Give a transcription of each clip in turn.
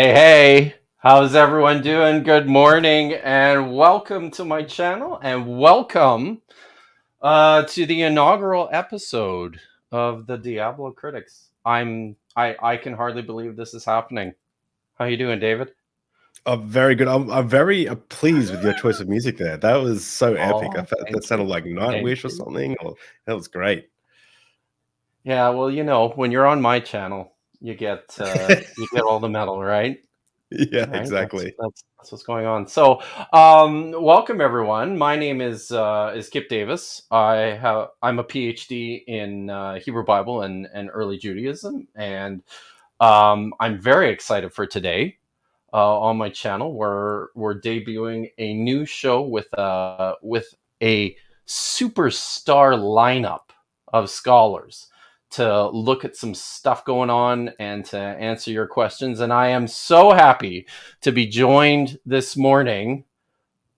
Hey, how's everyone doing? Good morning and welcome to my channel and welcome to the inaugural episode of the Diablocritics. I can hardly believe this is happening. How you doing, David? Very good. I'm very pleased with your choice of music there. That was so epic. I Oh, felt that thank sounded you. like Thank Nightwish or you. something. That was great. Yeah, well, when you're on my channel, you get all the metal, right? Yeah, Right. That's exactly. that's that's what's going on. So, welcome everyone. My name is Kip Davis. I'm a PhD in Hebrew Bible and early Judaism, and I'm very excited for today. On my channel, we're debuting a new show with a superstar lineup of scholars to look at some stuff going on and to answer your questions. And I am so happy to be joined this morning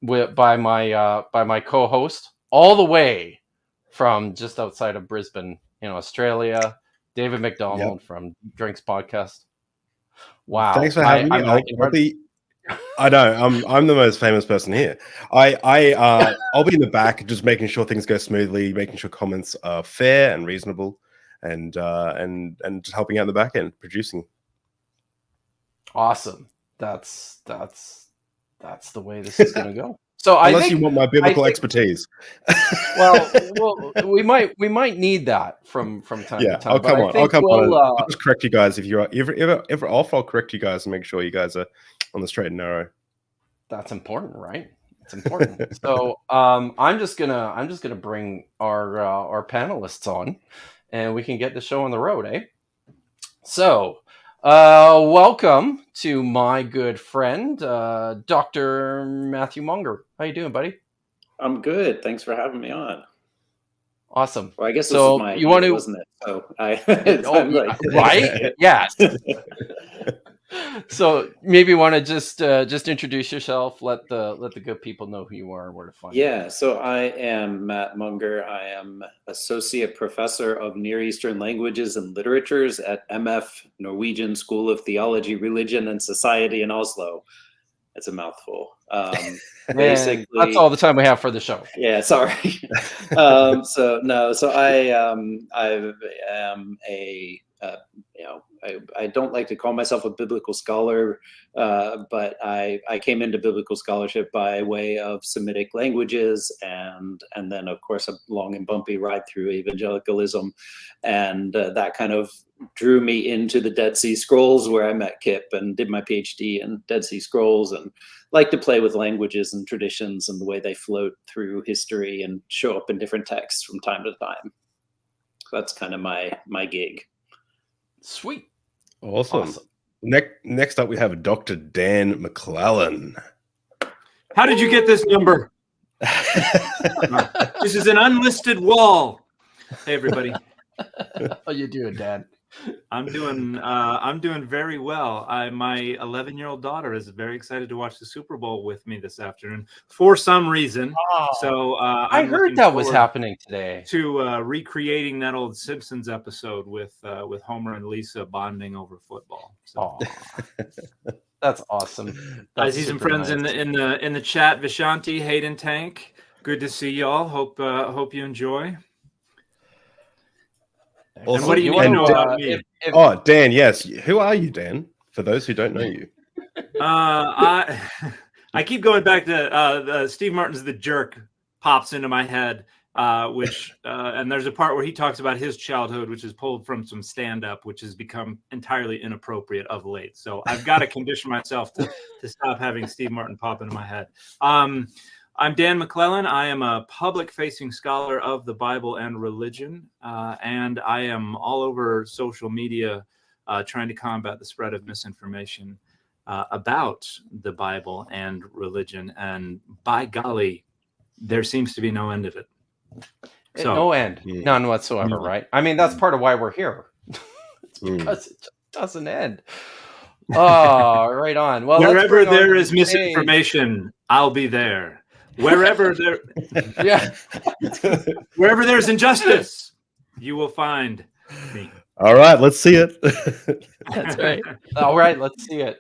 by my co-host all the way from just outside of Brisbane in Australia, David Yep. McDonald from Drinks Podcast. Wow, Thanks for having me. I can I'll be. I know I'm the most famous person here. I'll be in the back, just making sure things go smoothly, making sure comments are fair and reasonable, and just helping out in the back end, producing. Awesome. That's the way this is going to go. So Unless you want my biblical expertise. well, we might need that from time to Yeah, time. But I'll come on. we'll I'll just correct you guys if you're ever off. I'll correct you guys and make sure you guys are on the straight and narrow. that's important, right? It's important. So I'm just gonna bring our panelists on, and we can get the show on the road, eh? So, welcome to my good friend, Dr. Matthew Munger. How you doing, buddy? I'm good. Thanks for having me on. Awesome. Well, I guess this So is my you want to, wasn't it? So oh, like, right? Yes. So maybe you want to just introduce yourself. Let the good people know who you are and where to find you. Yeah. So I am Matt Munger. I am associate professor of Near Eastern languages and literatures at MF Norwegian School of Theology, Religion, and Society in Oslo. It's a mouthful. Basically, that's all the time we have for the show. Yeah, sorry. So I am a I don't like to call myself a biblical scholar, but I came into biblical scholarship by way of Semitic languages, and then of course a long and bumpy ride through evangelicalism, and that kind of drew me into the Dead Sea Scrolls, where I met Kip and did my PhD in Dead Sea Scrolls, and like to play with languages and traditions and the way they float through history and show up in different texts from time to time. So that's kind of my gig. Sweet. Awesome. Next up, we have Dr. Dan McClellan. How did you get this number? This is an unlisted wall. Hey, everybody. How you doing, Dan? I'm doing very well. My 11-year-old daughter is very excited to watch the Super Bowl with me this afternoon for some reason. So I heard that was happening today. To recreating that old Simpsons episode with Homer and Lisa bonding over football. So. That's awesome. I see some friends nice. in the chat. Vishanti, Hayden, Tank. Good to see y'all. Hope you enjoy. Also, and what do you want to know about me? Dan, yes. Who are you, Dan? For those who don't know you. I keep going back to Steve Martin's The Jerk pops into my head, which and there's a part where he talks about his childhood, which is pulled from some stand-up, which has become entirely inappropriate of late. So I've got to condition myself to stop having Steve Martin pop into my head. I'm Dan McClellan. I am a public-facing scholar of the Bible and religion, and I am all over social media trying to combat the spread of misinformation about the Bible and religion. And by golly, there seems to be no end of it. So, no end, none whatsoever, right? I mean, that's part of why we're here. It's because it just doesn't end. Oh, right on. Well, wherever there is misinformation, I'll be there. Wherever there's injustice, you will find me. All right, let's see it. That's right. All right, let's see it.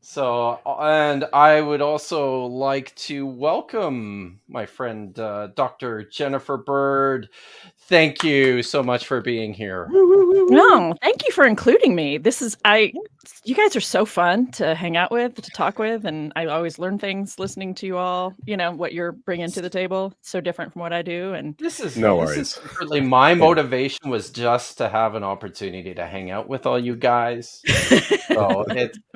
So, and I would also like to welcome my friend Dr. Jennifer Bird. Thank you so much for being here. No, thank you for including me. You guys are so fun to hang out with, to talk with, and I always learn things listening to you all. You know what you're bringing to the table, so different from what I do. And This is No this is worries. secretly my motivation was just to have an opportunity to hang out with all you guys. So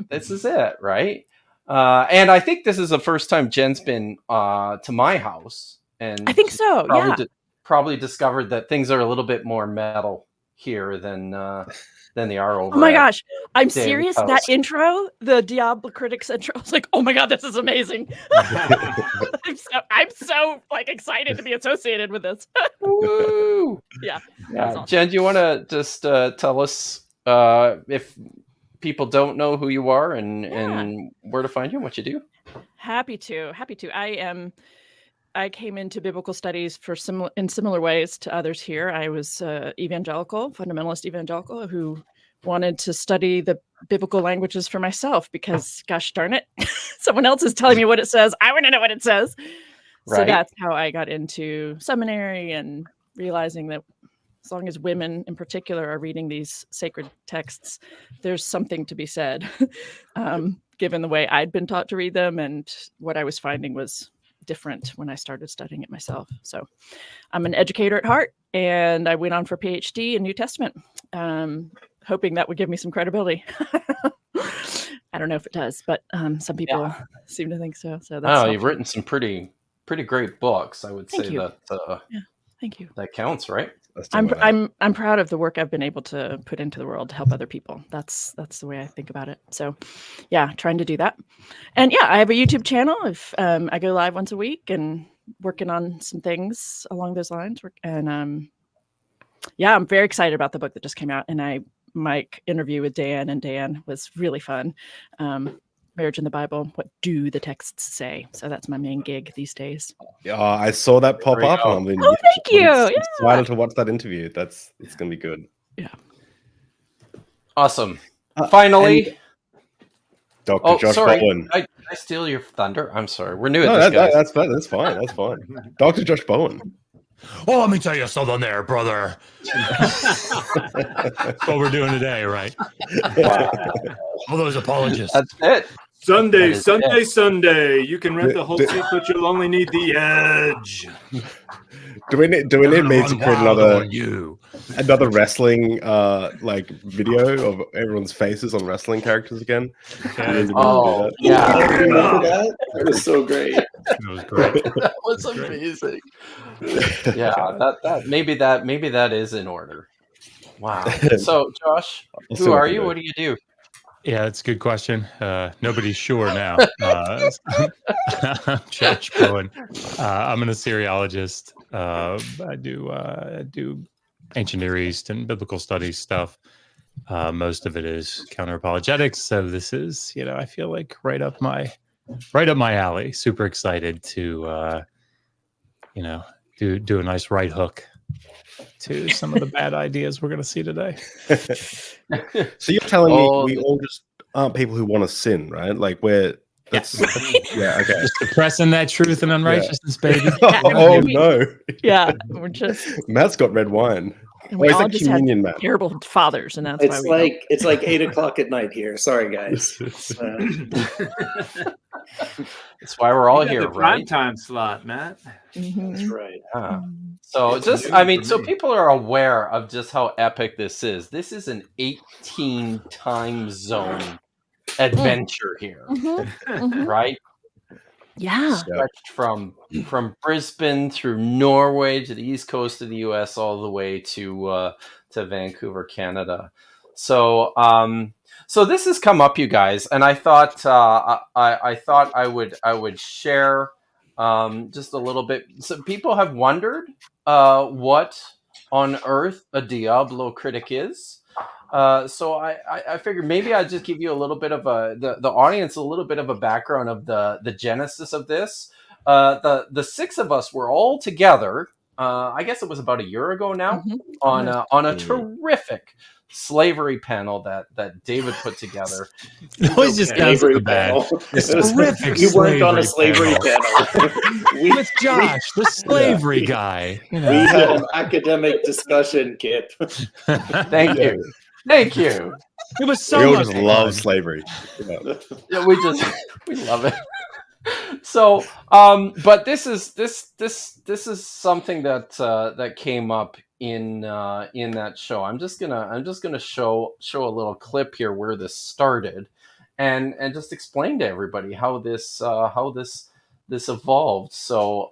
this is it, right? And I think this is the first time Jen's been to my house, and I think she's so. Yeah. probably discovered that things are a little bit more metal here than they are over. Oh my at gosh, I'm David's serious. house. That intro, the Diablocritics intro, I was like, oh my god, this is amazing. I'm so like excited to be associated with this. Woo! Yeah. Yeah, Jen, do you want to just tell us if people don't know who you are and where to find you and what you do? Happy to. I came into biblical studies in similar ways to others here. I was fundamentalist evangelical, who wanted to study the biblical languages for myself because, gosh darn it, someone else is telling me what it says. I want to know what it says. So Right. that's how I got into seminary and realizing that as long as women in particular are reading these sacred texts, there's something to be said, given the way I'd been taught to read them, and what I was finding was different when I started studying it myself. So I'm an educator at heart, and I went on for a PhD in New Testament, hoping that would give me some credibility. I don't know if it does, but some people seem to think so. So that's you've written some pretty great books. I would say that thank you. That counts, right? I'm proud of the work I've been able to put into the world to help other people. That's the way I think about it. So yeah, trying to do that. And yeah, I have a YouTube channel. I go live once a week and working on some things along those lines. And I'm very excited about the book that just came out. And my interview with Dan was really fun. Marriage in the Bible, what do the texts say? So that's my main gig these days. I saw that pop up. And thank you. I'm excited to watch that interview. It's gonna be good. Yeah. Awesome. Finally, Dr. Josh Bowen. Did I steal your thunder? I'm sorry. We're new at this, guys. That's fine. That's fine. Dr. Josh Bowen. Oh, let me tell you something there, brother. That's what we're doing today, right? Wow. All those apologists. That's it. Sunday. You can rent the whole seat, but you'll only need the edge. Do we need me to create another wrestling video of everyone's faces on wrestling characters again? Oh yeah, that was so great. That was great. That was amazing. Yeah, maybe that is in order. Wow. So Josh, who are you? What do you do? Yeah, that's a good question. Nobody's sure now. I'm Josh Bowen. I'm an Assyriologist. I do ancient Near East and biblical studies stuff. Most of it is counter apologetics. So this is, I feel like right up my alley. Super excited to, do a nice right hook to some of the bad ideas we're going to see today. So you're telling me we all just aren't people who want to sin, right? Like that's okay. Just suppressing that truth and unrighteousness, baby. No. Yeah, we're just Matt's got red wine. We all just communion, Matt. Terrible fathers, and that's it's like 8 o'clock at night here. Sorry, guys. That's why we're all here, the right? Prime time slot, Matt. That's right. So so people are aware of just how epic this is. This is an 18 time zone adventure here, right? Yeah. Stretched from Brisbane through Norway to the east coast of the U.S. all the way to Vancouver, Canada. So so this has come up, you guys, and I thought I would share just a little bit. So people have wondered what on earth a Diablocritic is. So I figured maybe I'd just give you a little bit of the audience a little bit of a background of the genesis of this. The six of us were all together. I guess it was about a year ago now on a terrific slavery panel that David put together. Always just sounds so bad. Horrific You weren't on a slavery panel. panel. With Josh, the slavery guy. You know. We had an academic discussion, Kip. Thank you. Thank you. It was so We all much just fun. love slavery. Yeah. Yeah, we love it. So, but this is something that came up in that show. I'm just gonna show a little clip here where this started, and just explain to everybody how this evolved. So,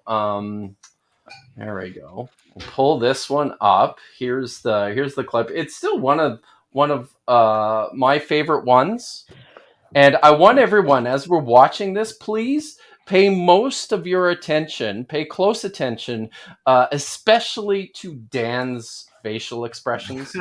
there we go. We'll pull this one up. Here's the clip. It's still one of my favorite ones. And I want everyone, as we're watching this, please pay most of your attention, pay close attention, especially to Dan's facial expressions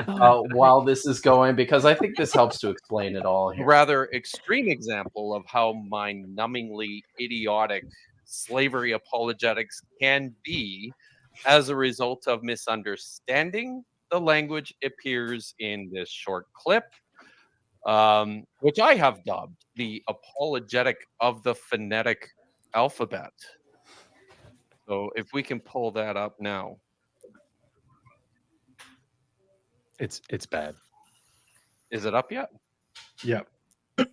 while this is going, because I think this helps to explain it all here. Rather extreme example of how mind-numbingly idiotic slavery apologetics can be as a result of misunderstanding the language appears in this short clip. Which I have dubbed the apologetic of the phonetic alphabet. So if we can pull that up now. It's bad. Is it up yet? Yep.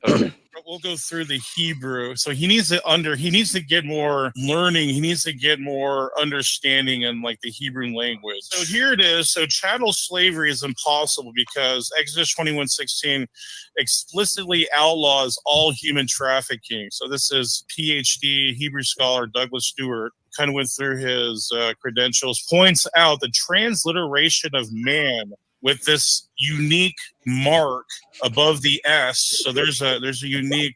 Okay. We'll go through the Hebrew. So he needs to get more learning. He needs to get more understanding in like the Hebrew language. So here it is. So chattel slavery is impossible because Exodus 21:16 explicitly outlaws all human trafficking. So this is PhD Hebrew scholar Douglas Stewart, kind of went through his credentials, points out the transliteration of man with this unique mark above the S. So there's a unique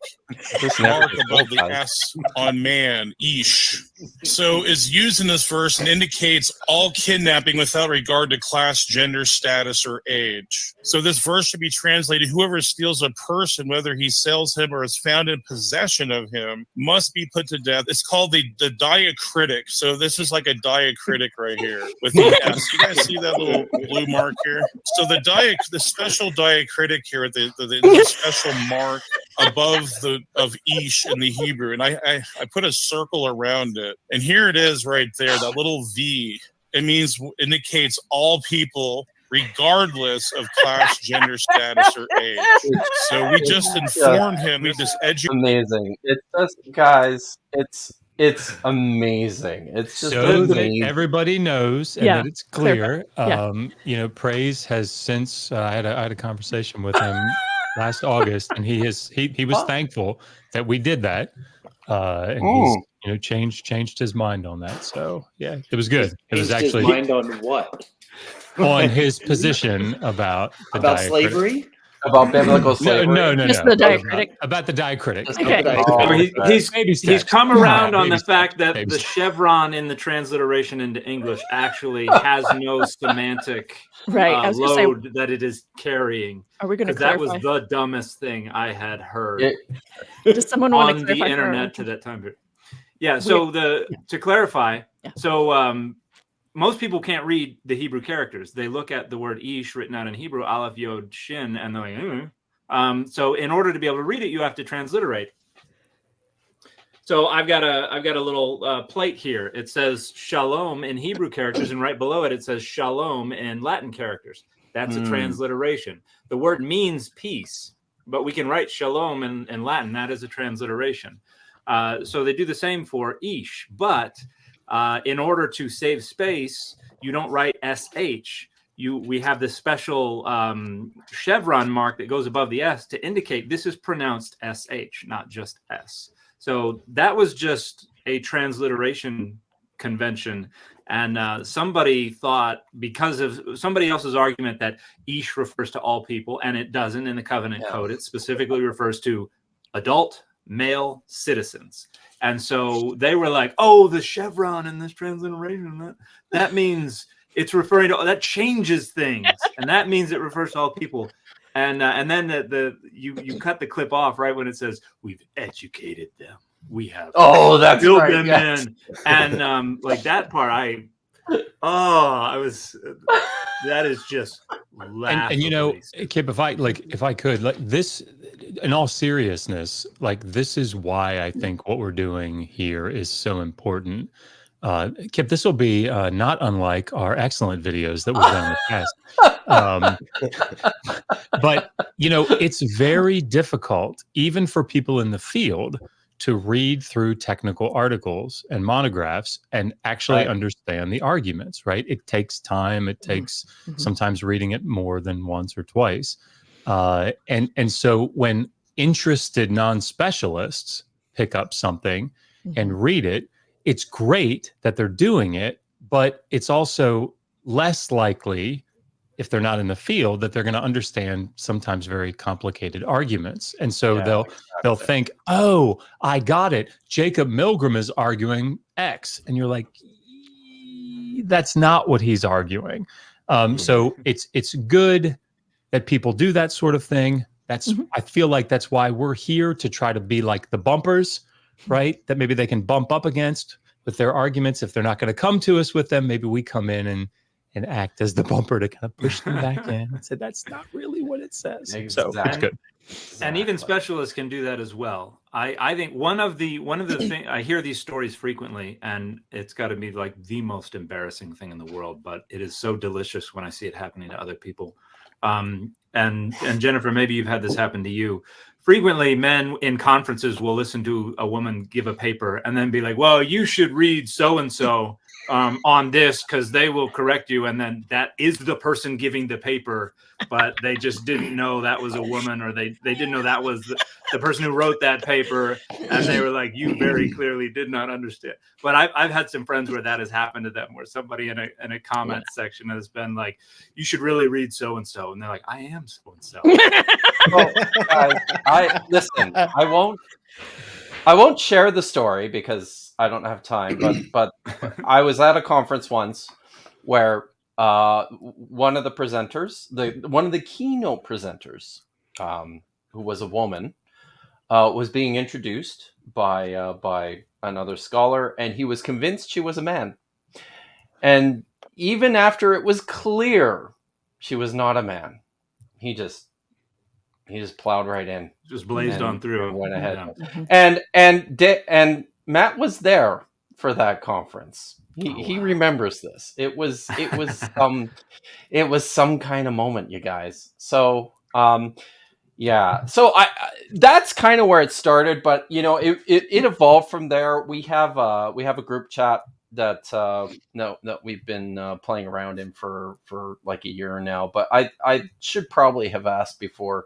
mark above the S on man, ish. So is used in this verse and indicates all kidnapping without regard to class, gender, status, or age. So this verse should be translated, whoever steals a person, whether he sells him or is found in possession of him, must be put to death. It's called the diacritic. So this is like a diacritic right here with the S. You guys see that little blue mark here? So the special diacritic here, the special mark above of ish in the Hebrew, and I put a circle around it, and here it is right there, that little V. It indicates all people, regardless of class, gender, status, or age. So we just informed him. We just educated. Amazing. It's just, guys, it's amazing. It's just so amazing. that everybody knows and Yeah, that it's clear. Yeah. Praise has since I had a conversation with him last August, and he was thankful that we did that, and he's changed his mind on that. So yeah, it was good. It was actually his mind on what? On his position about slavery. About biblical slavery? No. Just the diacritic. About the diacritic. Okay. He's come around on the fact that the chevron in the transliteration into English actually has no semantic load that it is carrying. Are we going to clarify? clarify? That was the dumbest thing I had heard Does someone want to on clarify the internet to that time period. Yeah, so to clarify, most people can't read the Hebrew characters. They look at the word ish written out in Hebrew, aleph, yod, shin, and they're like, so in order to be able to read it, you have to transliterate. So I've got a little plate here. It says shalom in Hebrew characters, and right below it, it says shalom in Latin characters. That's a transliteration. The word means peace, but we can write shalom in Latin. That is a transliteration. So they do the same for ish, but in order to save space, you don't write sh. We have this special chevron mark that goes above the s to indicate this is pronounced sh, not just s. So that was just a transliteration convention, and somebody thought, because of somebody else's argument, that ish refers to all people, and it doesn't in the covenant code. It specifically refers to adult male citizens. And so they were like, oh, the chevron in this transliteration, that means it's referring to, that changes things. And that means it refers to all people. And then you cut the clip off right when it says, we've educated them. We have that's built right, them in. And like that part, I was That is just and you know, Kip, if I could, like this, in all seriousness, like this is why I think what we're doing here is so important. Kip, this will be not unlike our excellent videos that we've done in the past. But you know, it's very difficult, even for people in the field, to read through technical articles and monographs and actually understand the arguments, right? It takes time. It takes sometimes reading it more than once or twice. And so when interested non-specialists pick up something and read it, it's great that they're doing it, but it's also less likely, if they're not in the field, that they're going to understand sometimes very complicated arguments. And so they'll think, oh, I got it. Jacob Milgram is arguing X. And you're like, that's not what he's arguing. So it's good that people do that sort of thing. That's I feel like that's why we're here, to try to be like the bumpers, right? That maybe they can bump up against with their arguments. If they're not going to come to us with them, maybe we come in and act as the bumper to kind of push them back in and say, that's not really what it says. Exactly. So it's good. And even specialists can do that as well. I think one of the things, I hear these stories frequently, and it's got to be like the most embarrassing thing in the world, but it is so delicious when I see it happening to other people. And Jennifer, maybe you've had this happen to you. Frequently, men in conferences will listen to a woman give a paper and then be like, well, you should read so-and-so on this because they will correct you. And then that is the person giving the paper, but they just didn't know that was a woman, or they didn't know that was the person who wrote that paper. And they were like, you very clearly did not understand. But I've had some friends where that has happened to them, where somebody in a comment section has been like, you should really read so-and-so. And they're like, I am so-and-so. Well, listen, I won't share the story because I don't have time, but I was at a conference once where one of the presenters, one of the keynote presenters, who was a woman, was being introduced by another scholar, and he was convinced she was a man. And even after it was clear she was not a man, he just plowed right in, just blazed on through, went ahead. Yeah. And Matt was there for that conference. He remembers this. It was some kind of moment, you guys. So yeah. So I that's kind of where it started, but you know, it evolved from there. We have a group chat that we've been playing around in for like a year now. But I should probably have asked before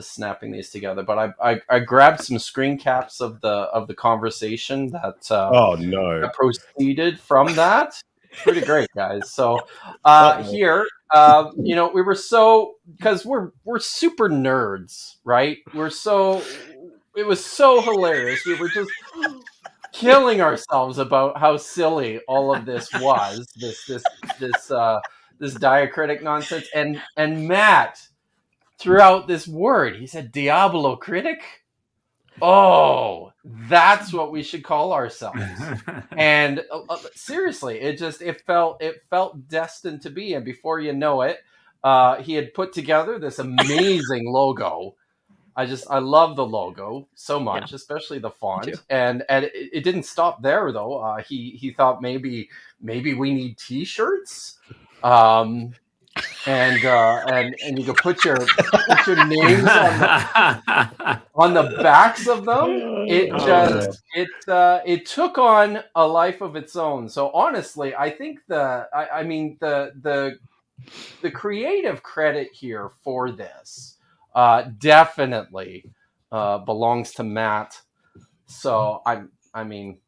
snapping these together. But I grabbed some screen caps of the conversation that that proceeded from that. Pretty great, guys. So here, you know, we were because we're super nerds, right? It was so hilarious. We were just killing ourselves about how silly all of this was, this diacritic nonsense. And Matt threw out this word. He said Diablocritic. Oh, that's what we should call ourselves. And seriously, it felt destined to be. And before you know it, he had put together this amazing logo. I love the logo so much, especially the font. And it didn't stop there though. He thought maybe we need T-shirts. And you can put your names on the backs of them. It took on a life of its own. So honestly, I think the creative credit here for this definitely belongs to Matt. So I mean,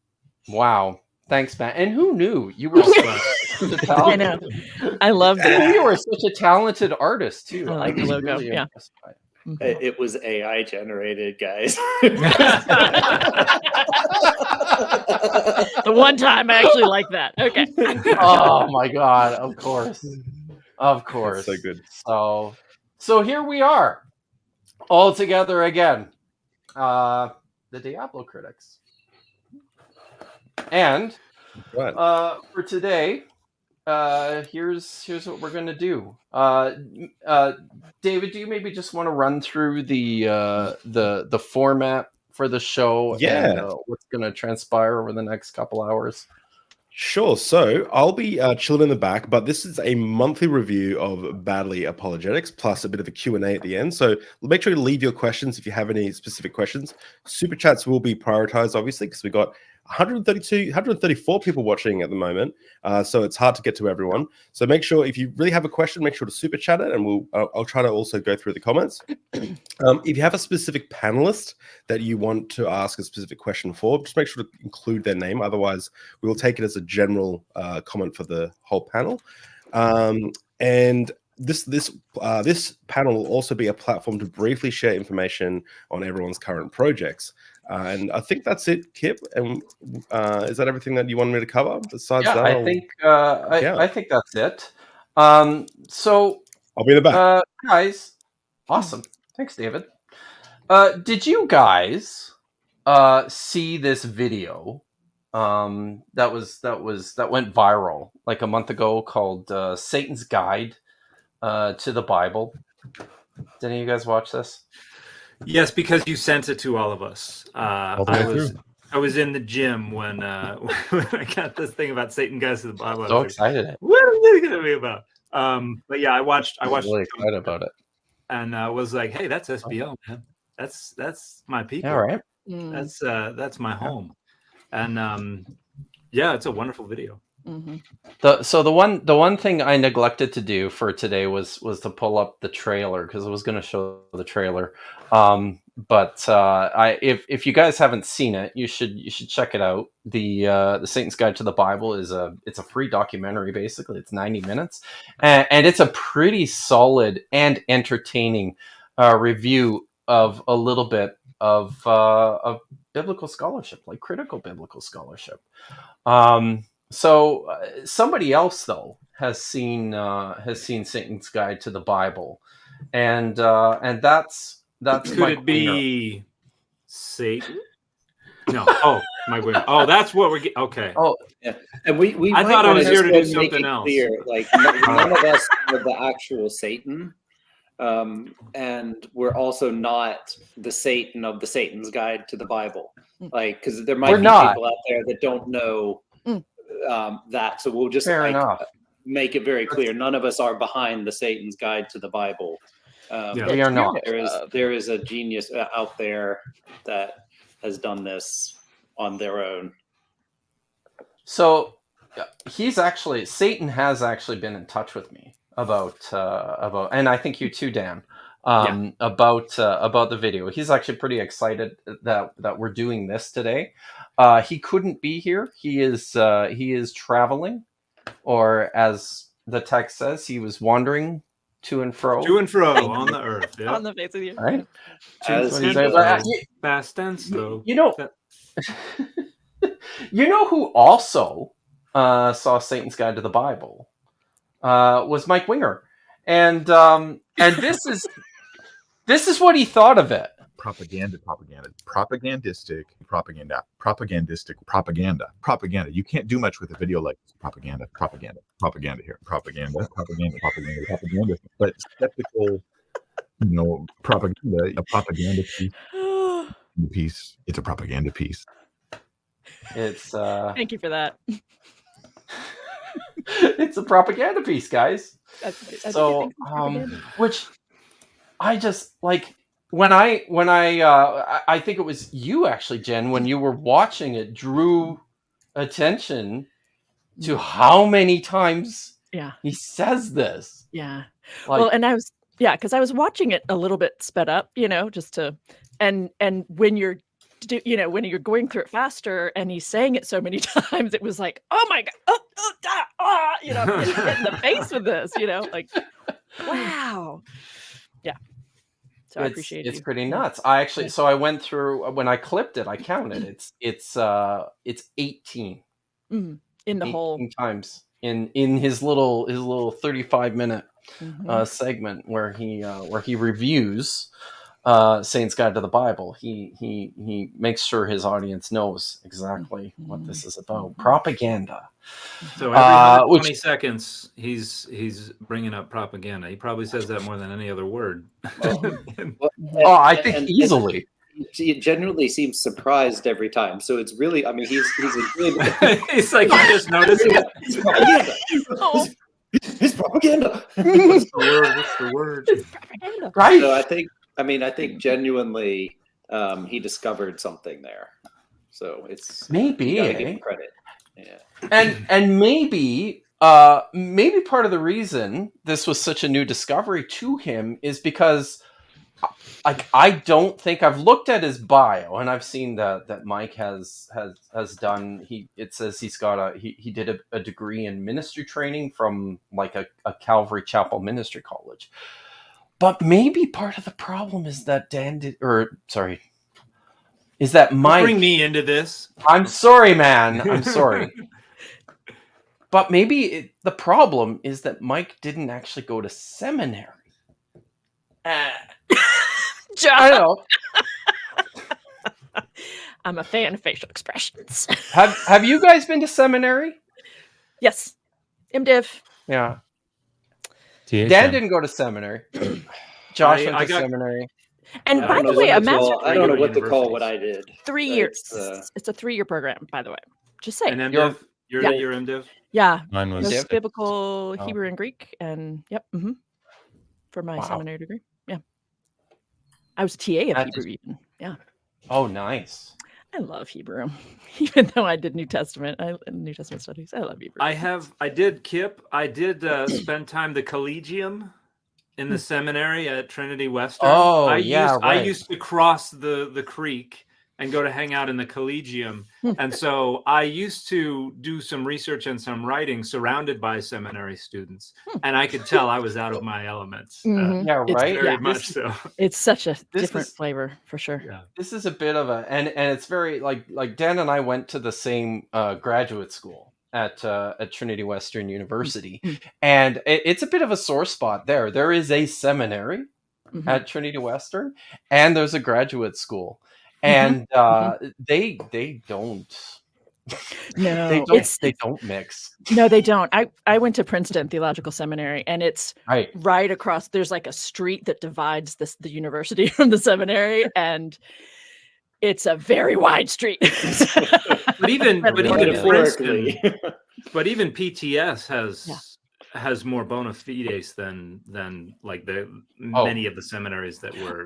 wow. Thanks, Matt. And who knew you were such a talented? I know. I love that. You were such a talented artist too. I like the logo. Really impressed by it. It was AI generated, guys. The one time I actually like that. Okay. Oh my God! Of course. That's so good. So here we are, all together again. The Diablocritics. And for today, here's what we're gonna do. David, do you maybe just want to run through the format for the show and Yeah. what's gonna transpire over the next couple hours? Sure. So I'll be chilling in the back, but this is a monthly review of Badly Apologetics plus a bit of a Q&A at the end. So make sure you leave your questions if you have any specific questions. Super chats will be prioritized, obviously, because we've got 134 people watching at the moment. So it's hard to get to everyone. So make sure if you really have a question, make sure to super chat it, and I'll try to also go through the comments. If you have a specific panelist that you want to ask a specific question for, just make sure to include their name. Otherwise, we will take it as a general comment for the whole panel. And this panel will also be a platform to briefly share information on everyone's current projects. And I think that's it, Kip. And is that everything that you wanted me to cover? Besides that, I think that's it. So I'll be in the back. guys, awesome. Thanks, David. Did you guys see this video that went viral like a month ago called Satan's Guide to the Bible? Did any of you guys watch this? Yes, because you sent it to all of us. All the way through. I was in the gym when when I got this thing about Satan guys to the Bible. So excited! What is this going to be about? But yeah, I watched. I'm really excited about it, and was like, "Hey, that's SBL, man. That's my people. Yeah, right. That's my home." And yeah, it's a wonderful video. Mm-hmm. So the one thing I neglected to do for today was to pull up the trailer because I was going to show the trailer. But if you guys haven't seen it, you should check it out. The Satan's Guide to the Bible it's a free documentary. Basically, it's 90 minutes, and it's a pretty solid and entertaining review of a little bit of biblical scholarship, like critical biblical scholarship. So somebody else though has seen Satan's Guide to the Bible, and that's Could Mike it be Satan? No. Oh, my wing. Oh, that's what we're getting. Okay. Oh, Yeah, and we I might thought I wanna was here to just do make something it else. clear, like none of us are the actual Satan, and we're also not the Satan of the Satan's Guide to the Bible. Like, because there might We're be not. people out there that don't know that, so we'll just Fair enough. make it very clear. None of us are behind the Satan's Guide to the Bible. Yeah. We are not. There is a genius out there that has done this on their own. So Satan has actually been in touch with me about, and I think you too, Dan, about the video. He's actually pretty excited that we're doing this today. He couldn't be here. He is traveling, or as the text says, he was wandering to and fro on the earth. Yeah. On the face of the earth. Right? As He's he like, does. Fast and slow. You know, you know who also saw Satan's Guide to the Bible was Mike Winger, and this is what he thought of it. Propagandistic propaganda. You can't do much with a video like this. Propaganda here. Propaganda. But skeptical, propaganda, a propaganda piece. It's a propaganda piece. It's Thank you for that. it's a propaganda piece, guys. I think So, it's propaganda. which I just like when I think it was you actually, Jen, when you were watching it, drew attention to how many times he says this. Yeah. Like, Well, and because I was watching it a little bit sped up, just to, and when you're, when you're going through it faster and he's saying it so many times, it was like, oh my God, I'm getting the face with this, like, wow. Yeah. So I appreciate it's you. pretty nuts. I actually, so I went through when I clipped it, I counted. It's 18 in the 18 whole times in his little 35-minute segment where he reviews Saint's Guide to the Bible. He makes sure his audience knows exactly what this is about. Propaganda. So every 120 which seconds, he's bringing up propaganda. He probably says that more than any other word. Well, I think easily. he genuinely seems surprised every time. So it's really, I mean, he's a good. He's like, you just noticed it. It's propaganda. It's propaganda. What's the word? What's the word? Propaganda. Right. So I think genuinely he discovered something there. So it's Maybe, you gotta give him credit. Yeah. And maybe part of the reason this was such a new discovery to him is because I don't think I've looked at his bio, and I've seen that Mike has done. It says he's got he did a degree in ministry training from like a Calvary Chapel ministry college. But maybe part of the problem is that is that Mike. Don't bring me into this. I'm sorry, man. I'm sorry. But maybe the problem is that Mike didn't actually go to seminary. I don't know. I'm a fan of facial expressions. Have you guys been to seminary? Yes. MDiv. Yeah. THM. Dan didn't go to seminary. Josh went to got- seminary. And I by don't the know way, what a to master's call- I don't know what to call universities. what I did. 3 But years. it's, It's a 3-year program, by the way. Just saying. And You're- MDiv? You're Yeah. your MDiv? Yeah. Mine was Most biblical Oh. Hebrew and Greek, and for my Wow. seminary degree. Yeah. I was a TA of That Hebrew even. Yeah. Oh, nice. I love Hebrew. Even though I did New Testament studies, I love Hebrew. I did spend time the collegium in the seminary at Trinity Western. Oh, I right. used to cross the creek and go to hang out in the collegium. And so I used to do some research and some writing surrounded by seminary students. And I could tell I was out of my elements. Mhm. Yeah, It's- right. Very much so. It's such a This different is- flavor for sure. Yeah. This is a bit of a and it's very like Dan and I went to the same graduate school at Trinity Western University, and it's a bit of a sore spot there. There is a seminary at Trinity Western, and there's a graduate school, and they don't. No, they don't mix. No, they don't. I went to Princeton Theological Seminary, and it's right across. There's like a street that divides the university from the seminary, and it's a very wide street. But even metaphorically. but even PTS has more bona fides than like many of the seminaries that were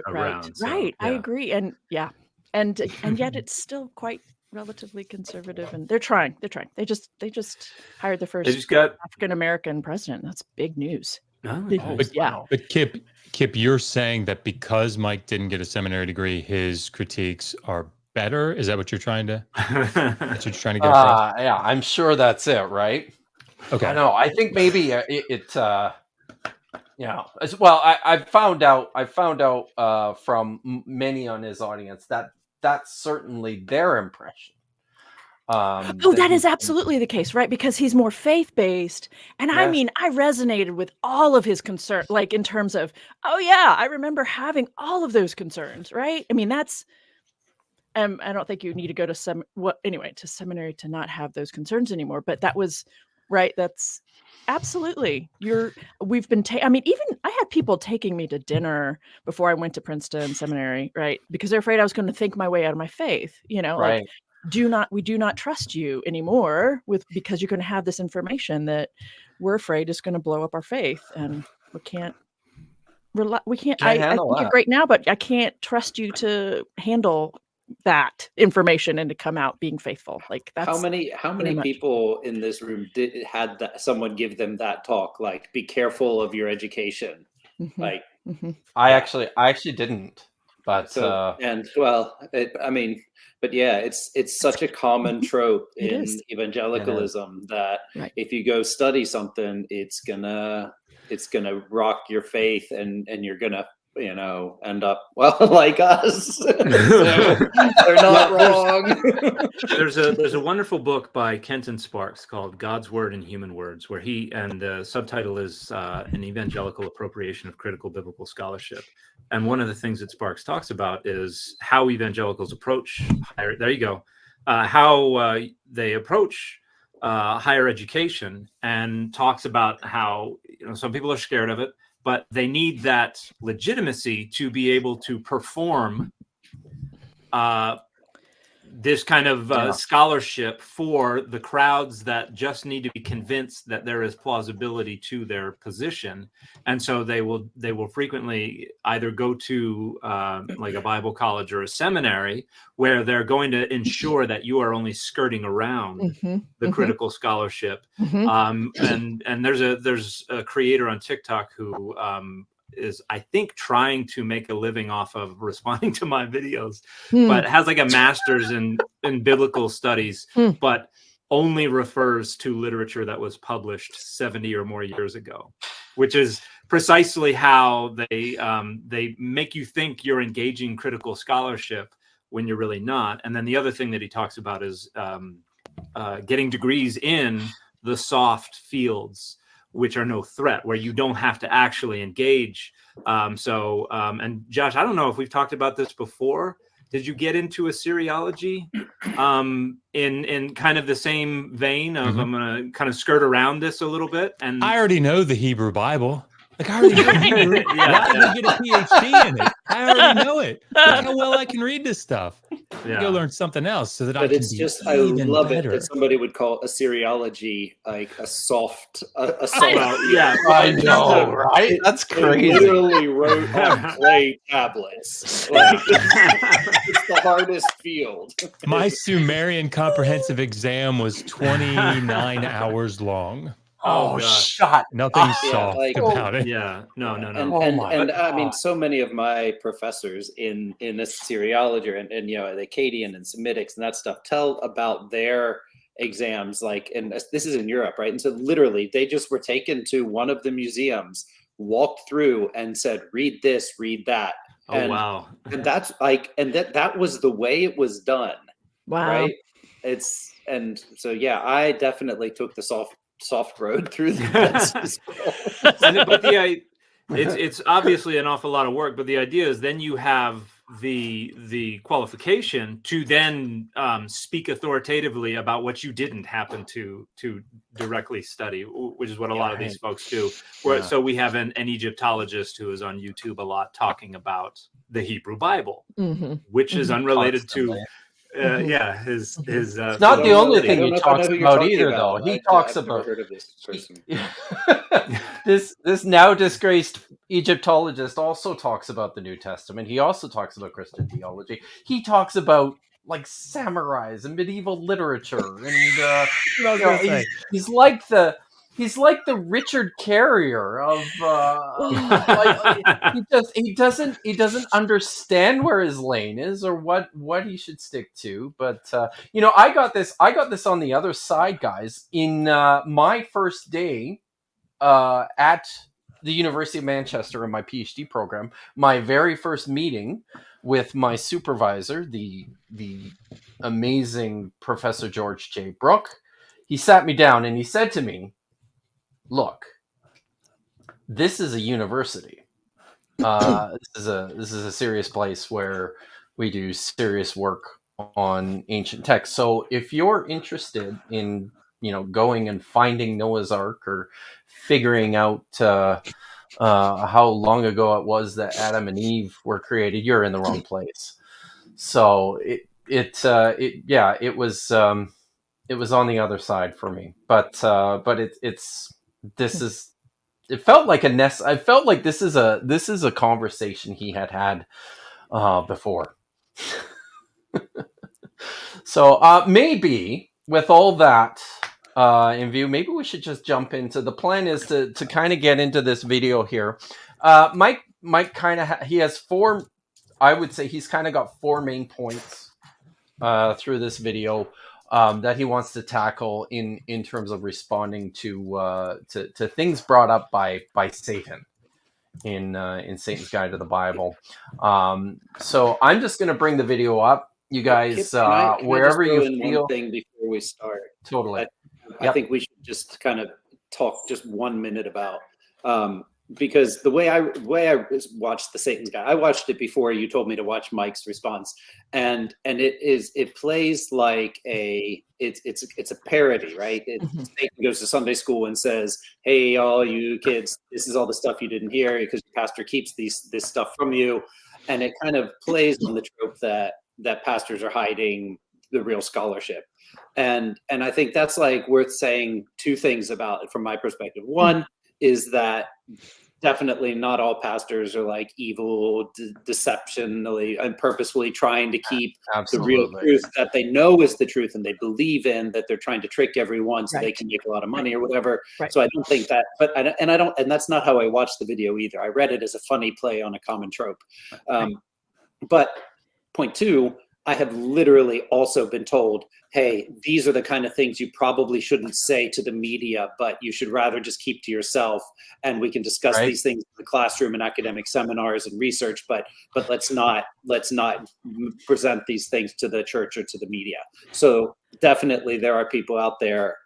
around. Right. I agree, and yet it's still quite relatively conservative, and they're trying. They just hired the first African American president. That's big news. But Kip, you're saying that because Mike didn't get a seminary degree, his critiques are better? Is that what you're trying to? That's what you're trying to get across? Yeah, I'm sure that's it, right? Okay. I know. I think maybe as well. I found out from many on his audience that that's certainly their impression. That is absolutely the case, right? Because he's more faith-based. And I mean, I resonated with all of his concerns, like in terms of, oh yeah, I remember having all of those concerns, right? I mean, that's, I don't think you need to go to seminary to not have those concerns anymore. But that was, right, that's absolutely, we've been, I mean, even I had people taking me to dinner before I went to Princeton Seminary, right? Because they're afraid I was going to think my way out of my faith, right. Like, we do not trust you anymore because you're going to have this information that we're afraid is going to blow up our faith, and we can't I think you're great now, but I can't trust you to handle that information and to come out being faithful. Like, that's how many people in this room had someone give them that talk, like, be careful of your education? Like, I actually didn't, but but yeah, it's such a common trope in evangelicalism that if you go study something, it's gonna rock your faith, and you're gonna end up like us. So they're not wrong. There's a wonderful book by Kenton Sparks called God's Word and Human Words, where the subtitle is an evangelical appropriation of critical biblical scholarship. And one of the things that Sparks talks about is how evangelicals approach higher. There you go. How they approach higher education, and talks about how some people are scared of it, but they need that legitimacy to be able to perform this kind of scholarship for the crowds that just need to be convinced that there is plausibility to their position. And so they will frequently either go to like a Bible college or a seminary, where they're going to ensure that you are only skirting around the critical scholarship. And there's a creator on TikTok who is, I think, trying to make a living off of responding to my videos, but has like a master's in biblical studies, but only refers to literature that was published 70 or more years ago, which is precisely how they make you think you're engaging critical scholarship when you're really not. And then the other thing that he talks about is getting degrees in the soft fields, which are no threat, where you don't have to actually engage. And Josh, I don't know if we've talked about this before. Did you get into Assyriology in kind of the same vein of I'm going to kind of skirt around this a little bit? And I already know the Hebrew Bible. Like, I already know Hebrew. Why did I get a PhD in it? I already know it. Look how well I can read this stuff. Go learn something else so that I can be just, even I love better. it that somebody would call Assyriology like a soft. I know, right? That's crazy. They literally wrote on clay tablets. Like, it's the hardest field. My Sumerian comprehensive exam was 29 hours long. Oh, shut. Nothing soft about it. Yeah, no. And I mean, so many of my professors in Assyriology and the Akkadian and Semitics and that stuff tell about their exams, like, and this is in Europe, right? And so literally they just were taken to one of the museums, walked through and said, read this, read that. Wow. And that's like, and that was the way it was done. Wow. Right. I definitely took the soft road through that as well. It's obviously an awful lot of work, but the idea is then you have the qualification to then speak authoritatively about what you didn't happen to directly study, which is what a lot of these folks do. So we have an Egyptologist who is on YouTube a lot talking about the Hebrew Bible, which is unrelated to his it's not the only thing he talks about either, though. He talks about heard of this person. this now disgraced Egyptologist also talks about the New Testament. He also talks about Christian theology. He talks about like samurais and medieval literature, and he's like the Richard Carrier of he doesn't understand where his lane is or what he should stick to. But I got this on the other side, guys. In my first day at the University of Manchester in my PhD program, my very first meeting with my supervisor, the amazing Professor George J. Brooke, he sat me down and he said to me, "Look, this is a university. This is a serious place where we do serious work on ancient texts. So if you're interested in going and finding Noah's Ark or figuring out how long ago it was that Adam and Eve were created, you're in the wrong place." So it was on the other side for me, but it felt like I felt like this is a conversation he had before. So maybe with all that in view, maybe we should just jump into the plan is to kind of get into this video here. Mike kind of he has four. I would say he's kind of got four main points through this video that he wants to tackle in terms of responding to things brought up by Satan in Satan's Guide to the Bible. So I'm just going to bring the video up. You guys, Kip, can I just wherever throw you in feel. one thing before we start? Totally. I Yep. think we should just kind of talk just 1 minute about because the way I watched the Satan's Guide, I watched it before you told me to watch Mike's response, and it plays like it's a parody, right? Satan goes to Sunday school and says, "Hey, all you kids, this is all the stuff you didn't hear because your pastor keeps this stuff from you," and it kind of plays on the trope that pastors are hiding the real scholarship. And I think that's like worth saying two things about it from my perspective. One is that definitely not all pastors are like evil, deceptionally and purposefully trying to keep the real truth that they know is the truth and they believe in, that they're trying to trick everyone so they can make a lot of money or whatever. So I don't think that, and that's not how I watched the video either. I read it as a funny play on a common trope. But point two, I have literally also been told, hey, these are the kind of things you probably shouldn't say to the media, but you should rather just keep to yourself, and we can discuss these things in the classroom and academic seminars and research, but let's not present these things to the church or to the media. So definitely there are people out there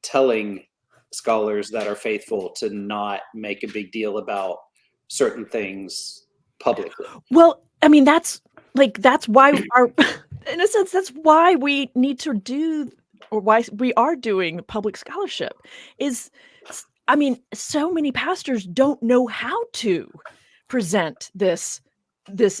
telling scholars that are faithful to not make a big deal about certain things publicly. Well, I mean, that's why in a sense, that's why we need to do, or why we are doing public scholarship is, I mean, so many pastors don't know how to present this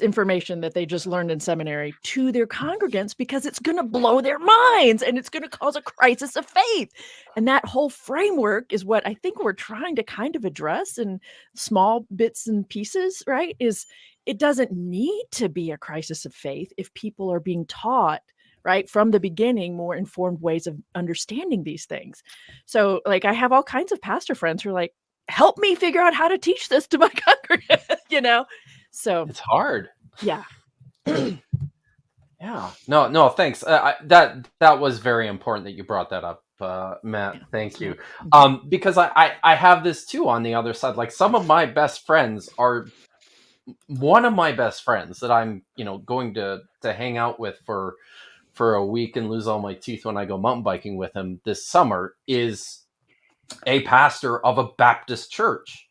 information that they just learned in seminary to their congregants, because it's going to blow their minds and it's going to cause a crisis of faith. And that whole framework is what I think we're trying to kind of address in small bits and pieces, right? Is it doesn't need to be a crisis of faith if people are being taught, right, from the beginning, more informed ways of understanding these things. So like, I have all kinds of pastor friends who are like, help me figure out how to teach this to my congregant, So it's hard. Yeah. Yeah. No, thanks. That was very important that you brought that up, Matt. Thank you. Because I have this too on the other side. Like, some of my best friends are, one of my best friends that I'm, going to hang out with for a week and lose all my teeth when I go mountain biking with him this summer is a pastor of a Baptist church.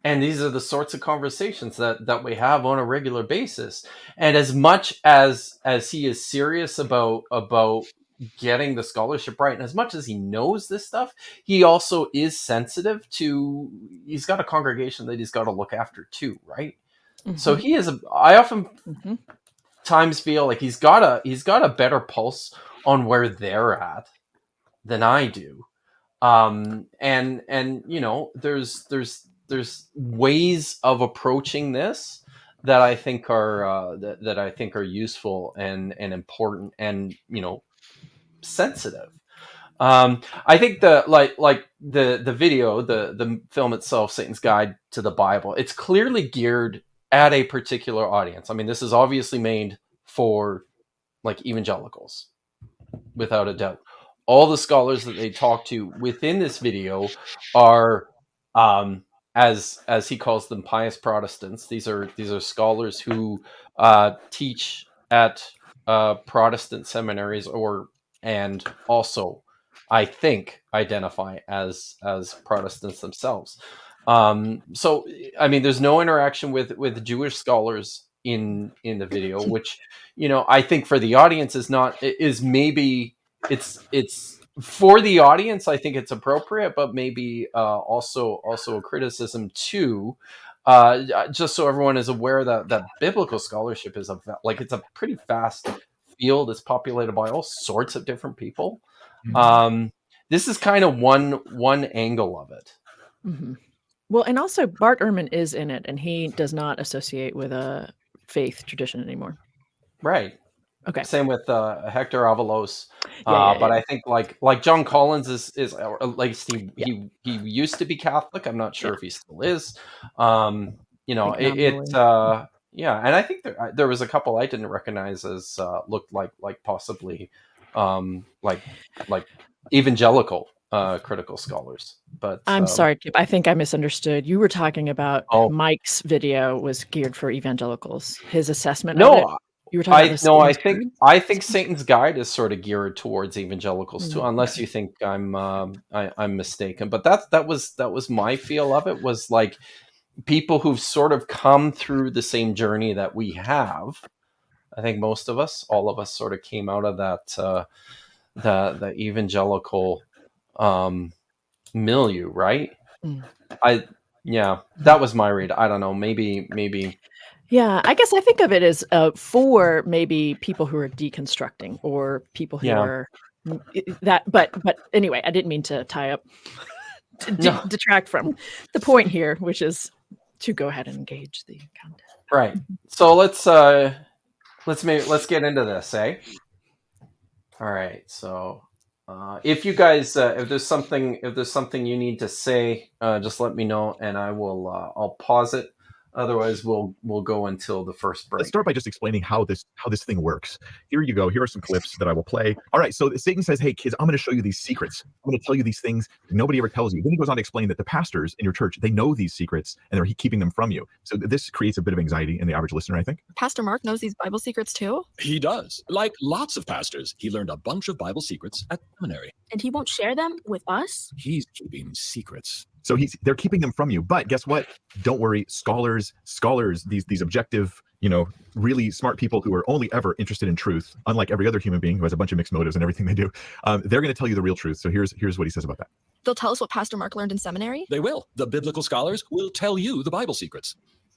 And these are the sorts of conversations that we have on a regular basis. And as much as he is serious about getting the scholarship right, and as much as he knows this stuff, he also is sensitive to, he's got a congregation that he's got to look after too, right? So he is I often times feel like he's got a better pulse on where they're at than I do. And there's ways of approaching this that I think are that I think are useful and important and sensitive. I think the video, the film itself, Satan's Guide to the Bible, it's clearly geared at a particular audience. I mean, this is obviously made for like evangelicals, without a doubt. All the scholars that they talk to within this video are, as he calls them, pious Protestants. These are scholars who teach at Protestant seminaries, and also, I think, identify as Protestants themselves. So, I mean, there's no interaction with Jewish scholars in the video, which, I think for the audience is maybe it's for the audience. I think it's appropriate, but maybe also a criticism too. Just so everyone is aware that biblical scholarship is it's a pretty fast field. It's populated by all sorts of different people. This is kind of one angle of it. Well, and also Bart Ehrman is in it, and he does not associate with a faith tradition anymore. Right. Okay. Same with Hector Avalos. But I think like John Collins is at least he used to be Catholic. I'm not sure if he still is. And I think there was a couple I didn't recognize as looked like possibly like evangelical critical scholars. But I'm sorry, Kip. I think I misunderstood. You were talking about Oh. Mike's video was geared for evangelicals. His assessment No, of it. You were talking about I think Satan's Guide is sort of geared towards evangelicals too, unless you think I'm mistaken. But that was my feel of it, was like people who've sort of come through the same journey that we have. I think most of us, all of us, sort of came out of that the evangelical milieu, right? That was my read. I don't know, maybe. Yeah, I guess I think of it as for maybe people who are deconstructing or people who are that. But anyway, I didn't mean to tie up, detract from the point here, which is to go ahead and engage the content. Right. So let's get into this, eh? All right. So if you guys, if there's something you need to say, just let me know, and I will. I'll pause it. Otherwise, we'll go until the first break. Let's start by just explaining how this thing works. Here you go. Here are some clips that I will play. All right. So Satan says, "Hey kids, I'm going to show you these secrets. I'm going to tell you these things nobody ever tells you." Then he goes on to explain that the pastors in your church, they know these secrets and they're keeping them from you. So this creates a bit of anxiety in the average listener, I think. Pastor Mark knows these Bible secrets too? He does. Like lots of pastors, he learned a bunch of Bible secrets at seminary. And he won't share them with us? He's keeping secrets. So they're keeping them from you. But guess what? Don't worry. Scholars, these objective, really smart people who are only ever interested in truth, unlike every other human being who has a bunch of mixed motives in everything they do, they're going to tell you the real truth. So here's what he says about that. They'll tell us what Pastor Mark learned in seminary? They will. The biblical scholars will tell you the Bible secrets.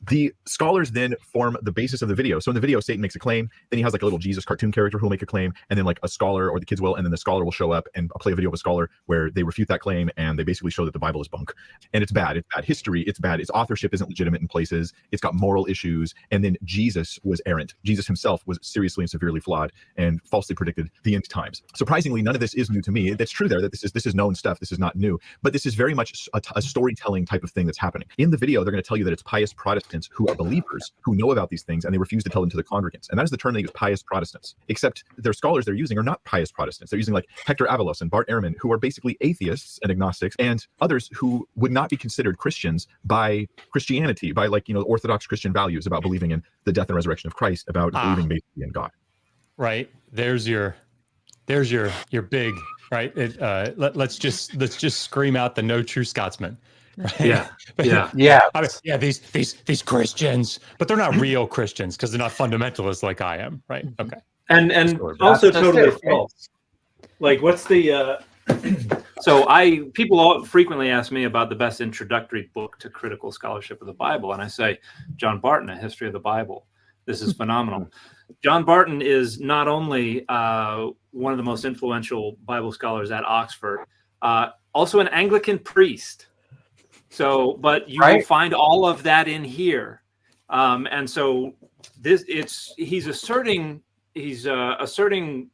The scholars then form the basis of the video. So in the video, Satan makes a claim. Then he has like a little Jesus cartoon character who will make a claim. And then like a scholar, or the kids will, and then the scholar will show up and play a video of a scholar where they refute that claim. And they basically show that the Bible is bunk. And it's bad. It's bad history. It's bad. Its authorship isn't legitimate in places. It's got moral issues. And then Jesus was errant. Jesus himself was seriously and severely flawed and falsely predicted the end times. Surprisingly, none of this is new to me. That's true there, that this is known stuff. This is not new. But this is very much a storytelling type of thing that's happening. In the video, they're going to tell you that it's pious Protestants who are believers, who know about these things, and they refuse to tell them to the congregants. And that is the term they use, pious Protestants. Except their scholars they're using are not pious Protestants. They're using like Hector Avalos and Bart Ehrman, who are basically atheists and agnostics, and others who would not be considered Christians by Christianity, by Orthodox Christian values about believing in the death and resurrection of Christ, about believing basically in God. Right. There's your big right. Let's just scream out the no true Scotsman. Right? Yeah. I mean, these Christians, but they're not real Christians because they're not fundamentalists like I am, right? Okay. And also totally false. Like, what's the? So people all frequently ask me about the best introductory book to critical scholarship of the Bible, and I say John Barton, A History of the Bible. This is phenomenal. John Barton is not only one of the most influential Bible scholars at Oxford, also an Anglican priest. So, but you will find all of that in here, and so he's asserting the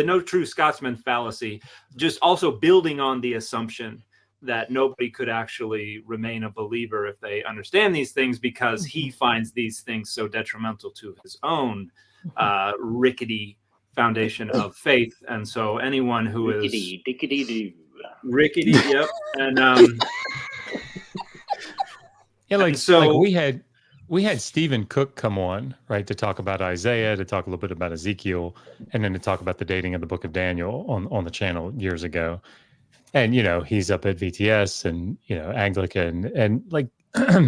no true Scotsman fallacy, just also building on the assumption that nobody could actually remain a believer if they understand these things, because he finds these things so detrimental to his own rickety foundation of faith, and so anyone who is rickety, yep, and yeah, like we had Stephen Cook come on, right, to talk about Isaiah, to talk a little bit about Ezekiel, and then to talk about the dating of the book of Daniel on the channel years ago. And he's up at VTS and Anglican, and like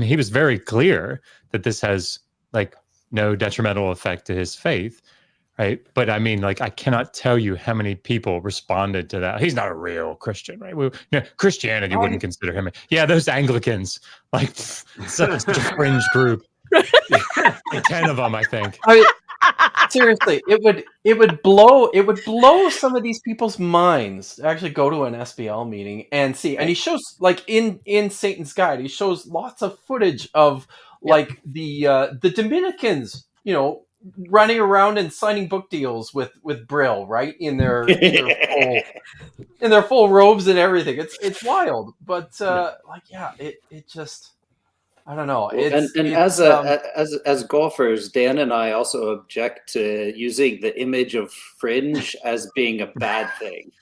he was very clear that this has like no detrimental effect to his faith. Right. But I mean, like, I cannot tell you how many people responded to that. He's not a real Christian, right? Christianity wouldn't consider him. Yeah, those Anglicans, like, such a fringe group. Like 10 of them, I think. I mean, seriously, it would blow some of these people's minds to actually go to an SBL meeting and see. And he shows, like, in Satan's Guide, he shows lots of footage of like the Dominicans, running around and signing book deals with Brill, right, in their full robes and everything. It's wild, but it just I don't know. And It's as golfers, Dan and I also object to using the image of fringe as being a bad thing,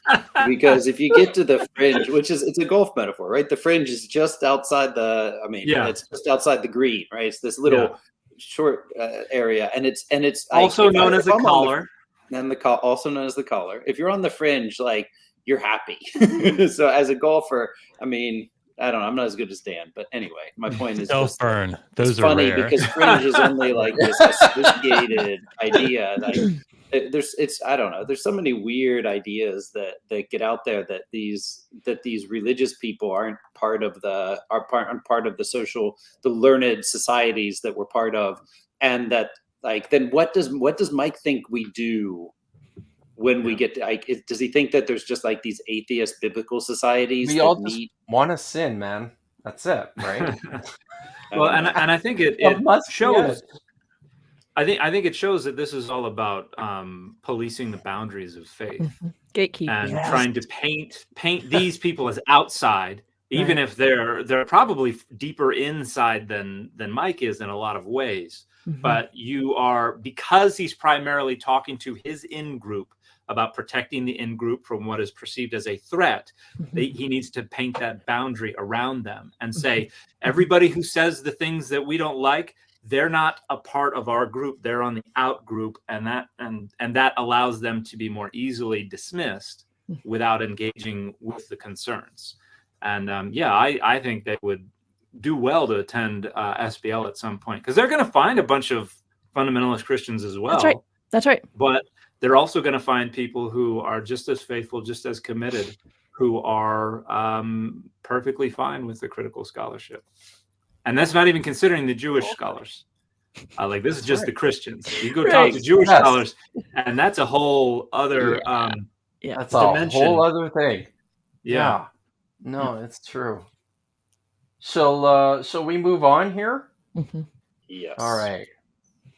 because if you get to the fringe, it's a golf metaphor, right? The fringe is just outside it's just outside the green, right? It's this little short area, and it's also known as the collar. Also known as the collar. If you're on the fringe, like, you're happy. So as a golfer, I mean, I don't know. I'm not as good as Dan, but anyway, my point is self-burn. Those are funny rare. because fringe is only like this associated idea. Like, I don't know. There's so many weird ideas that get out there that these religious people aren't part of the social, the learned societies that we're part of, and that, like, then what does Mike think we do? When we get to, does he think that there's just like these atheist biblical societies? We all just want to sin, man. That's it, right? Well, and I think it shows. I think it shows that this is all about policing the boundaries of faith, gatekeeping, and trying to paint these people as outside, even if they're probably deeper inside than Mike is in a lot of ways. But because he's primarily talking to his in-group about protecting the in-group from what is perceived as a threat, he needs to paint that boundary around them and say, everybody who says the things that we don't like, they're not a part of our group. They're on the out group, and that allows them to be more easily dismissed without engaging with the concerns. And I think they would do well to attend SBL at some point, because they're going to find a bunch of fundamentalist Christians as well. That's right. But they're also going to find people who are just as faithful, just as committed, who are perfectly fine with the critical scholarship. And that's not even considering the Jewish scholars. Like, this is just the Christians. You go talk to Jewish scholars, and that's a whole other that's dimension. a whole other thing. Yeah. No, it's true. Shall we move on here? Yes. All right.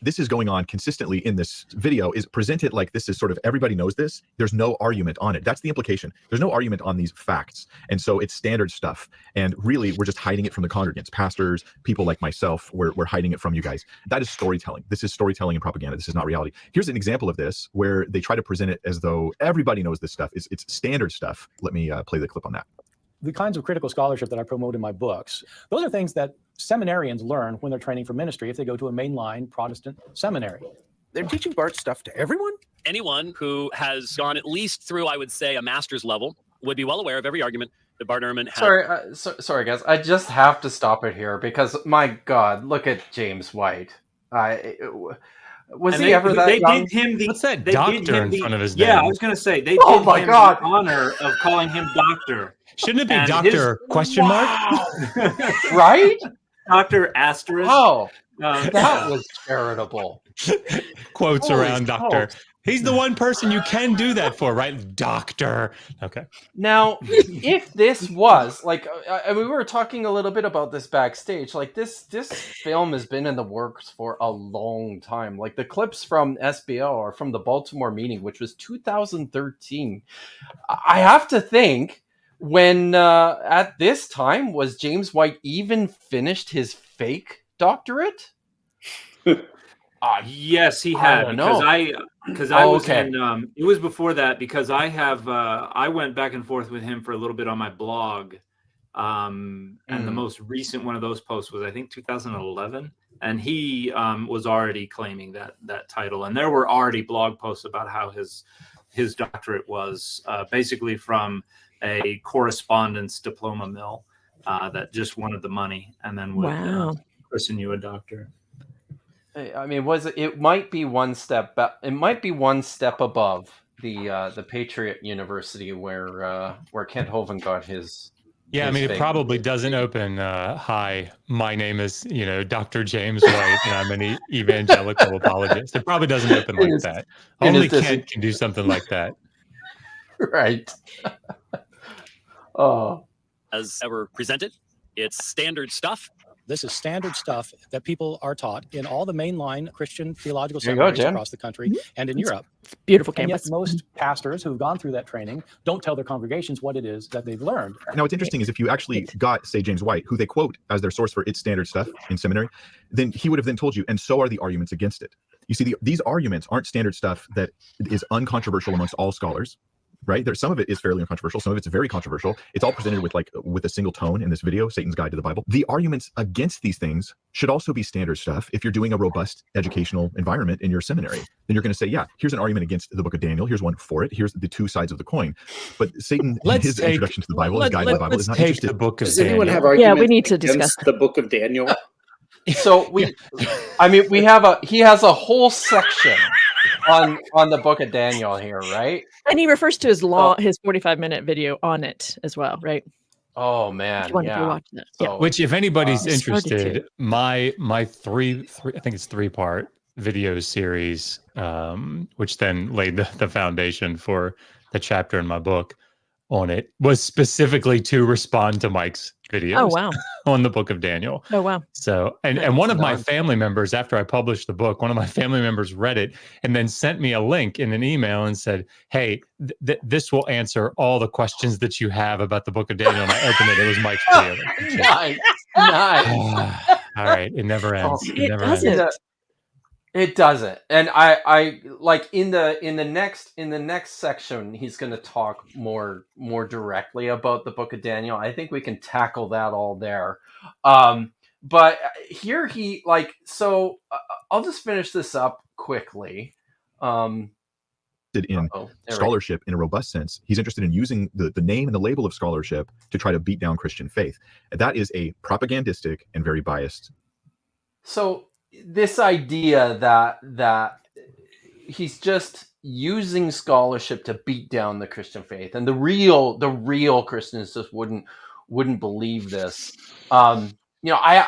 This is going on consistently in this video, is presented like this is sort of, everybody knows this. There's no argument on it. That's the implication. There's no argument on these facts. And so it's standard stuff. And really, we're just hiding it from the congregants, pastors, people like myself. We're hiding it from you guys. That is storytelling. This is storytelling and propaganda. This is not reality. Here's an example of this where they try to present it as though everybody knows this stuff. It's standard stuff. Let me play the clip on that. The kinds of critical scholarship that I promote in my books, those are things that seminarians learn when they're training for ministry if they go to a mainline Protestant seminary. They're teaching Bart stuff to everyone? Anyone who has gone at least through, I would say, a master's level would be well aware of every argument that Bart Ehrman had. Sorry, guys. I just have to stop it here because, my God, look at James White. Was he ever that young? What's that doctor in front of his name? Yeah, I was going to say, they did him the honor of calling him doctor. Shouldn't it be Doctor question mark? Right? Dr. Asterisk. Oh, that was charitable. Quotes around doctor. He's the one person you can do that for, right? Doctor. Okay. Now, if this was like, we were talking a little bit about this backstage. Like, this film has been in the works for a long time. Like, the clips from SBL or from the Baltimore meeting, which was 2013. I have to think, when at this time, was James White even finished his fake doctorate? Yes, he had, because I was in, it was before that, because I went back and forth with him for a little bit on my blog. And the most recent one of those posts was, I think, 2011. And he was already claiming that title. And there were already blog posts about how his doctorate was basically from a correspondence diploma mill that just wanted the money and then would christen you a doctor. I mean, it might be one step above the Patriot University where Kent Hovind got his. Yeah, I mean, it probably doesn't open. Hi, my name is Dr. James White, and I'm an evangelical apologist. It probably doesn't open like that. Only Kent can do something like that. Right. As ever presented, it's standard stuff. This is standard stuff that people are taught in all the mainline Christian theological There you go, seminaries Jen. across the country and in Europe. It's beautiful And campus. yet most pastors who've gone through that training don't tell their congregations what it is that they've learned. Now, what's interesting is if you actually got, say, James White, who they quote as their source for its standard stuff in seminary, then he would have then told you, and so are the arguments against it. You see, these arguments aren't standard stuff that is uncontroversial amongst all scholars, right? Some of it is fairly uncontroversial. Some of it's very controversial. It's all presented with a single tone in this video, Satan's Guide to the Bible. The arguments against these things should also be standard stuff. If you're doing a robust educational environment in your seminary, then you're going to say, yeah, here's an argument against the book of Daniel. Here's one for it. Here's the two sides of the coin. But Satan, his introduction to the Bible, his guide to the Bible, is not interested. The book of Does anyone Daniel. have arguments we need to discuss against the book of Daniel? So he has a whole section on the book of Daniel here, right? And he refers to his 45-minute video on it as well, right? Oh man, If you want to go watch that. So, Which, if anybody's I started interested, my three I think it's 3-part video series, which then laid the foundation for the chapter in my book on it, was specifically to respond to Mike's videos. Oh wow. On the book of Daniel. Oh wow. So and one of my family members, after I published the book, one of my family members read it and then sent me a link in an email and said, hey, this will answer all the questions that you have about the book of Daniel. And I opened it. It was Mike's video. nice. All right. It never ends. It never doesn't. ends. It doesn't. And I like in the next section, he's going to talk more directly about the book of Daniel. I think we can tackle that all there. But here I'll just finish this up quickly. In scholarship in a robust sense. He's interested in using the name and the label of scholarship to try to beat down Christian faith. That is a propagandistic and very biased. So this idea that he's just using scholarship to beat down the Christian faith, and the real Christians just wouldn't believe this. I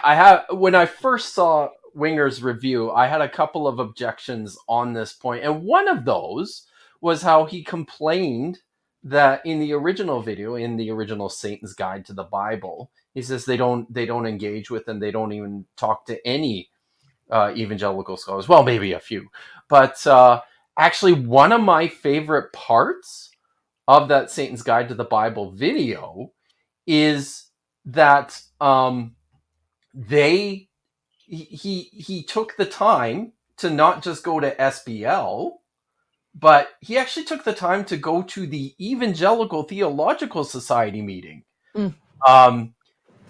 have, when I first saw Winger's review, I had a couple of objections on this point, and one of those was how he complained that in the original video, in the original Satan's Guide to the Bible, he says they don't engage with, and they don't even talk to any evangelical scholars. Well, maybe a few, but actually one of my favorite parts of that Satan's Guide to the Bible video is that he took the time to not just go to SBL, but he actually took the time to go to the Evangelical Theological Society meeting.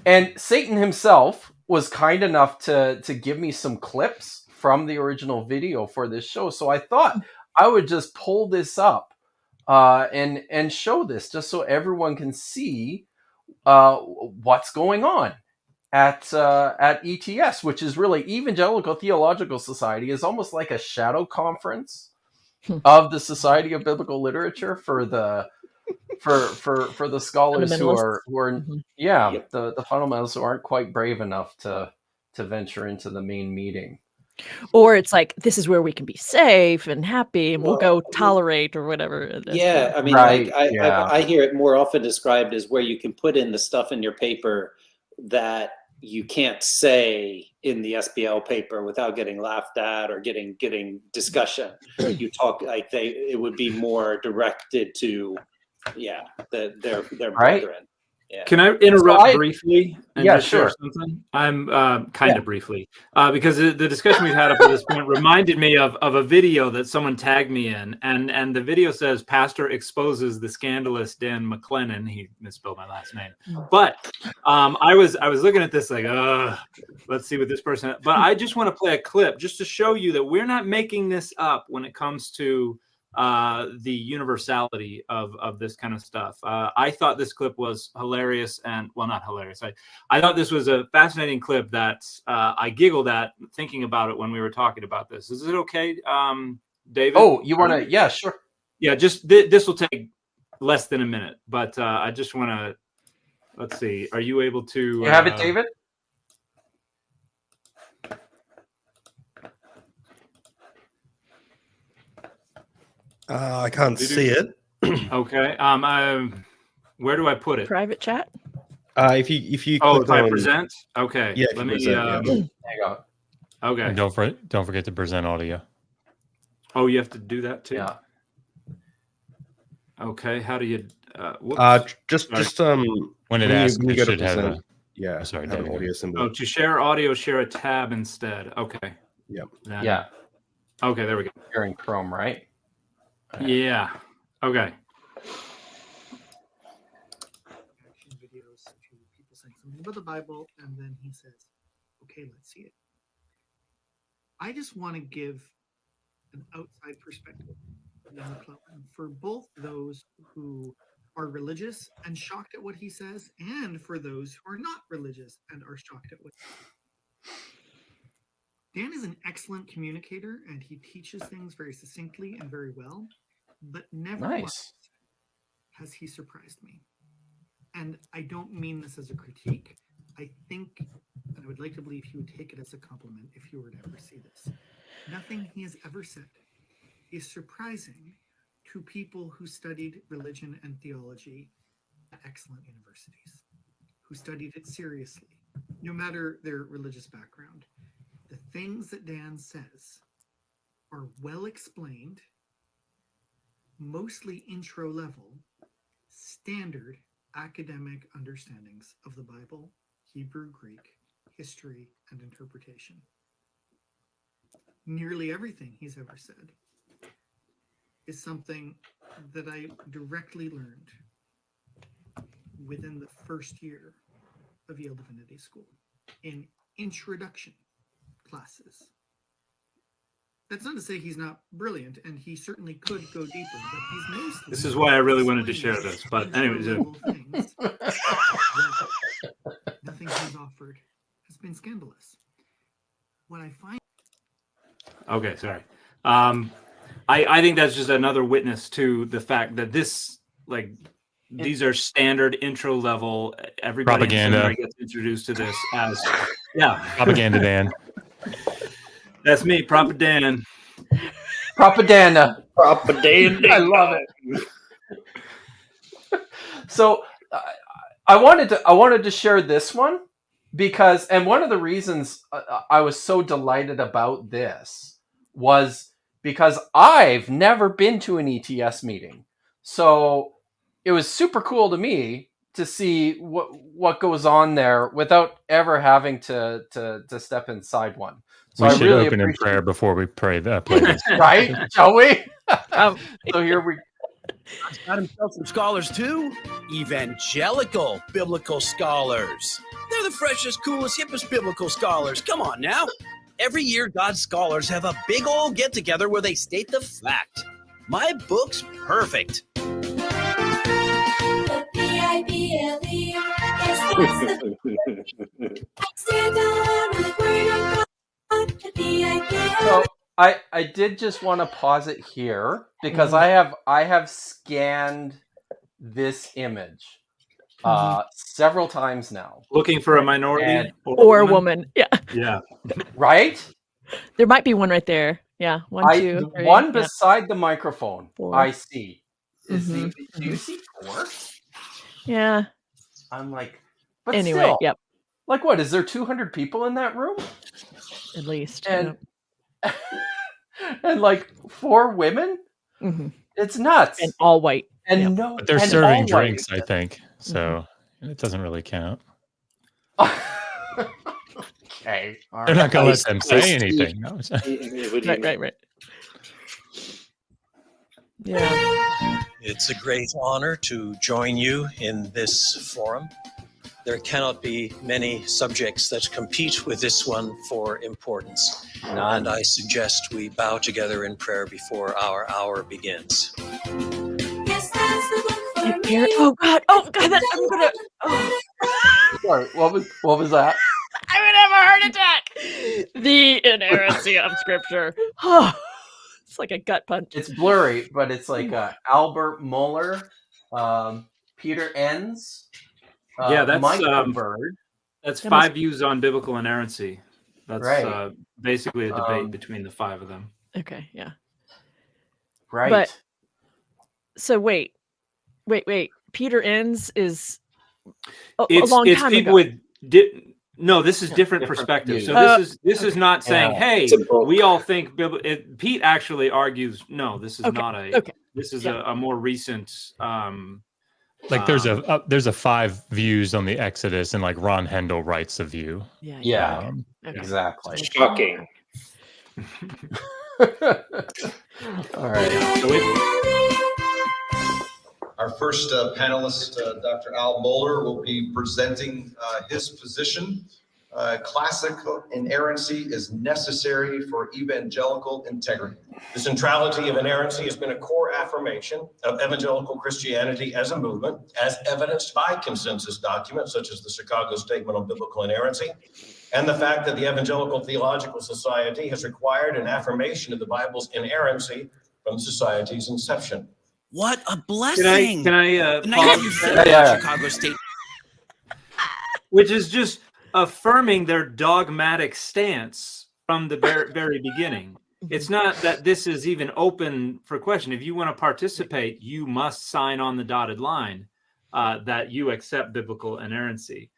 And Satan himself was kind enough to give me some clips from the original video for this show. So I thought I would just pull this up and show this just so everyone can see what's going on at ETS, which is really Evangelical Theological Society, is almost like a shadow conference of the Society of Biblical Literature for the scholars who are the fundamentalists who aren't quite brave enough to venture into the main meeting. Or it's like, this is where we can be safe and happy, and we'll go tolerate or whatever. Yeah, I mean, Right, I hear it more often described as where you can put in the stuff in your paper that you can't say in the SBL paper without getting laughed at or getting discussion. You talk like it would be more directed to their brethren. Yeah. Can I interrupt briefly? And Yeah, just share sure. something? I'm kind of briefly because the discussion we've had up to this point reminded me of a video that someone tagged me in, and the video says Pastor exposes the scandalous Dan McLennan. He misspelled my last name, but I was looking at this like, let's see what this person. But I just want to play a clip just to show you that we're not making this up when it comes to the universality of this kind of stuff. I thought this clip was hilarious, and well, not hilarious. I thought this was a fascinating clip that I giggled at thinking about it when we were talking about this. Is it okay, David? Oh, you want to? Yeah, sure. Yeah, just this will take less than a minute, but I just want to. Let's see. Are you able to? You have it, David? I can't see it. Okay. Where do I put it? Private chat. If you click if I on present, okay. Yeah, if Let you me. present, yeah. There you go. Okay. And don't forget to present audio. Oh, you have to do that too. Yeah. Okay. How do you? Whoops. Just when it asks, when you it go to should have present, a. Oh, sorry, have an David. audio symbol. Oh, to share audio, share a tab instead. Okay. Yep. Yeah. Okay, there we go. You're in Chrome, right? Yeah. Okay. Videos to people saying something about the Bible, and then he says, "Okay, let's see it." I just want to give an outside perspective for both those who are religious and shocked at what he says, and for those who are not religious and are shocked at what he says. Dan is an excellent communicator, and he teaches things very succinctly and very well, but never once has he surprised me. And I don't mean this as a critique. I think, and I would like to believe he would take it as a compliment if he were to ever see this. Nothing he has ever said is surprising to people who studied religion and theology at excellent universities, who studied it seriously, no matter their religious background. The things that Dan says are well explained, mostly intro level, standard academic understandings of the Bible, Hebrew, Greek, history, and interpretation. Nearly everything he's ever said is something that I directly learned within the first year of Yale Divinity School in introduction classes. That's not to say he's not brilliant, and he certainly could go deeper, but he's mostly... This is why I really wanted to share this, but anyways. Nothing he's offered has been scandalous. What I find... Okay, sorry. I think that's just another witness to the fact that this, these are standard intro level. Everybody Propaganda. in seminary gets introduced to this as, yeah. Propaganda, Dan. That's me, Propaganda. Propaganda. Propaganda. I love it. So I wanted to share this one because, and one of the reasons I was so delighted about this was because I've never been to an ETS meeting. So it was super cool to me to see what goes on there without ever having to step inside one. So We I should really open in prayer before we play this. Right? Shall we? So here we Got himself some scholars too. Evangelical biblical scholars. They're the freshest, coolest, hippest biblical scholars. Come on now. Every year, God's scholars have a big old get-together where they state the fact. My book's perfect. The B-I-B-L-E. Yes, that's the stand on the word of God. The B-I-B-L-E. So I did just want to pause it here because I have scanned this image several times now. Looking for a minority or a woman. Yeah. Yeah. Right? There might be one right there. Yeah. One, two, three. One yeah. beside the microphone. 4. I see. Do Mhm. you see 4? Yeah. I'm like, but Anyway, still, yep. like what? Is there 200 people in that room? At least. And and like 4 women? Mhm. It's nuts. And all white. And Yep. no, But they're and serving all drinks, white. I think. So it doesn't really count. Okay. All They're not going to let them say Steve. anything. No, Right. Yeah. It's a great honor to join you in this forum. There cannot be many subjects that compete with this one for importance. And I suggest we bow together in prayer before our hour begins. Yes, that's the book for me. Oh God! I'm gonna. Oh. Sorry, what was that? I'm gonna have a heart attack. The inerrancy of Scripture. It's like a gut punch. It's blurry, but it's like Albert Mueller, Peter Enns, Yeah, that's Michael Bird. That's That 5 must- views on biblical inerrancy. That's Right. Basically a debate between the 5 of them. Okay. Yeah. Right. So wait. Peter Enns is a long It's time people ago. with no. This is different Different perspective. views. So this is not saying, Yeah. hey, It's a book. we all think Pete actually argues, no, this is Okay, not a. okay. This is Yeah. a more recent. Like there's a 5 views on the Exodus, and like Ron Hendel writes a view. Yeah. Yeah, Okay. exactly. Shocking. All right. Our first panelist, Dr. Al Mohler, will be presenting his position. Classical inerrancy is necessary for evangelical integrity. The centrality of inerrancy has been a core affirmation of evangelical Christianity as a movement, as evidenced by consensus documents such as the Chicago Statement on Biblical Inerrancy, and the fact that the Evangelical Theological Society has required an affirmation of the Bible's inerrancy from society's inception. What a blessing! Can I The night you founded Yeah. Chicago State. which is just affirming their dogmatic stance from the very beginning. It's not that this is even open for question. If you want to participate, you must sign on the dotted line that you accept biblical inerrancy.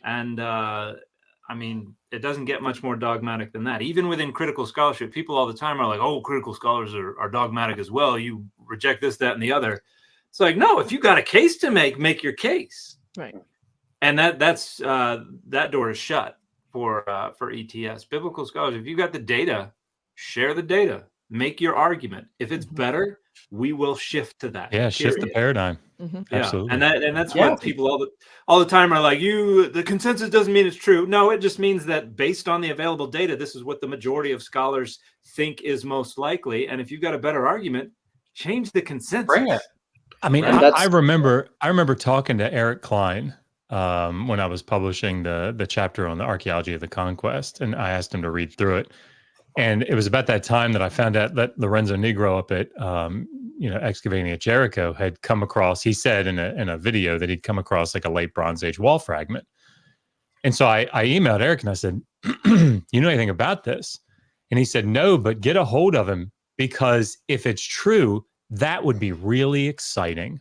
And I mean, it doesn't get much more dogmatic than that. Even within critical scholarship, people all the time are like, oh, critical scholars are dogmatic as well. You reject this, that, and the other. It's like, no, if you got a case to make your case. Right. And that door is shut for ETS. Biblical scholars, if you got the data, share the data, make your argument. If it's better, we will shift to that. Yeah, shift the paradigm. Absolutely. And that's what people all the time are like, the consensus doesn't mean it's true. No, it just means that based on the available data, this is what the majority of scholars think is most likely. And if you've got a better argument, change the consensus. Bring it. I mean, And I remember talking to Eric Klein when I was publishing the chapter on the archaeology of the conquest, and I asked him to read through it. And it was about that time that I found out that Lorenzo Negro up at excavating at Jericho had come across. He said in a video that he'd come across like a late Bronze Age wall fragment. And so I emailed Eric and I said, "You know anything about this?" And he said, "No, but get a hold of him, because if it's true, that would be really exciting."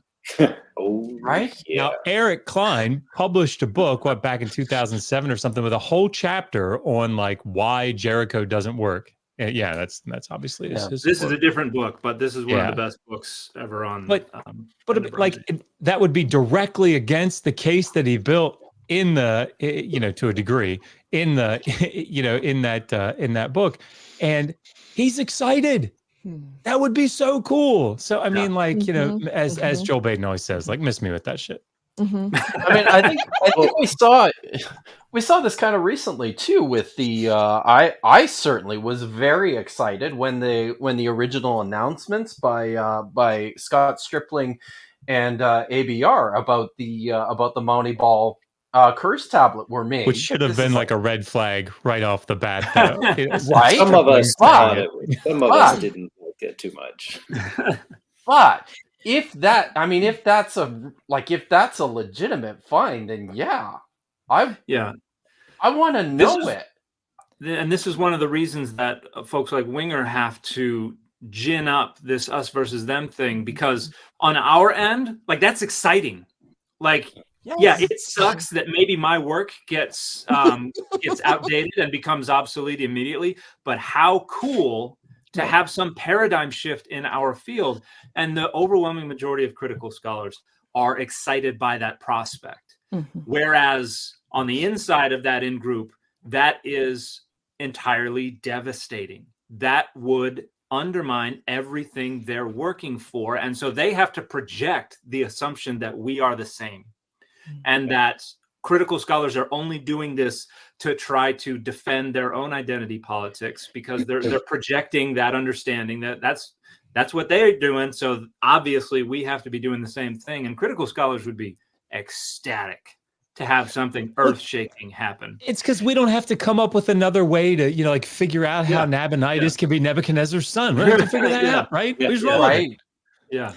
Oh, Right? yeah. Now, Eric Klein published a book, back in 2007 or something, with a whole chapter on like why Jericho doesn't work. Yeah, that's obviously his This book. is a different book, but this is one of the best books ever on. But that would be directly against the case that he built in the to a degree in the in that book, and he's excited. That would be so cool. So I mean, as Joel Baden always says, like, miss me with that shit. I mean, I think we saw this kind of recently too with the I certainly was very excited when the original announcements by Scott Stripling and ABR about the Mounty Ball curse tablet were made, Which should have been like a red flag right off the bat, though. Right? Some of us thought it. Some of us But- didn't like it too much. But if that's a legitimate find, then I want to know it. And this is one of the reasons that folks like Winger have to gin up this us versus them thing, because on our end, like, that's exciting. Like, yeah, it sucks that maybe my work gets outdated and becomes obsolete immediately, but how cool to have some paradigm shift in our field. And the overwhelming majority of critical scholars are excited by that prospect. Whereas on the inside of that in-group, that is entirely devastating. That would undermine everything they're working for. And so they have to project the assumption that we are the same, and that critical scholars are only doing this to try to defend their own identity politics, because they're projecting that understanding that that's what they're doing. So obviously we have to be doing the same thing. And critical scholars would be ecstatic to have something earth-shaking happen. It's because we don't have to come up with another way to figure out how Nabonidus can be Nebuchadnezzar's son. We don't have to figure that out, right? Yeah. We just roll with it. Yeah.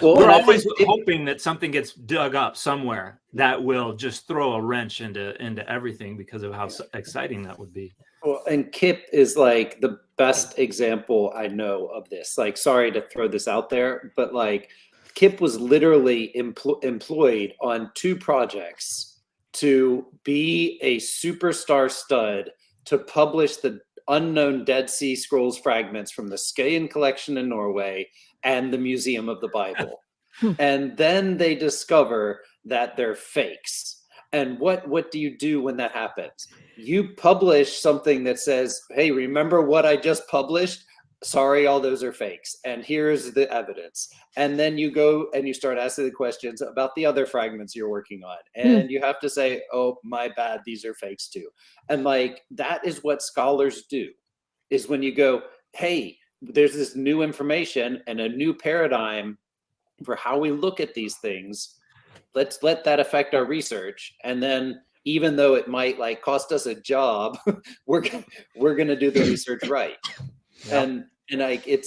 Well, We're and I always think hoping that something gets dug up somewhere that will just throw a wrench into everything, because of how exciting that would be. Well, and Kip is like the best example I know of this. Like, sorry to throw this out there, but like, Kip was literally employed on 2 projects to be a superstar stud to publish the unknown Dead Sea Scrolls fragments from the Skagen collection in Norway and the Museum of the Bible. And then they discover that they're fakes. And what do you do when that happens? You publish something that says, hey, remember what I just published? Sorry, all those are fakes. And here's the evidence. And then you go and you start asking the questions about the other fragments you're working on. And you have to say, oh, my bad, these are fakes too. And like, that is what scholars do, is when you go, hey, there's this new information and a new paradigm for how we look at these things. Let's let that affect our research. And then even though it might like cost us a job, we're going to do the research right. Yep. And like it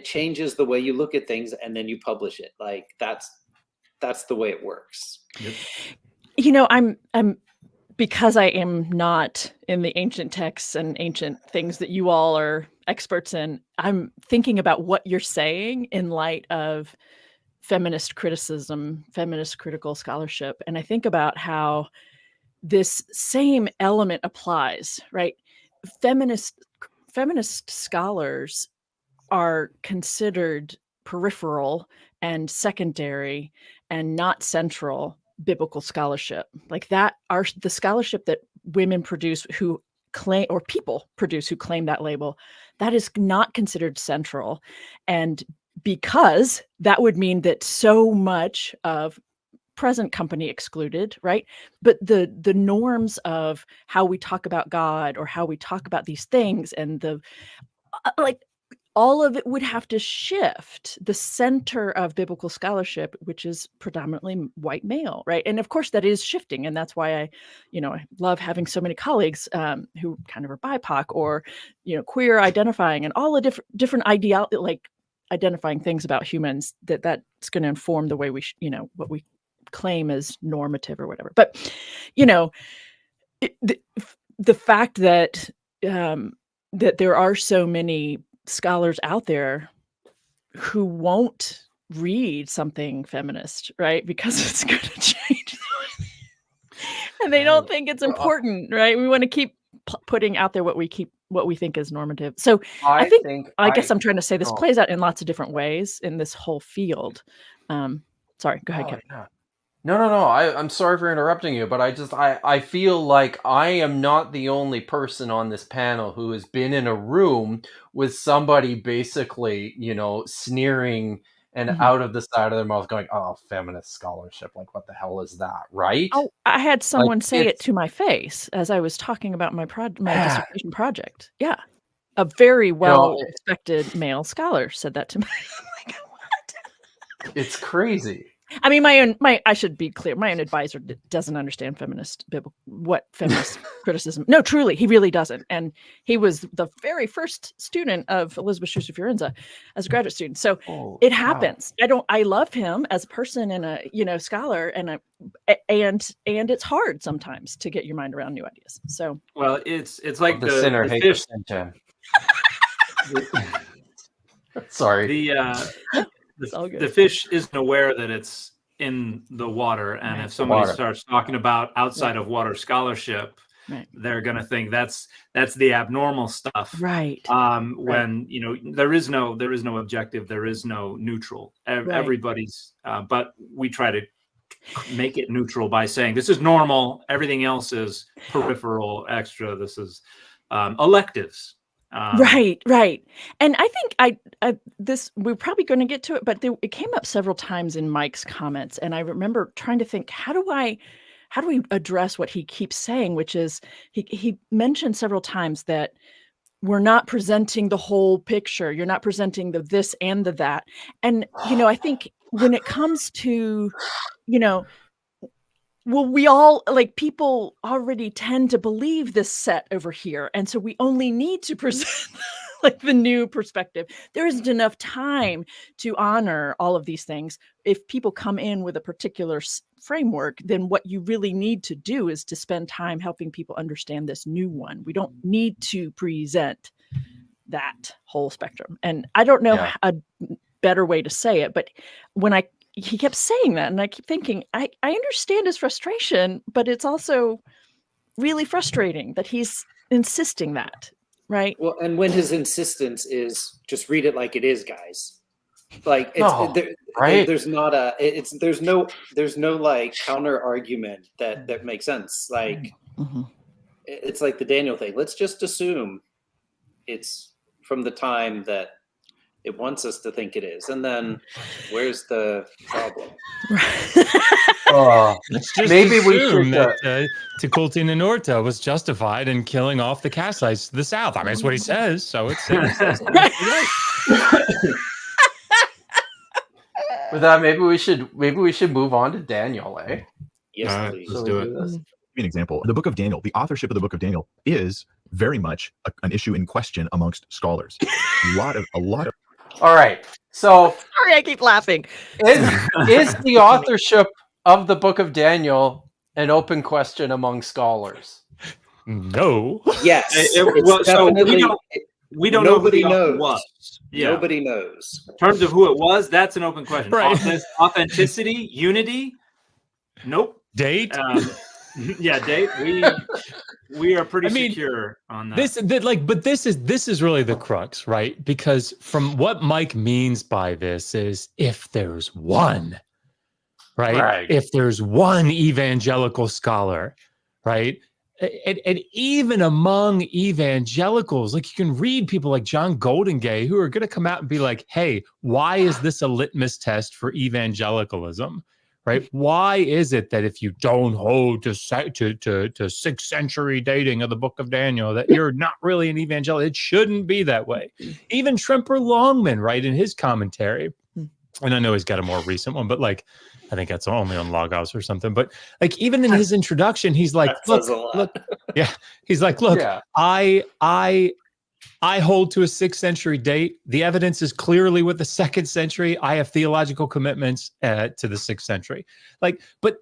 changes the way you look at things, and then you publish it. Like that's the way it works. Yep. You know, I'm because I am not in the ancient texts and ancient things that you all are experts in. I'm thinking about what you're saying in light of feminist criticism, feminist critical scholarship, and I think about how this same element applies, right? Feminist scholars are considered peripheral and secondary and not central biblical scholarship. Like that are the scholarship that women produce who claim, or people produce who claim that label, that is not considered central. And because that would mean that so much of present company excluded, right? But the norms of how we talk about God or how we talk about these things and the like, all of it would have to shift. The center of biblical scholarship, which is predominantly white male, right? And of course that is shifting. And that's why I love having so many colleagues who kind of are BIPOC or, queer identifying and all the different identifying things about humans that's going to inform the way we, what we claim as normative or whatever. But, the fact that, that there are so many scholars out there who won't read something feminist, right? Because it's going to change. And they don't think it's important, right? We want to keep putting out there what we think is normative. So I guess I'm trying to say this plays out in lots of different ways in this whole field. Sorry, go ahead, Kevin. Yeah. No. I'm sorry for interrupting you, but I feel like I am not the only person on this panel who has been in a room with somebody basically, sneering and out of the side of their mouth going, oh, feminist scholarship. Like, what the hell is that, right? Oh, I had someone say it to my face as I was talking about my dissertation project. Yeah. A very well-respected male scholar said that to me. Like, what? It's crazy. I mean, I should be clear. My own advisor doesn't understand feminist criticism. No, truly, he really doesn't. And he was the very first student of Elizabeth Schuster Fiorenza as a graduate student. So it happens. Wow. I love him as a person and a scholar, and it's hard sometimes to get your mind around new ideas. So it's like the sinner hates the Sorry. The fish isn't aware that it's in the water, and if somebody starts talking about outside of water scholarship, they're going to think that's the abnormal stuff, right? When there is no objective, there is no neutral. Everybody's, but we try to make it neutral by saying this is normal, everything else is peripheral, extra. This is electives. Right. And I think we're probably going to get to it, but it came up several times in Mike's comments. And I remember trying to think, how do we address what he keeps saying, which is he mentioned several times that we're not presenting the whole picture. You're not presenting the this and the that. And, I think when it comes to, well, we all people already tend to believe this set over here. And so we only need to present the new perspective. There isn't enough time to honor all of these things. If people come in with a particular framework, then what you really need to do is to spend time helping people understand this new one. We don't need to present that whole spectrum. And I don't know better way to say it. But when he kept saying that, and I keep thinking, I understand his frustration, but it's also really frustrating that he's insisting that, right? Well, and when his insistence is just read it like it is, guys. Like it's No, right? there's not a there's no like counter argument that makes sense. Like it's like the Daniel thing. Let's just assume it's from the time that it wants us to think it is, and then where's the problem? Let's just maybe we assume should, that Tukulti Ninurta was justified in killing off the Kassites to the south. I mean, that's what he says, so it's With that, maybe we should move on to Daniel, eh? Yes, please. Let's do it. Give you an example. The Book of Daniel, the authorship of the Book of Daniel is very much an issue in question amongst scholars. A lot of. All right. So sorry, I keep laughing. Is the authorship of the Book of Daniel an open question among scholars? No. Yes. We don't know who the author knows. was. Yeah. Nobody knows. In terms of who it was, that's an open question. Right. Authenticity, unity, nope. Date. Date. We are pretty secure on that. This is really the crux, right? Because from what Mike means by this is if there's one, right? If there's one evangelical scholar, right? And even among evangelicals, like you can read people like John Goldingay who are going to come out and be like, hey, why is this a litmus test for evangelicalism? Right? Why is it that if you don't hold to 6th century dating of the Book of Daniel, that you're not really an evangelical? It shouldn't be that way. Even Tremper Longman, right, in his commentary, and I know he's got a more recent one, but like, I think that's only on Logos or something. But like, even in his introduction, he's like, look, he's like, look, I hold to a 6th century date. The evidence is clearly with the 2nd century. I have theological commitments to the 6th century. Like, but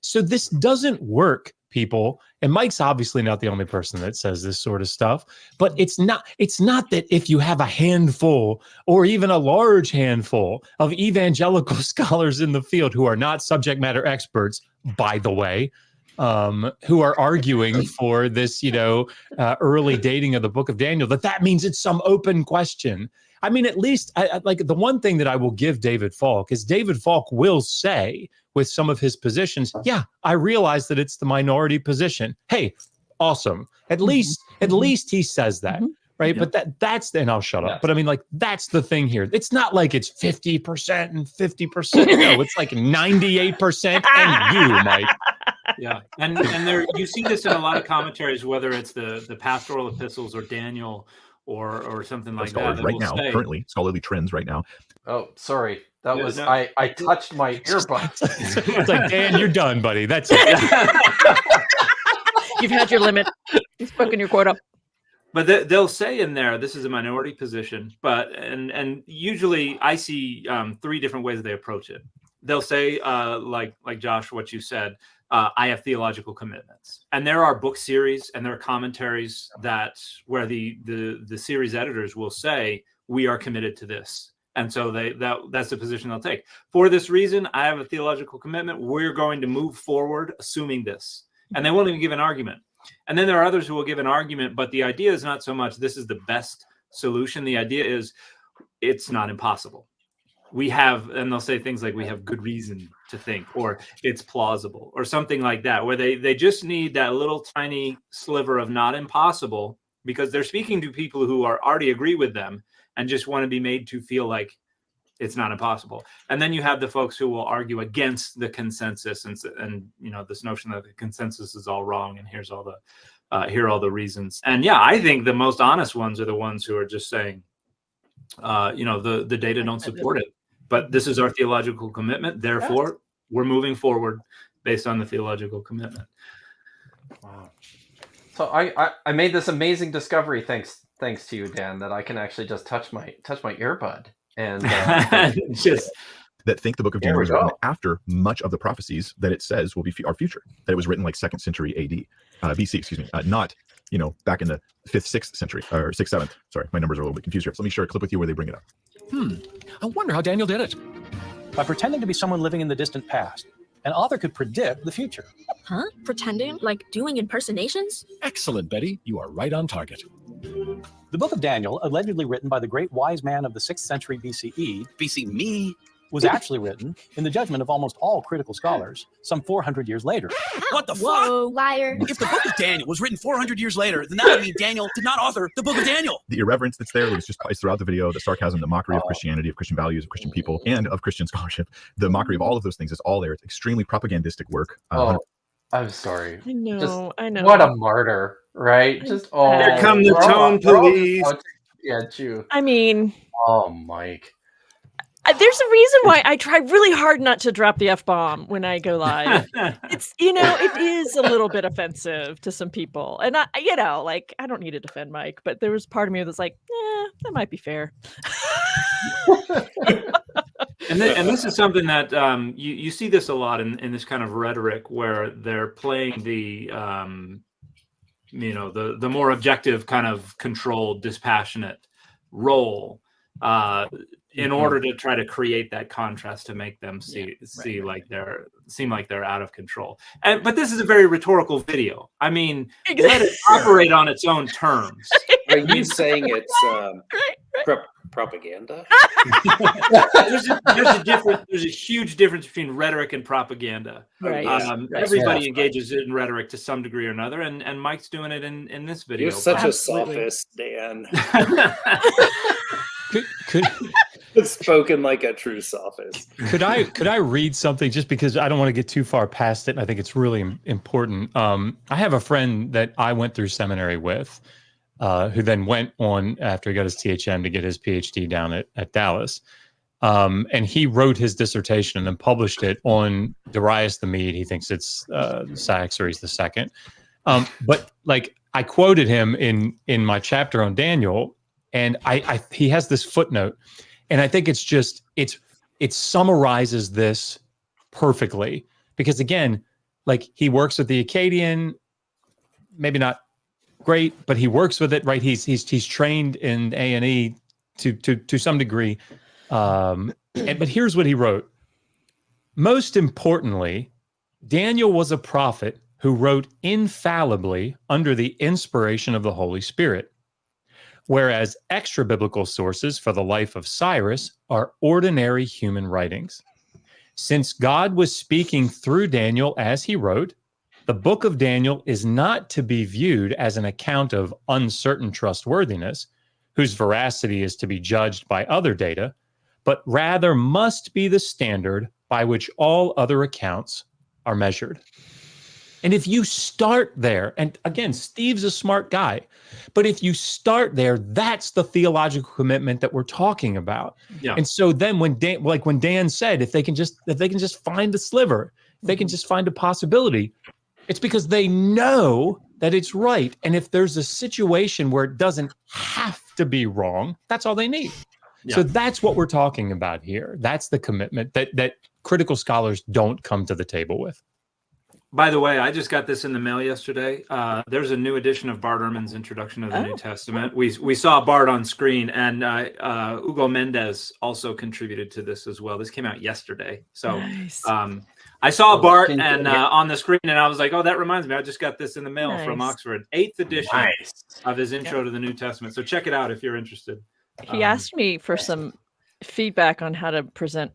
so this doesn't work, people. And Mike's obviously not the only person that says this sort of stuff. But it's not that if you have a handful or even a large handful of evangelical scholars in the field who are not subject matter experts, by the way, who are arguing for this, early dating of the Book of Daniel, that means it's some open question. I mean, at least like the one thing that I will give David Falk is David Falk will say with some of his positions, yeah, I realize that it's the minority position. Hey, awesome. At least he says that. Right. Yeah. But that's and I'll shut up. But I mean, like, that's the thing here. It's not like it's 50% and 50%. No, it's like 98% and you, Mike. Yeah. And there you see this in a lot of commentaries, whether it's the pastoral epistles or Daniel or something like that. Right now, currently, scholarly trends right now. Oh, sorry. That was I touched my earbud. It's like, Dan, you're done, buddy. That's it. You've had your limit. You've spoken your quota. But they'll say in there, this is a minority position, and usually I see 3 different ways they approach it. They'll say, like Josh, what you said, I have theological commitments, and there are book series and there are commentaries where the series editors will say we are committed to this, and so that's the position they'll take. For this reason, I have a theological commitment. We're going to move forward, assuming this, and they won't even give an argument. And then there are others who will give an argument, but the idea is not so much this is the best solution. The idea is it's not impossible. And they'll say things like we have good reason to think, or it's plausible, or something like that, where they just need that little tiny sliver of not impossible, because they're speaking to people who already agree with them and just want to be made to feel like it's not impossible. And then you have the folks who will argue against the consensus and this notion that the consensus is all wrong and here are all the reasons. And yeah, I think the most honest ones are the ones who are just saying, the data don't support it, but this is our theological commitment. Therefore, we're moving forward based on the theological commitment. Wow. So I made this amazing discovery thanks to you, Dan, that I can actually just touch my earbud. And just that think the Book of Daniel was written after much of the prophecies that it says will be our future. That it was written like 2nd century AD, BC, excuse me, not back in the 5th, 6th century or 6th, 7th. Sorry, my numbers are a little bit confused here. So let me share a clip with you where they bring it up. I wonder how Daniel did it. By pretending to be someone living in the distant past, an author could predict the future. Huh? Pretending? Like doing impersonations? Excellent, Betty. You are right on target. The book of Daniel, allegedly written by the great wise man of the 6th century BCE, BC me. was actually written, in the judgment of almost all critical scholars, some 400 years later. What the Whoa, fuck? liar. If the book of Daniel was written 400 years later, then that would mean Daniel did not author the book of Daniel. The irreverence that's there is throughout the video, the sarcasm, the mockery of Christianity, of Christian values, of Christian people, and of Christian scholarship. The mockery of all of those things is all there. It's extremely propagandistic work. I'm sorry. I know. I know. What a martyr, right? Just Here come the tone police. Yeah, Jew. I mean, oh, Mike. There's a reason why I try really hard not to drop the F-bomb when I go live. It's, it is a little bit offensive to some people. And I don't need to defend Mike, but there was part of me that's like, that might be fair. And this is something that you see this a lot in this kind of rhetoric where they're playing the the more objective kind of controlled, dispassionate role in order to try to create that contrast to make them seem like they're out of control. But this is a very rhetorical video. I mean, let it operate on its own terms. Are you saying it's propaganda? There's a huge difference between rhetoric and propaganda. Right. Everybody engages in rhetoric to some degree or another, and Mike's doing it in this video. You're such a sophist, Dan. Could spoken like a true sophist. Could I read something, just because I don't want to get too far past it, and I think it's really important. I have a friend that I went through seminary with, who then went on after he got his THM to get his PhD down at Dallas. And he wrote his dissertation and then published it on Darius the Mede. He thinks it's Sax, or he's the second. But like, I quoted him in my chapter on Daniel, and he has this footnote, and I think it's just it summarizes this perfectly, because again, like, he works with the Akkadian, maybe not great, but he works with it, right? He's trained in A&E to some degree. But here's what he wrote. Most importantly, Daniel was a prophet who wrote infallibly under the inspiration of the Holy Spirit, whereas extra biblical sources for the life of Cyrus are ordinary human writings. Since God was speaking through Daniel as he wrote, the book of Daniel is not to be viewed as an account of uncertain trustworthiness, whose veracity is to be judged by other data, but rather must be the standard by which all other accounts are measured. And if you start there, and again, Steve's a smart guy, but if you start there, that's the theological commitment that we're talking about. Yeah. And so then when Dan said, if they can just find a sliver, if they can just find a possibility, it's because they know that it's right. And if there's a situation where it doesn't have to be wrong, that's all they need. Yeah. So that's what we're talking about here. That's the commitment that critical scholars don't come to the table with. By the way, I just got this in the mail yesterday. There's a new edition of Bart Ehrman's Introduction of the New Testament. We saw Bart on screen, and Hugo Mendez also contributed to this as well. This came out yesterday. So nice. I saw Bart and on the screen, and I was like, oh, that reminds me. I just got this in the mail from Oxford. 8th edition of his Intro to the New Testament. So check it out if you're interested. He asked me for some feedback on how to present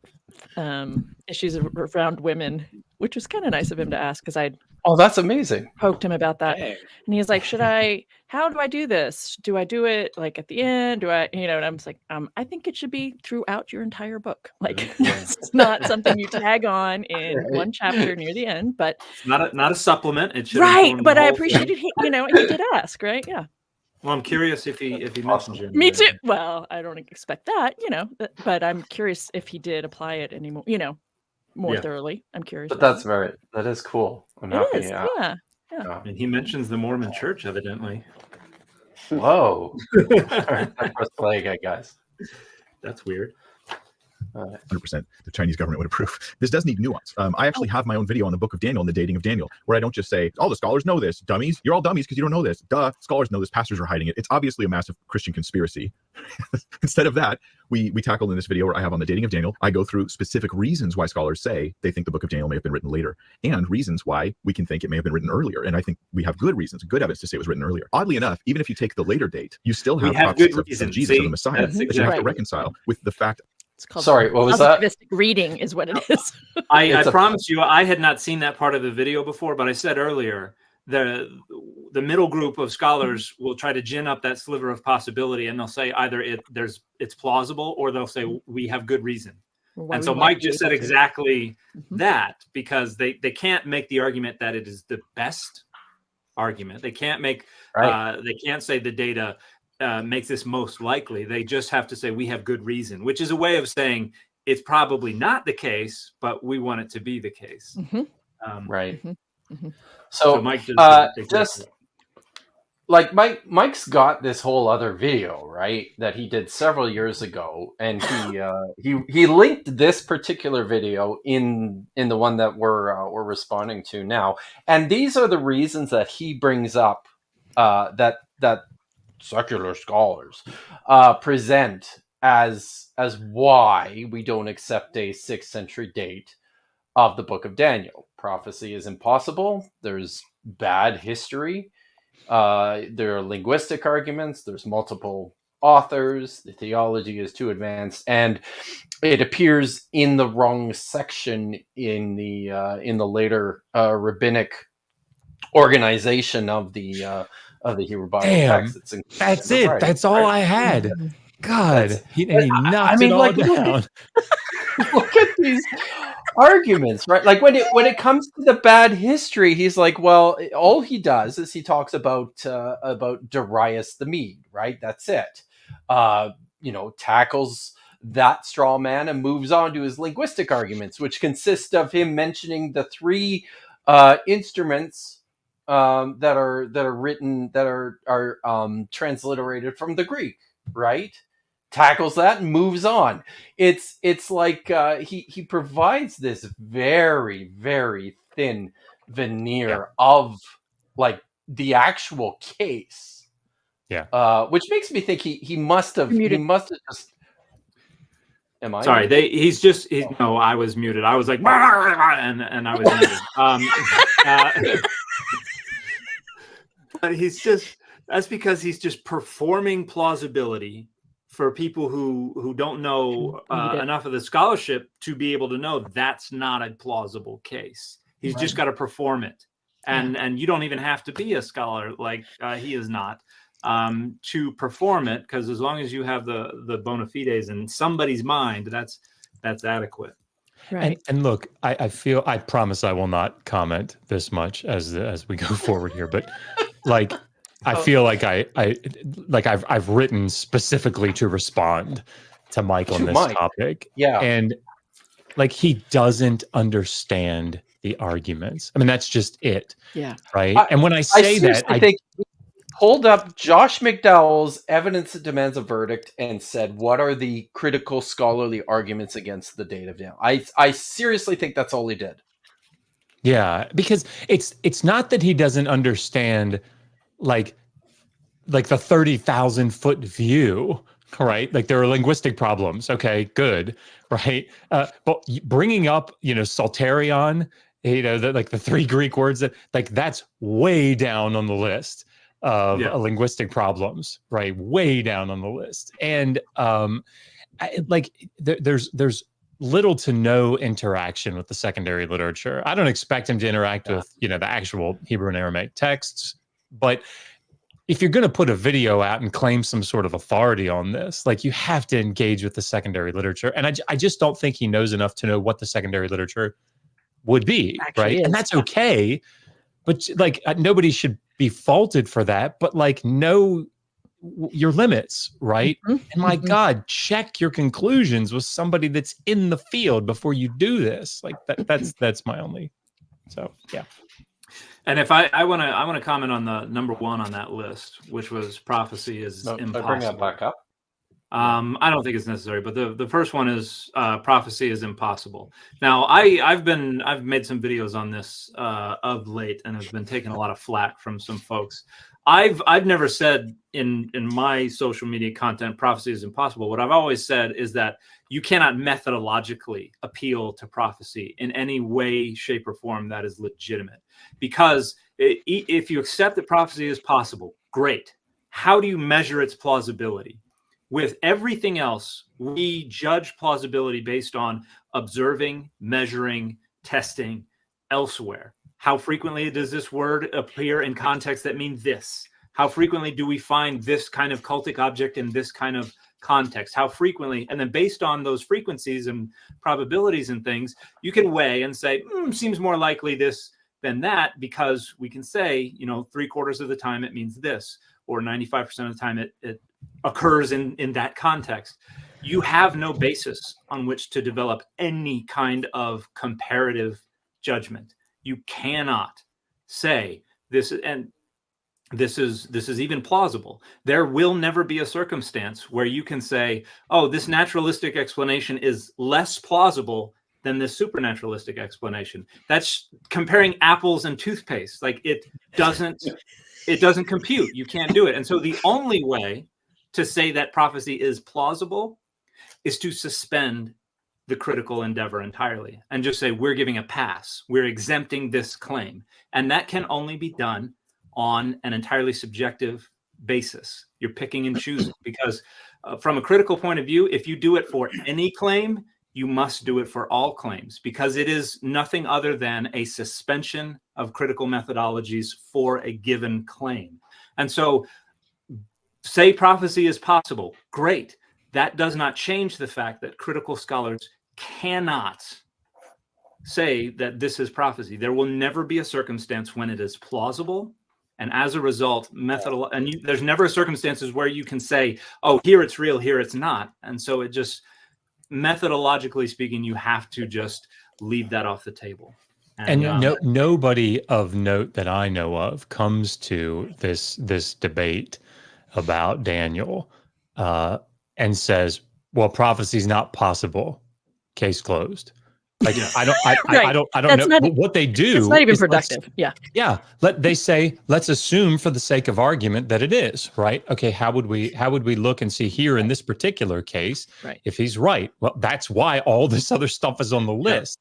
issues around women, which was kind of nice of him to ask, because that's amazing. Poked him about that. Dang. And he's like, how do I do this? Do I do it like at the end? And I'm just like, I think it should be throughout your entire book. Like, it's not something you tag on in one chapter near the end, but it's not a supplement. It should but I appreciated he did ask, right? Yeah. Well, I'm curious if he mentioned you. Me too. Well, I don't expect that, but I'm curious if he did apply it anymore, more thoroughly. I'm curious. But that is cool. I'm happy. Yeah. And he mentions the Mormon Church, evidently. Whoa. Let's play again, guys. That's weird. 100% the Chinese government would approve. This does need nuance. I actually have my own video on the book of Daniel and the dating of Daniel, where I don't just say, all the scholars know this. Dummies. You're all dummies because you don't know this. Duh. Scholars know this. Pastors are hiding it. It's obviously a massive Christian conspiracy. Instead of that, we tackled in this video, where I have on the dating of Daniel, I go through specific reasons why scholars say they think the book of Daniel may have been written later, and reasons why we can think it may have been written earlier. And I think we have good reasons, good evidence to say it was written earlier. Oddly enough, even if you take the later date, you still have good prophecies reasons. of Jesus See? or the Messiah That's that you have exactly to reconcile with the fact. It's called Sorry, what was that? positivistic reading is what it is. I promise you, I had not seen that part of the video before, but I said earlier, the middle group of scholars will try to gin up that sliver of possibility, and they'll say either it's plausible, or they'll say we have good reason. And so Mike just said exactly that, because they can't make the argument that it is the best argument. They can't make they can't say the data makes this most likely. They just have to say we have good reason, which is a way of saying it's probably not the case, but we want it to be the case. Right. Mm-hmm. So Mike just like Mike's got this whole other video, right, that he did several years ago, and he linked this particular video in the one that we're responding to now, and these are the reasons that he brings up that secular scholars present as why we don't accept a 6th century date of the book of Daniel. Prophecy is impossible. There's bad history. There are linguistic arguments. There's multiple authors. The theology is too advanced, and it appears in the wrong section in the later rabbinic organization of the Hebrew Bible text. That's it. Right. That's all I had. God, he knocked it all down. Look at these arguments, right? Like when it comes to the bad history, he's like, well, all he does is he talks about Darius the Mede, right? That's it. Tackles that straw man and moves on to his linguistic arguments, which consist of him mentioning the 3 instruments that are written, that are transliterated from the Greek, right? Tackles that and moves on. It's like he provides this very, very thin veneer of like the actual case. Which makes me think he must have just. Am I? Sorry, no, I was muted. I was like, and I was muted. But that's because he's just performing plausibility for people who don't know enough of the scholarship to be able to know that's not a plausible case. He's just got to perform it. And you don't even have to be a scholar like he is not to perform it, because as long as you have the bona fides in somebody's mind, that's adequate. Right. And look, I promise I will not comment this much as we go forward here, but like I feel like I've written specifically to respond to Mike on this topic. Yeah. And like he doesn't understand the arguments. I mean, that's just it. Yeah. Right. And when I say that, I think he pulled up Josh McDowell's Evidence That Demands a Verdict and said, what are the critical scholarly arguments against the date of Daniel? I seriously think that's all he did. Yeah, because it's not that he doesn't understand like the 30,000 foot view, right? Like there are linguistic problems. Okay, good, right? But bringing up, Psalterion, the 3 Greek words that's way down on the list of linguistic problems, right? Way down on the list, and there's little to no interaction with the secondary literature. I don't expect him to interact with, the actual Hebrew and Aramaic texts, but if you're going to put a video out and claim some sort of authority on this, like you have to engage with the secondary literature. And I just don't think he knows enough to know what the secondary literature would be, right? And that's okay, but like nobody should be faulted for that, but like know your limits, right? And my God, check your conclusions with somebody that's in the field before you do this. Like that's my only. So yeah. And if I want to comment on the number 1 on that list, which was prophecy is impossible. Bring that back up. I don't think it's necessary, but the first one is prophecy is impossible. Now, I've made some videos on this of late, and have been taking a lot of flack from some folks. I've never said in my social media content prophecy is impossible. What I've always said is that you cannot methodologically appeal to prophecy in any way, shape, or form that is legitimate. Because if you accept that prophecy is possible, great. How do you measure its plausibility? With everything else, we judge plausibility based on observing, measuring, testing elsewhere. How frequently does this word appear in context that means this? How frequently do we find this kind of cultic object in this kind of context? How frequently? And then based on those frequencies and probabilities and things, you can weigh and say, seems more likely this than that, because we can say, 3/4 of the time it means this, or 95% of the time it occurs in that context. You have no basis on which to develop any kind of comparative judgment. You cannot say this, and this is even plausible. There will never be a circumstance where you can say, oh, this naturalistic explanation is less plausible than this supernaturalistic explanation. That's comparing apples and toothpaste. Like it doesn't compute. You can't do it. And so the only way to say that prophecy is plausible is to suspend the critical endeavor entirely and just say, we're giving a pass. We're exempting this claim. And that can only be done on an entirely subjective basis. You're picking and choosing, because from a critical point of view, if you do it for any claim, you must do it for all claims, because it is nothing other than a suspension of critical methodologies for a given claim. And so say prophecy is possible. Great. That does not change the fact that critical scholars cannot say that this is prophecy. There will never be a circumstance when it is plausible. And as a result, there's never circumstances where you can say, oh, here it's real, here it's not. And so it just, methodologically speaking, you have to just leave that off the table. And nobody of note that I know of comes to this debate about Daniel and says, well, prophecy is not possible. Case closed. Like I don't know what they do. It's not even productive. Yeah. They say, let's assume for the sake of argument that it is, right? Okay, how would we look and see here in this particular case, right, if he's right? Well, that's why all this other stuff is on the list,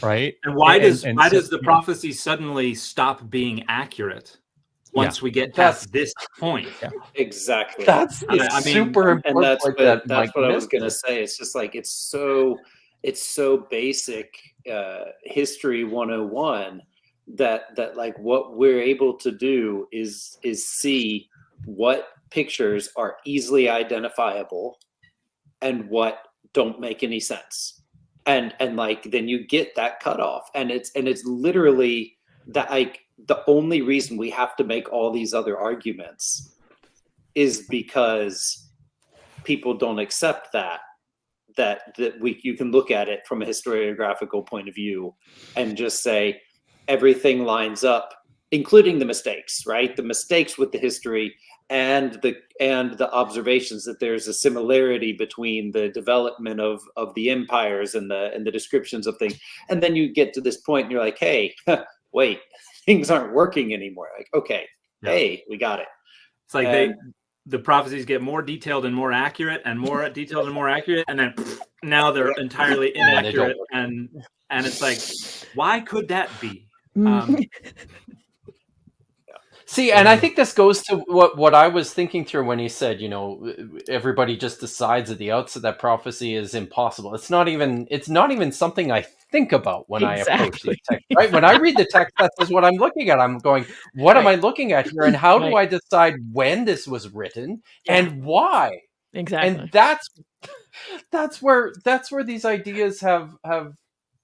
right? And why does the prophecy suddenly stop being accurate once we get past this point? Exactly. That's super important. And that's Mike what I was missed going to it. say. It's just like it's so basic history 101 that like what we're able to do is see what pictures are easily identifiable and what don't make any sense, and like then you get that cutoff, and it's literally that, like, the only reason we have to make all these other arguments is because people don't accept that you can look at it from a historiographical point of view and just say everything lines up, including the mistakes, right? The mistakes with the history and the observations that there's a similarity between the development of the empires and the descriptions of things. And then you get to this point and you're like, hey, wait, things aren't working anymore. Like, okay, hey, we got it. It's like the prophecies get more detailed and more accurate, and more detailed and more accurate, and then now they're entirely inaccurate, and it's like, why could that be? See, and I think this goes to what I was thinking through when he said, everybody just decides at the outset that prophecy is impossible. It's not even something I think about when I approach the text. Right? When I read the text, that's what I'm looking at. I'm going, what am I looking at here, and how do I decide when this was written and why? Exactly. And that's where these ideas have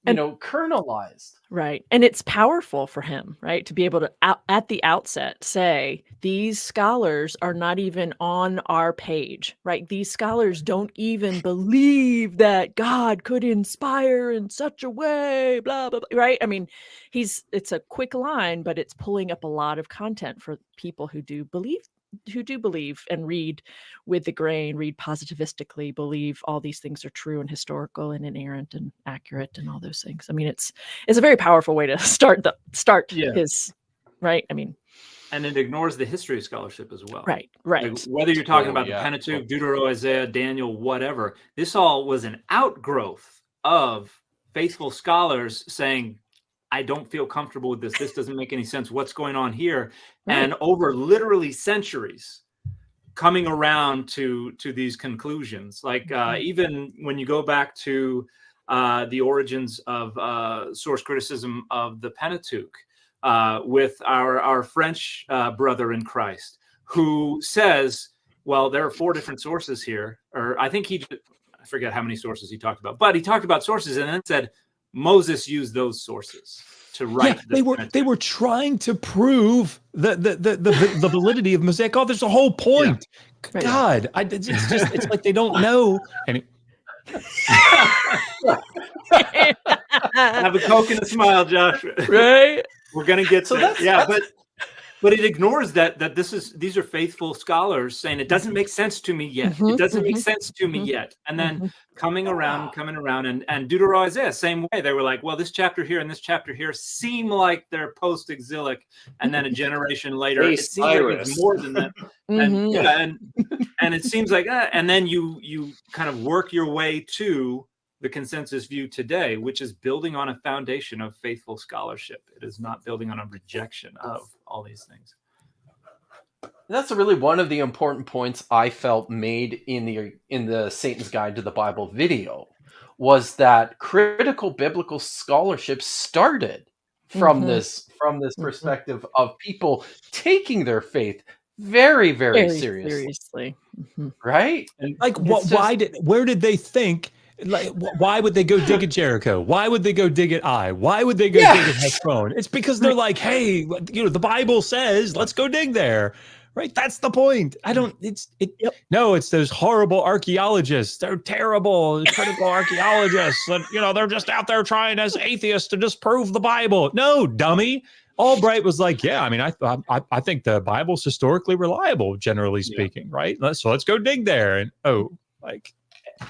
kernelized. Right. And it's powerful for him, right, to be able to at the outset say these scholars are not even on our page, right? These scholars don't even believe that God could inspire in such a way, blah, blah, blah, right? I mean, it's a quick line, but it's pulling up a lot of content for people who do believe who do believe and read with the grain, read positivistically, believe all these things are true and historical and inerrant and accurate and all those things. I mean, it's a very powerful way to start his, right? I mean, and it ignores the history of scholarship as well. Right. Like, whether you're talking about the Pentateuch, Deuteronomy, Isaiah, Daniel, whatever, this all was an outgrowth of faithful scholars saying, I don't feel comfortable with this. This doesn't make any sense. What's going on here? Right. And over literally centuries coming around to these conclusions. Like even when you go back to the origins of source criticism of the Pentateuch, with our French brother in Christ, who says, well, there are 4 different sources here, or I think I forget how many sources he talked about, but he talked about sources and then said Moses used those sources to write. Yeah, they were trying to prove the validity of Mosaic. Oh, there's a whole point. Yeah. God, it's like they don't know. Have a Coke and a smile, Josh. Right? We're gonna get to that. Yeah, but it ignores that these are faithful scholars saying it doesn't make sense to me yet. It doesn't make sense to me yet. And then coming around, and Deuteronomy, Isaiah, same way. They were like, well, this chapter here and this chapter here seem like they're post-exilic, and then a generation later, it seems like it's more than that. And it seems like that. And then you kind of work your way to the consensus view today, which is building on a foundation of faithful scholarship. It is not building on a rejection of all these things. That's really one of the important points I felt made in the Satan's Guide to the Bible video, was that critical biblical scholarship started from this perspective of people taking their faith very, very seriously. Right? And like, where did they think? Like, why would they go dig at Jericho? Why would they go dig at Ai? Why would they go dig at Heshbon? It's because they're like, hey, the Bible says, let's go dig there. Right? That's the point. No, it's those horrible archaeologists. They're terrible, critical archaeologists. That, they're just out there trying as atheists to disprove the Bible. No, dummy. Albright was like, yeah, I mean, I think the Bible's historically reliable, generally speaking, right? So let's go dig there. And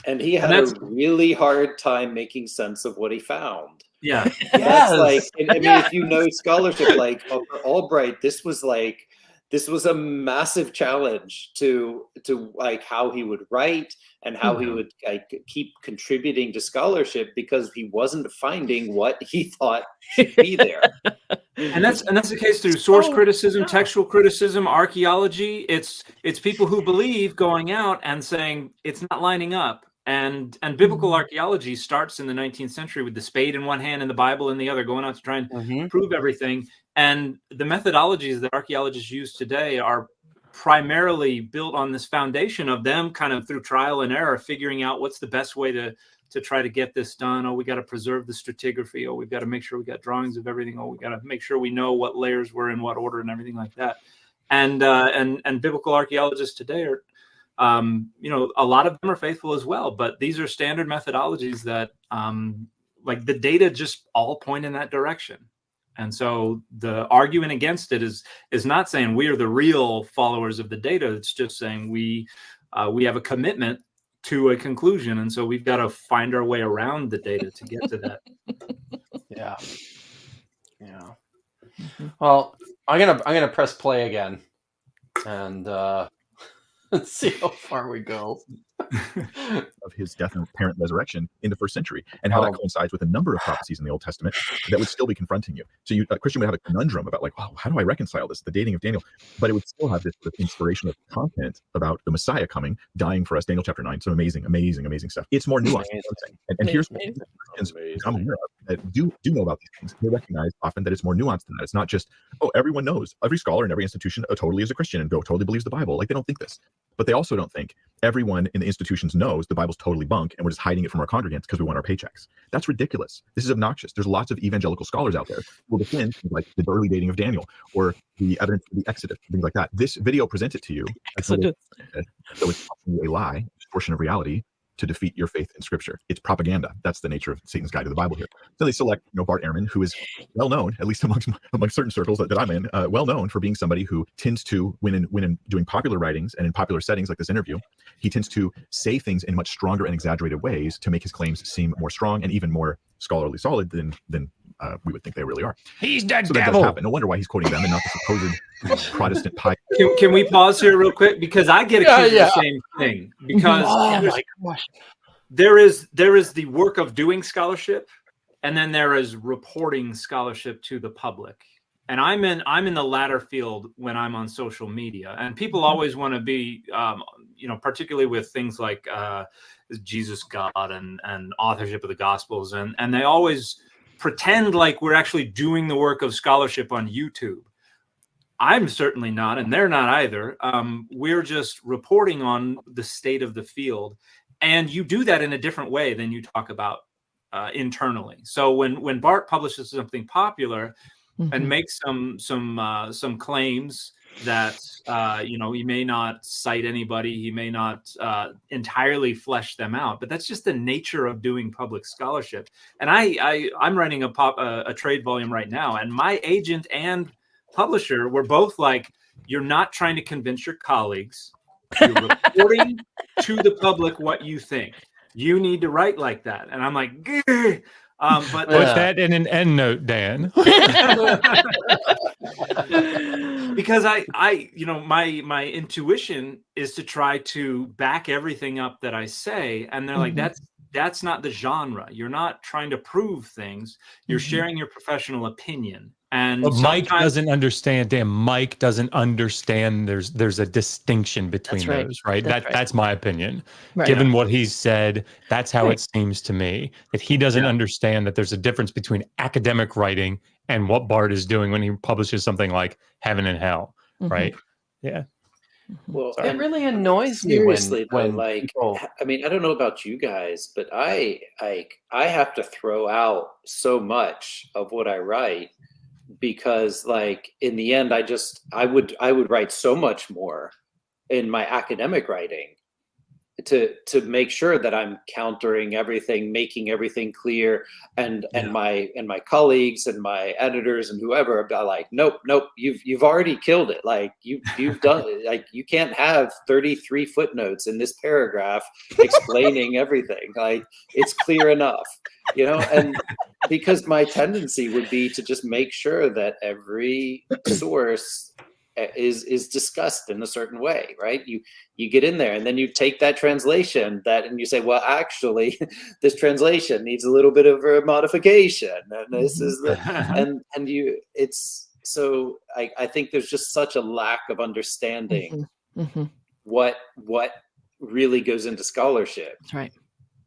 and he had a really hard time making sense of what he found. Yeah. That's like, I mean, if you know scholarship, like for Albright, this was a massive challenge to like how he would write and how he would keep contributing to scholarship, because he wasn't finding what he thought should be there. And that's the case through source criticism, textual criticism, archaeology. It's people who believe going out and saying it's not lining up. And biblical archaeology starts in the 19th century with the spade in one hand and the Bible in the other, going out to try and prove everything. And the methodologies that archaeologists use today are primarily built on this foundation of them kind of through trial and error, figuring out what's the best way to try to get this done. Oh, we got to preserve the stratigraphy. Oh, we've got to make sure we got drawings of everything. Oh, we got to make sure we know what layers were in what order and everything like that. And biblical archaeologists today are, a lot of them are faithful as well, but these are standard methodologies that, like, the data just all point in that direction. And so the argument against it is not saying we are the real followers of the data. It's just saying we have a commitment to a conclusion, and so we've got to find our way around the data to get to that. Yeah. Well, I'm gonna press play again, and let's see how far we go. Of his death and apparent resurrection in the first century, and how that coincides with a number of prophecies in the Old Testament that would still be confronting you. So a Christian would have a conundrum about, like, oh, how do I reconcile this, the dating of Daniel? But it would still have this sort of inspirational content about the Messiah coming, dying for us. Daniel chapter 9, some amazing stuff. It's more nuanced. And here's what Christians I'm aware of that do know about these things. They recognize often that it's more nuanced than that. It's not just, oh, everyone knows, every scholar in every institution totally is a Christian and totally believes the Bible. Like, they don't think this. But they also don't think everyone in the institutions knows the Bible's totally bunk and we're just hiding it from our congregants because we want our paychecks. That's ridiculous. This is obnoxious. There's lots of evangelical scholars out there who will defend things like the early dating of Daniel or the evidence of the Exodus, things like that. This video presents it to you. So it's a lie, a distortion of reality, to defeat your faith in Scripture. It's propaganda. That's the nature of Satan's guide to the Bible here. So they select, Bart Ehrman, who is well known, at least amongst certain circles that I'm in, well known for being somebody who tends to, when doing popular writings and in popular settings like this interview, he tends to say things in much stronger and exaggerated ways to make his claims seem more strong and even more scholarly solid than we would think they really are. He's the so devil. That does happen. No wonder why he's quoting them and not the supposed Protestant pie. Can we pause here real quick, because I get accused of the same thing, because there is the work of doing scholarship, and then there is reporting scholarship to the public. And I'm in the latter field when I'm on social media, and people always want to be particularly with things like is Jesus God and authorship of the Gospels, and they always pretend like we're actually doing the work of scholarship on YouTube. I'm certainly not, and they're not either. We're just reporting on the state of the field, and you do that in a different way than you talk about internally. So when Bart publishes something popular and makes some claims that he may not cite anybody, he may not entirely flesh them out, but that's just the nature of doing public scholarship. And I'm writing a trade volume right now, and my agent and publisher were both like, you're not trying to convince your colleagues, you're reporting to the public what you think. You need to write like that. And I'm like, Gah! But put that in an end note, Dan. Because my intuition is to try to back everything up that I say, and they're like, that's not the genre. You're not trying to prove things. You're sharing your professional opinion. And but Mike doesn't understand. Dan, Mike doesn't understand. There's a distinction between those, right? That's my opinion. Right. Given what he's said, that's how it seems to me, that he doesn't understand that there's a difference between academic writing and what Bart is doing when he publishes something like Heaven and Hell, right? Yeah. Well, it really annoys me when like people... I mean, I don't know about you guys, but I have to throw out so much of what I write, because like in the end I would write so much more in my academic writing to make sure that I'm countering everything, making everything clear, and my colleagues and my editors and whoever are like, nope, you've already killed it. Like you've done it. Like you can't have 33 footnotes in this paragraph explaining everything. Like it's clear enough, and because my tendency would be to just make sure that every source is discussed in a certain way, right? You get in there and then you take that translation and you say, well, actually this translation needs a little bit of a modification, and this is so I think there's just such a lack of understanding what really goes into scholarship. That's right.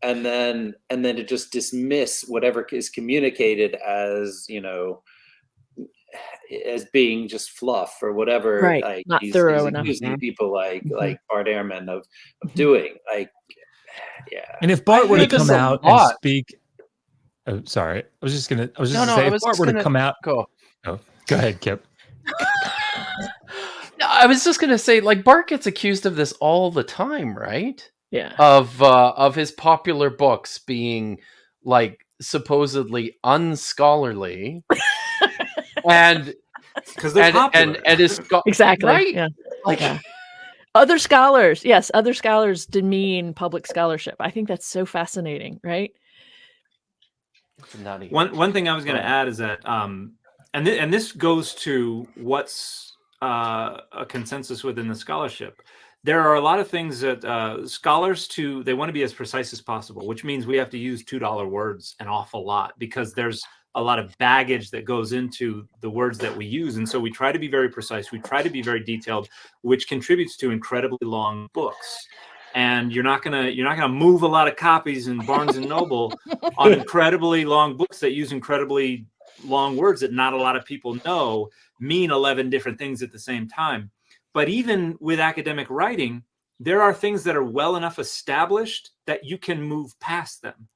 And then to just dismiss whatever is communicated as as being just fluff or whatever, right? Like not he's thorough enough. accusing people like Bart Ehrman of doing. Like, And if Bart were to come out and speak, oh, sorry, I was just gonna say, if Bart were to come out, go ahead, Kip. No, I was just gonna say, like, Bart gets accused of this all the time, right? Yeah. Of his popular books being like supposedly unscholarly. And because they're popular. and is exactly right. Yeah. Like other scholars, other scholars demean public scholarship. I think that's so fascinating, right? One thing I was going to add is that and this goes to what's a consensus within the scholarship. There are a lot of things that scholars they want to be as precise as possible, which means we have to use $2 words an awful lot, because there's a lot of baggage that goes into the words that we use. And so we try to be very precise. We try to be very detailed, which contributes to incredibly long books. And you're not gonna move a lot of copies in Barnes and Noble on incredibly long books that use incredibly long words that not a lot of people know mean 11 different things at the same time. But even with academic writing, there are things that are well enough established that you can move past them.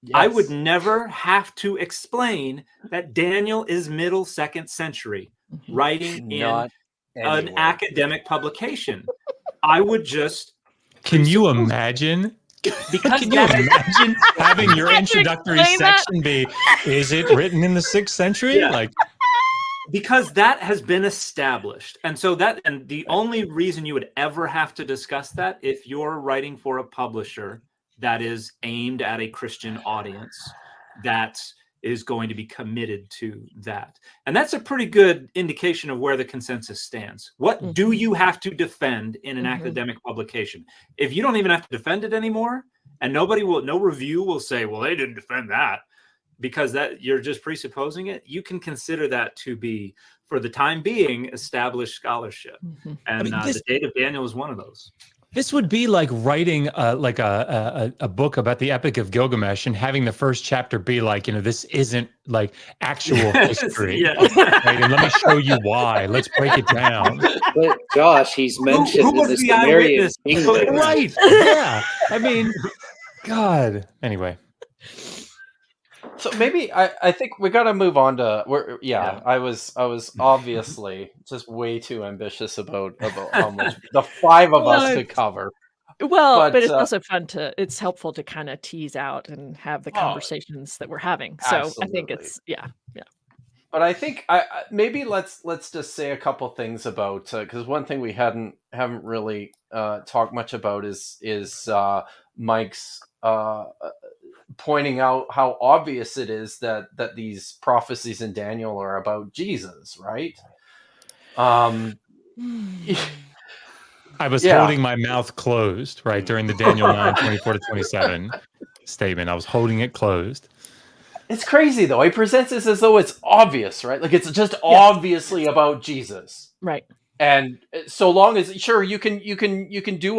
Yes. I would never have to explain that Daniel is middle 2nd century writing in an academic publication. I would just... Can you imagine Because Can you imagine having your introductory explain that? section be, is it written in the 6th century? Yeah. Like, because that has been established. And so and the only reason you would ever have to discuss that if you're writing for a publisher that is aimed at a Christian audience that is going to be committed to that. And that's a pretty good indication of where the consensus stands. What do you have to defend in an academic publication? If you don't even have to defend it anymore, and no review will say, well, they didn't defend that, because that you're just presupposing it, you can consider that to be, for the time being, established scholarship. And the Date of Daniel is one of those. This would be like writing like a book about the Epic of Gilgamesh and having the first chapter be like, this isn't like actual history. Right? And let me show you why. Let's break it down. But Josh, he's mentioned who in was the the Sumerian eyewitness? English. Right. Yeah. I mean, God. Anyway. So maybe I think we got to move on to I was obviously just way too ambitious about how much the 5 of us could cover. Well, but it's also fun it's helpful to kind of tease out and have the conversations that we're having. So I think it's yeah. But I think maybe let's just say a couple things about, because one thing we haven't really talked much about is Mike's pointing out how obvious it is that these prophecies in Daniel are about Jesus, right? I was holding my mouth closed, right, during the Daniel 9:24-27 statement. I was holding it closed. It's crazy though. He presents this as though it's obvious, right? Like it's just obviously about Jesus, right? And so long as you can do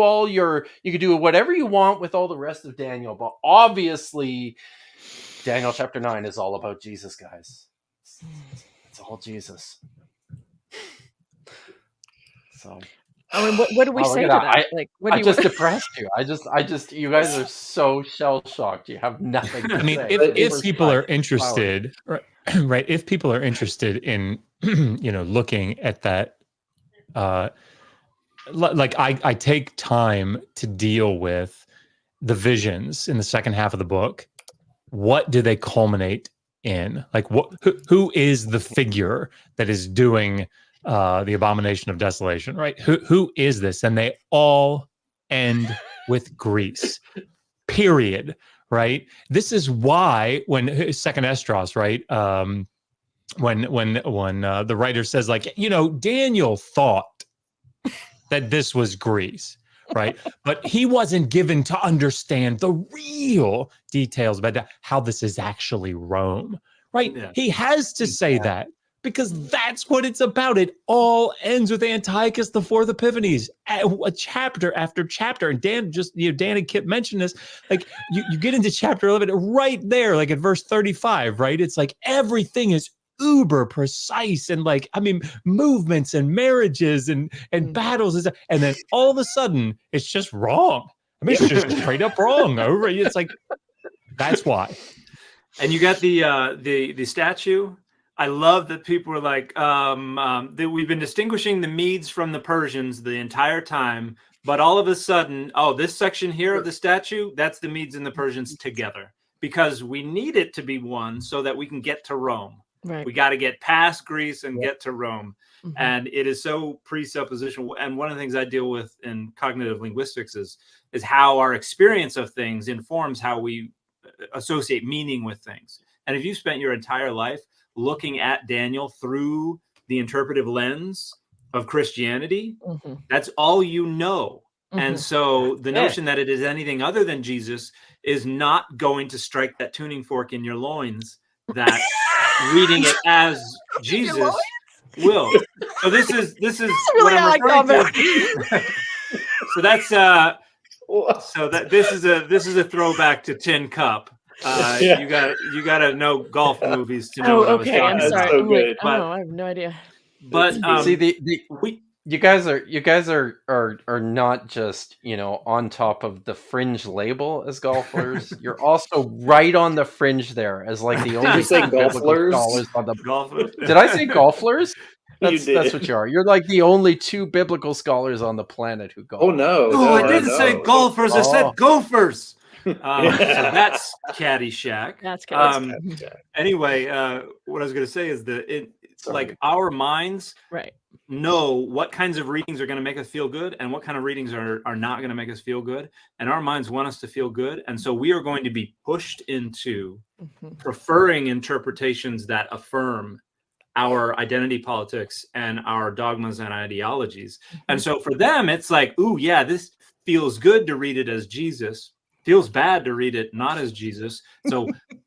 whatever you want with all the rest of Daniel, but obviously Daniel chapter 9 is all about Jesus, guys. It's all Jesus. So what do we say to that? I just depressed you. I just you guys are so shell shocked. You have nothing to I mean, say. if people are interested, right? If people are interested in looking at that, like I take time to deal with the visions in the second half of the book. What do they culminate in? Like who is the figure that is doing the abomination of desolation, right? Who is this? And they all end with Greece, period, right? This is why when second Esdras, right? When the writer says like, Daniel thought that this was Greece, right? But he wasn't given to understand the real details about how this is actually Rome, right? Yeah. He has to say that because that's what it's about. It all ends with Antiochus IV Epiphanes, a chapter after chapter. And Dan and Kip mentioned this. Like you get into chapter 11 right there, like at verse 35, right? It's like everything is uber precise and like, I mean, movements and marriages and battles. And then all of a sudden it's just wrong. I mean, it's just straight up wrong. It's like, that's why. And you got the statue. I love that people were like, that we've been distinguishing the Medes from the Persians the entire time, but all of a sudden, this section here of the statue, that's the Medes and the Persians together, because we need it to be one so that we can get to Rome. Right. We got to get past Greece and get to Rome. Mm-hmm. And it is so presuppositional. And one of the things I deal with in cognitive linguistics is how our experience of things informs how we associate meaning with things. And if you spent your entire life looking at Daniel through the interpretive lens of Christianity, that's all you know. And so the notion that it is anything other than Jesus is not going to strike that tuning fork in your loins that reading it as Jesus will. So this is what I'm referring to. So that's this is a throwback to Tin Cup. You got to know golf movies to know what I was talking about. I'm sorry. So good. I have no idea. But see you guys are not just on top of the fringe label as golfers. You're also right on the fringe there as like the only Did you say golfers? Scholars on the golfers. Did I say golfers? That's what you are. You're like the only two biblical scholars on the planet who golf. Oh no! No, I didn't say golfers. I said gophers. So that's Caddyshack. That's Caddyshack. Anyway, what I was going to say is that like our minds know what kinds of readings are going to make us feel good and what kind of readings are not going to make us feel good. And our minds want us to feel good. And so we are going to be pushed into preferring interpretations that affirm our identity politics and our dogmas and ideologies. And so for them, it's like, ooh, yeah, this feels good to read it as Jesus. Feels bad to read it not as Jesus. So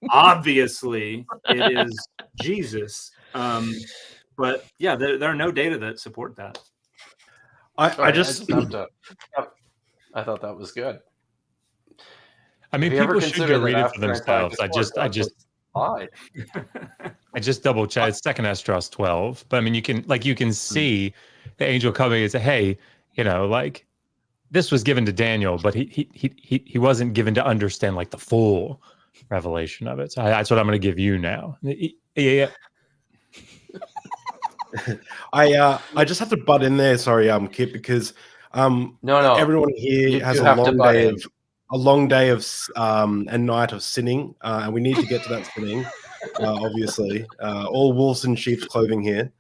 obviously it is Jesus. But yeah, there are no data that support that. I thought that was good. I mean, people should go read it for themselves. I just double checked. It's 2nd Esdras 12. But I mean, you can see the angel coming and say, hey, like this was given to Daniel, but he wasn't given to understand like the full revelation of it. So that's what I'm going to give you now. Yeah. I just have to butt in there, sorry, Kip, because no, everyone here has a long day of and night of sinning, and we need to get to that sinning. Obviously, all wolves in sheep's clothing here.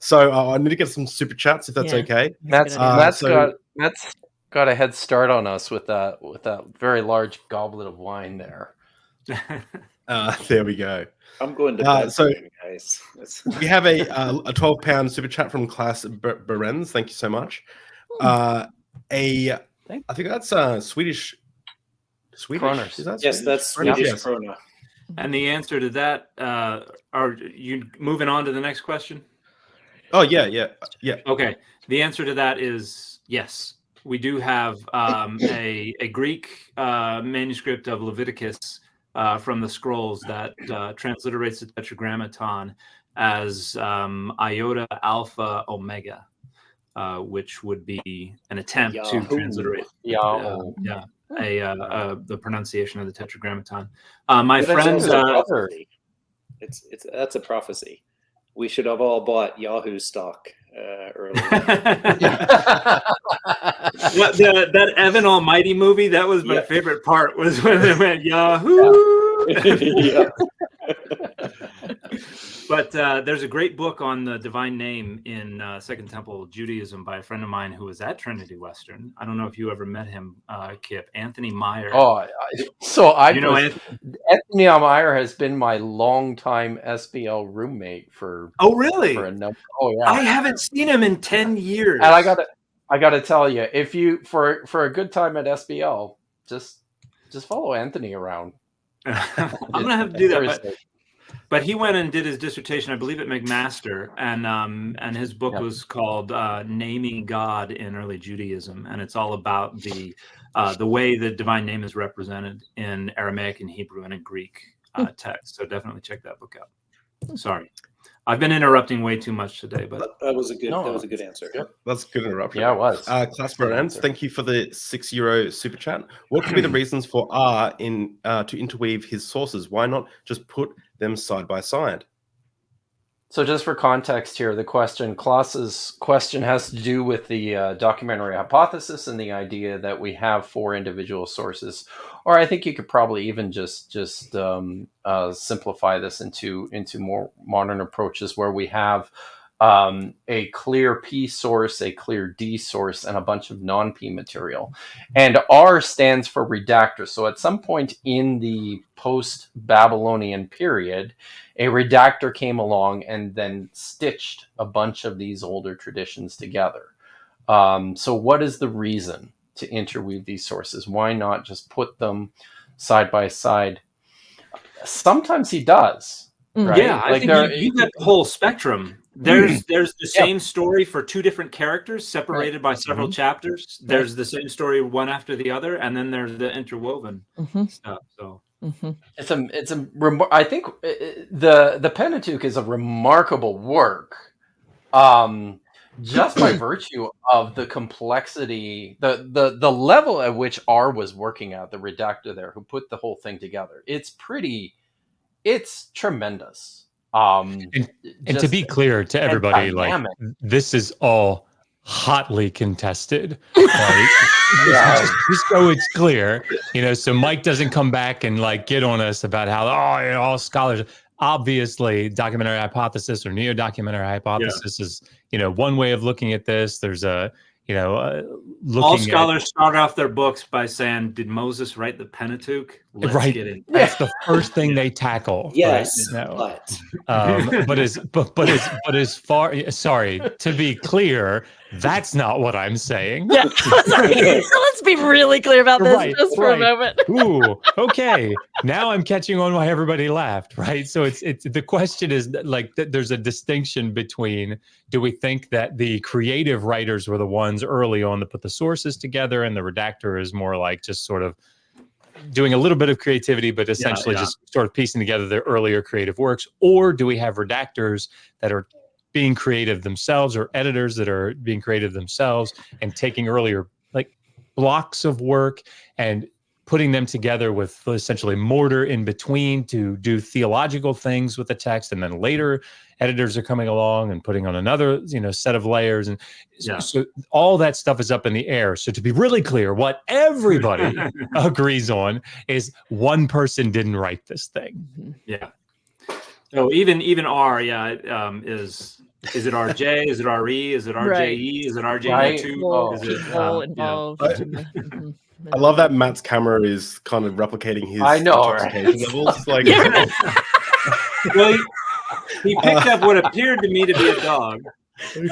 So I need to get some super chats if that's okay. Matt's got a head start on us with that very large goblet of wine there. There we go. I'm going to bed, so guys. We have a £12 super chat from Class Berens. Thank you so much. I think that's Swedish. Kroners. Is that yes, Swedish? that's Swedish Yes. krona. And the answer to that, are you moving on to the next question? Oh, yeah. Okay. The answer to that is yes. We do have a Greek manuscript of Leviticus from the scrolls that transliterates the Tetragrammaton as iota, alpha, omega, which would be an attempt to transliterate the pronunciation of the Tetragrammaton. My friends, that's a prophecy. We should have all bought Yahoo stock earlier. That Evan Almighty movie, that was my favorite part, was when they went Yahoo. But there's a great book on the divine name in Second Temple Judaism by a friend of mine who was at Trinity Western. I don't know if you ever met him, Kip. Anthony Meyer. Anthony Meyer has been my longtime SBL roommate for. Oh, really? For a number. Oh, yeah. I haven't seen him in 10 years. And I gotta tell you, if you for a good time at SBL, just follow Anthony around. I'm gonna have to do that. But he went and did his dissertation, I believe, at McMaster, and his book was called "Naming God in Early Judaism," and it's all about the way the divine name is represented in Aramaic and Hebrew and in Greek text. So definitely check that book out. Sorry, I've been interrupting way too much today, but that was a good answer. That's a good interruption. Yeah, it was. Class Berens, thank you for the €6 super chat. What could be the reasons for R to interweave his sources? Why not just put them side by side? So just for context here, Klaus's question has to do with the documentary hypothesis and the idea that we have 4 individual sources, or I think you could probably even just simplify this into more modern approaches where we have a clear P source, a clear D source, and a bunch of non-P material. And R stands for redactor. So at some point in the post-Babylonian period, a redactor came along and then stitched a bunch of these older traditions together. So what is the reason to interweave these sources? Why not just put them side by side? Sometimes he does. Right? Yeah, I think you get the whole spectrum. There's the same story for 2 different characters separated by several chapters. There's the same story one after the other, and then there's the interwoven stuff. So I think the Pentateuch is a remarkable work, just by virtue of the complexity, the level at which R was working at, the redactor there who put the whole thing together. It's tremendous. And to be clear to everybody, like dynamic. this is all hotly contested. Right? just so it's clear, so Mike doesn't come back and like get on us about how all scholars. Obviously, documentary hypothesis or neo-documentary hypothesis is one way of looking at this. There's a looking all scholars start off their books by saying, "Did Moses write the Pentateuch?" Let's get in. That's the first thing they tackle. Yes, right? But as far to be clear, that's not what I'm saying. Yeah. Let's be really clear about this just for a moment. Ooh, okay. Now I'm catching on why everybody laughed, right? So it's the question is like there's a distinction between, do we think that the creative writers were the ones early on to put the sources together, and the redactor is more like just sort of doing a little bit of creativity, but essentially just sort of piecing together their earlier creative works? Or do we have redactors that are being creative themselves, or editors that are being creative themselves and taking earlier like blocks of work and putting them together with essentially mortar in between to do theological things with the text, and then later editors are coming along and putting on another set of layers, and so all that stuff is up in the air. So to be really clear, what everybody agrees on is one person didn't write this thing. Yeah. So even R, is it RJ? Is it RE? Is it RJE? Is it RJ2? Is it people involved? I love that Matt's camera is kind of replicating his intoxication levels. Like, well, he picked up what appeared to me to be a dog, and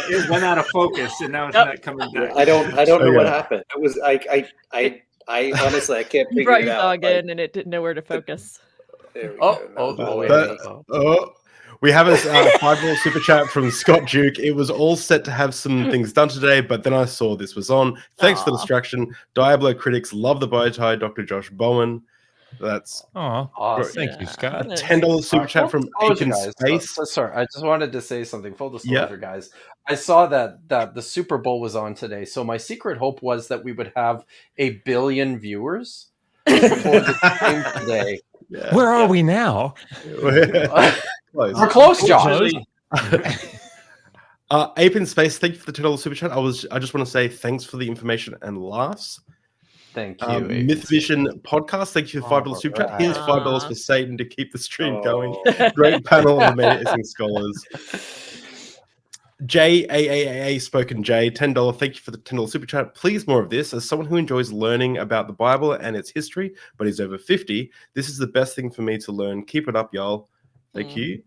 it went out of focus, and now it's not coming back. I don't know what happened. It was I honestly I can't You figure brought it your out. dog in, and it didn't know where to focus. There we go. We have a $5 super chat from Scott Duke. It was all set to have some things done today, but then I saw this was on. Thanks for the distraction. Diablocritics, love the bow tie. Dr. Josh Bowen. That's awesome. Thank you, Scott. $10 super chat from Aiken Space. Sorry, I just wanted to say something. Full disclosure, guys. I saw that the Super Bowl was on today, so my secret hope was that we would have 1 billion viewers for the game today. Where are we now? We're close, Josh. Ape in Space, thank you for the $10 super chat. I just want to say thanks for the information and laughs. Thank you. Myth Vision Podcast, thank you for $5 super chat. Here's $5 for Satan to keep the stream going. Great panel of amazing scholars. JAAA Spoken J, $10. Thank you for the $10 super chat. Please, more of this. As someone who enjoys learning about the Bible and its history, but is over 50, this is the best thing for me to learn. Keep it up, y'all. Thank you.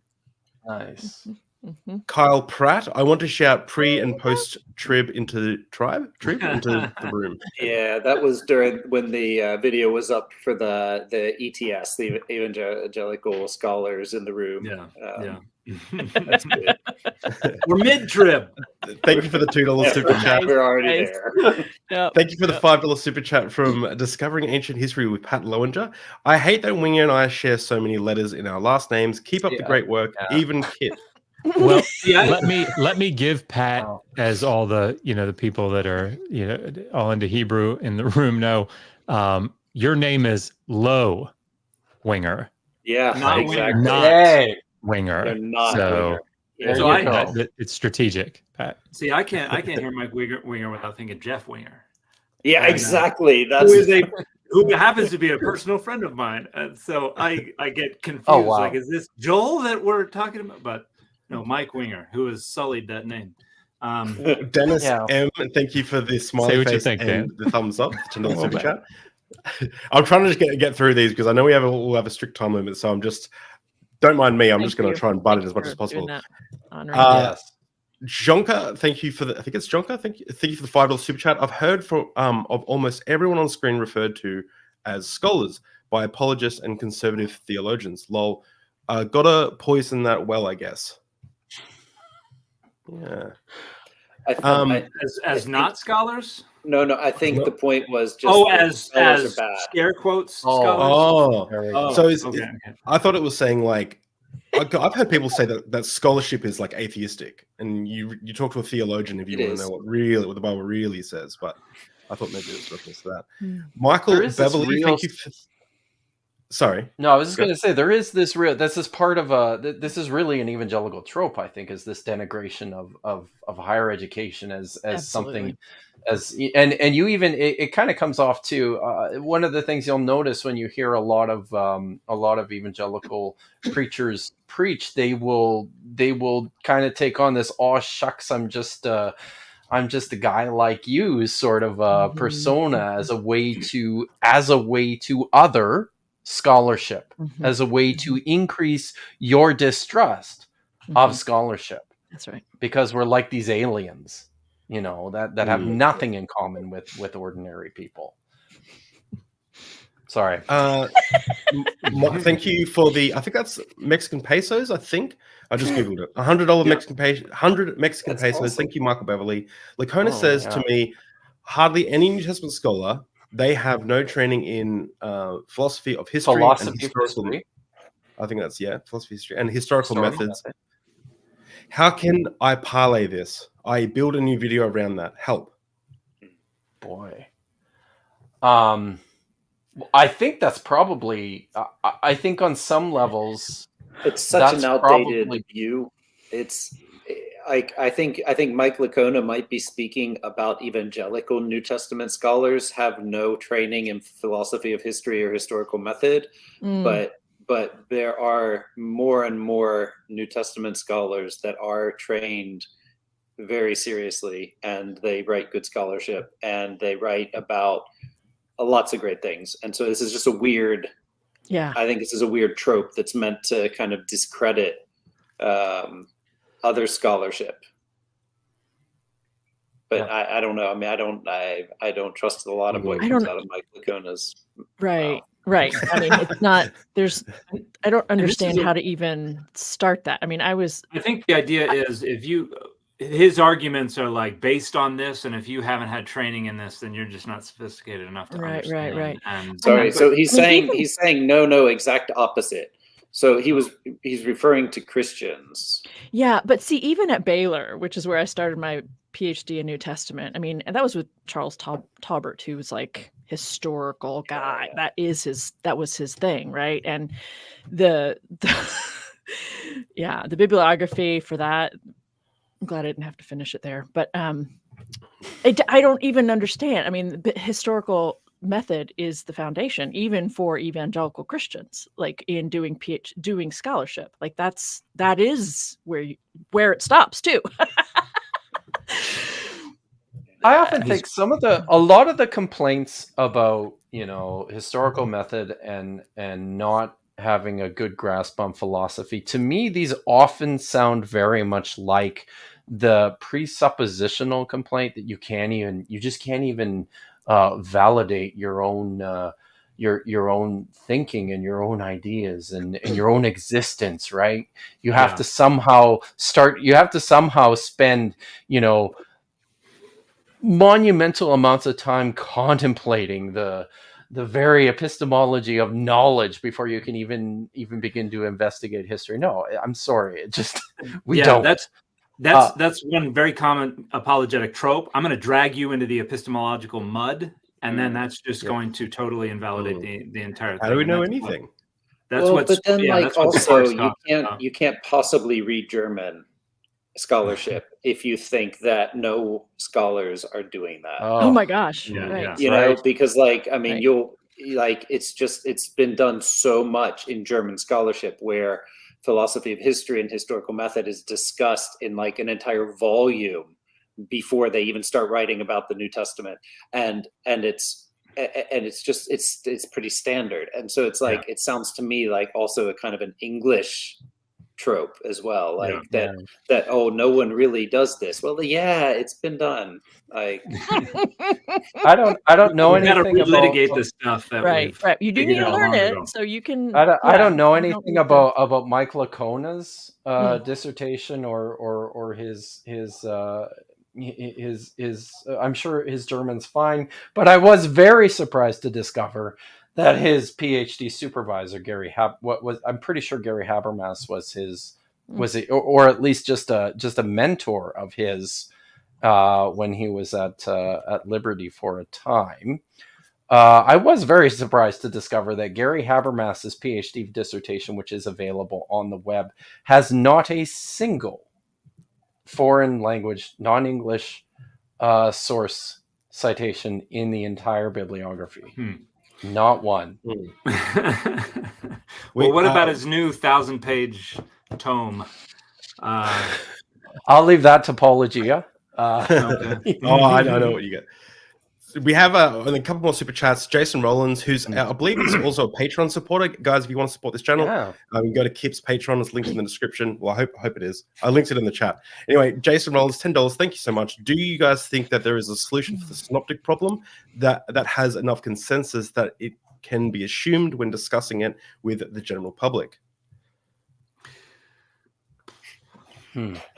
Nice. Kyle Pratt, I want to shout pre and post trib into the room. Yeah, that was during when the video was up for the ETS, the Evangelical Scholars in the room. Yeah. That's good. We're mid-trib. Thank you for the $2 super chat. We're already there. Thank you for the $5 super chat from Discovering Ancient History with Pat Lowinger. I hate that Winger and I share so many letters in our last names. Keep up the great work, even Kit. Well, let me give Pat, as all the the people that are all into Hebrew in the room know, your name is Low Winger. Yeah, not exactly. Not Winger. They're not So, Winger. it's strategic, Pat. See, I can't hear Mike Winger without thinking Jeff Winger. Yeah, exactly. That's who happens to be a personal friend of mine, and so I get confused. Oh, wow. Like, is this Joel that we're talking about? But no, Mike Winger, who has sullied that name. Dennis M, thank you for the smiley Say what you face think, and Dan. the thumbs up to the super chat. I'm trying to just get through these because I know we'll have a strict time limit, so don't mind me. I'm just going to try and bite it as much as possible. Jonka, thank you for I think it's Jonka. Thank you for the $5 super chat. I've heard of almost everyone on screen referred to as scholars by apologists and conservative theologians. Lol. Gotta poison that well, I guess. Yeah. As not scholars? No. I think the point was just as scare quotes scholars. So I thought it was saying like I've heard people say that scholarship is like atheistic, and you talk to a theologian if you want to know what the Bible really says. But I thought maybe it was reference to that. Michael Beverly, thank you. Sorry. No, I was just Go. going to say there is this real. This is part of a. This is really an evangelical trope, I think, is this denigration of higher education as something, Absolutely. and you even it kind of comes off to one of the things you'll notice when you hear a lot of evangelical preachers preach. They will kind of take on this "oh shucks, I'm just a guy like you" sort of persona as a way to other scholarship, as a way to increase your distrust of scholarship. That's right. Because we're like these aliens, that have Mm. nothing in common with ordinary people. Sorry. Thank you for the. I think that's Mexican pesos. I think I just googled it. $100 Mexican pesos. 100 Mexican pesos. awesome. Thank you, Michael Beverly. Lacona Oh, says yeah. to me, hardly any New Testament scholar. They have no training in philosophy of history Philosophy and of historical. history. I think that's philosophy, history, and historical Historical methods. method. How can I parlay this? I build a new video around that. Help. Boy. I think that's probably. I think on some levels, It's such an that's outdated probably- view. It's I think Mike Licona might be speaking about evangelical New Testament scholars have no training in philosophy of history or historical method, Mm. but there are more and more New Testament scholars that are trained very seriously, and they write good scholarship, and they write about lots of great things. And so this is just a weird. Yeah. I think this is a weird trope that's meant to kind of discredit other scholarship. But I don't know. I mean, I don't trust a lot of what I comes don't- out of Mike Lacona's. Right. Right. I mean, it's not. I don't understand a- how to even start that. I mean, I think the idea is his arguments are like based on this, and if you haven't had training in this, then you're just not sophisticated enough to Right, understand. right. And Sorry. So he's I mean, saying no, exact opposite. So he's referring to Christians. Yeah, but see, even at Baylor, which is where I started my PhD in New Testament, I mean, and that was with Charles Taubert, who was like historical guy. That was his thing, right? And the the bibliography for that. I'm glad I didn't have to finish it there, but I don't even understand. I mean, the historical method is the foundation, even for evangelical Christians, like in doing scholarship. Like that is where it stops too. I often think a lot of the complaints about historical method and not having a good grasp on philosophy, to me these often sound very much like the presuppositional complaint that you just can't even validate your own your own thinking and your own ideas and your own existence, right? You have to somehow spend monumental amounts of time contemplating the very epistemology of knowledge before you can even begin to investigate history. No, I'm sorry, it just we don't. That's one very common apologetic trope. I'm going to drag you into the epistemological mud, and then that's just going to totally invalidate the entire thing. How do we know anything? But then, also, you can't possibly read German scholarship if you think that no scholars are doing that. Oh my gosh! Right. You know, because I mean, it's been done so much in German scholarship where philosophy of history and historical method is discussed in like an entire volume before they even start writing about the New Testament, and it's pretty standard. And so it's like it sounds to me like also a kind of an English trope as well, like that oh, no one really does this. Well, it's been done. Like I don't know anything about litigate this stuff. Right. You do need to learn it so you can. I don't know anything about Mike Lacona's dissertation or his I'm sure his German's fine, but I was very surprised to discover that his PhD supervisor I'm pretty sure Gary Habermas was or at least just a mentor of his when he was at Liberty for a time. I was very surprised to discover that Gary Habermas's PhD dissertation, which is available on the web, has not a single foreign language, non-English source citation in the entire bibliography. Not one. Well, what about his new 1,000-page tome? I'll leave that to Apologia. Okay. I know what you get. We have a couple more super chats. Jason Rollins, who's I believe he's also a Patreon supporter. Guys, if you want to support this channel, you can go to Kip's Patreon. It's linked in the description. Well, I hope it is. I linked it in the chat. Anyway, Jason Rollins, $10. Thank you so much. Do you guys think that there is a solution for the synoptic problem that has enough consensus that it can be assumed when discussing it with the general public?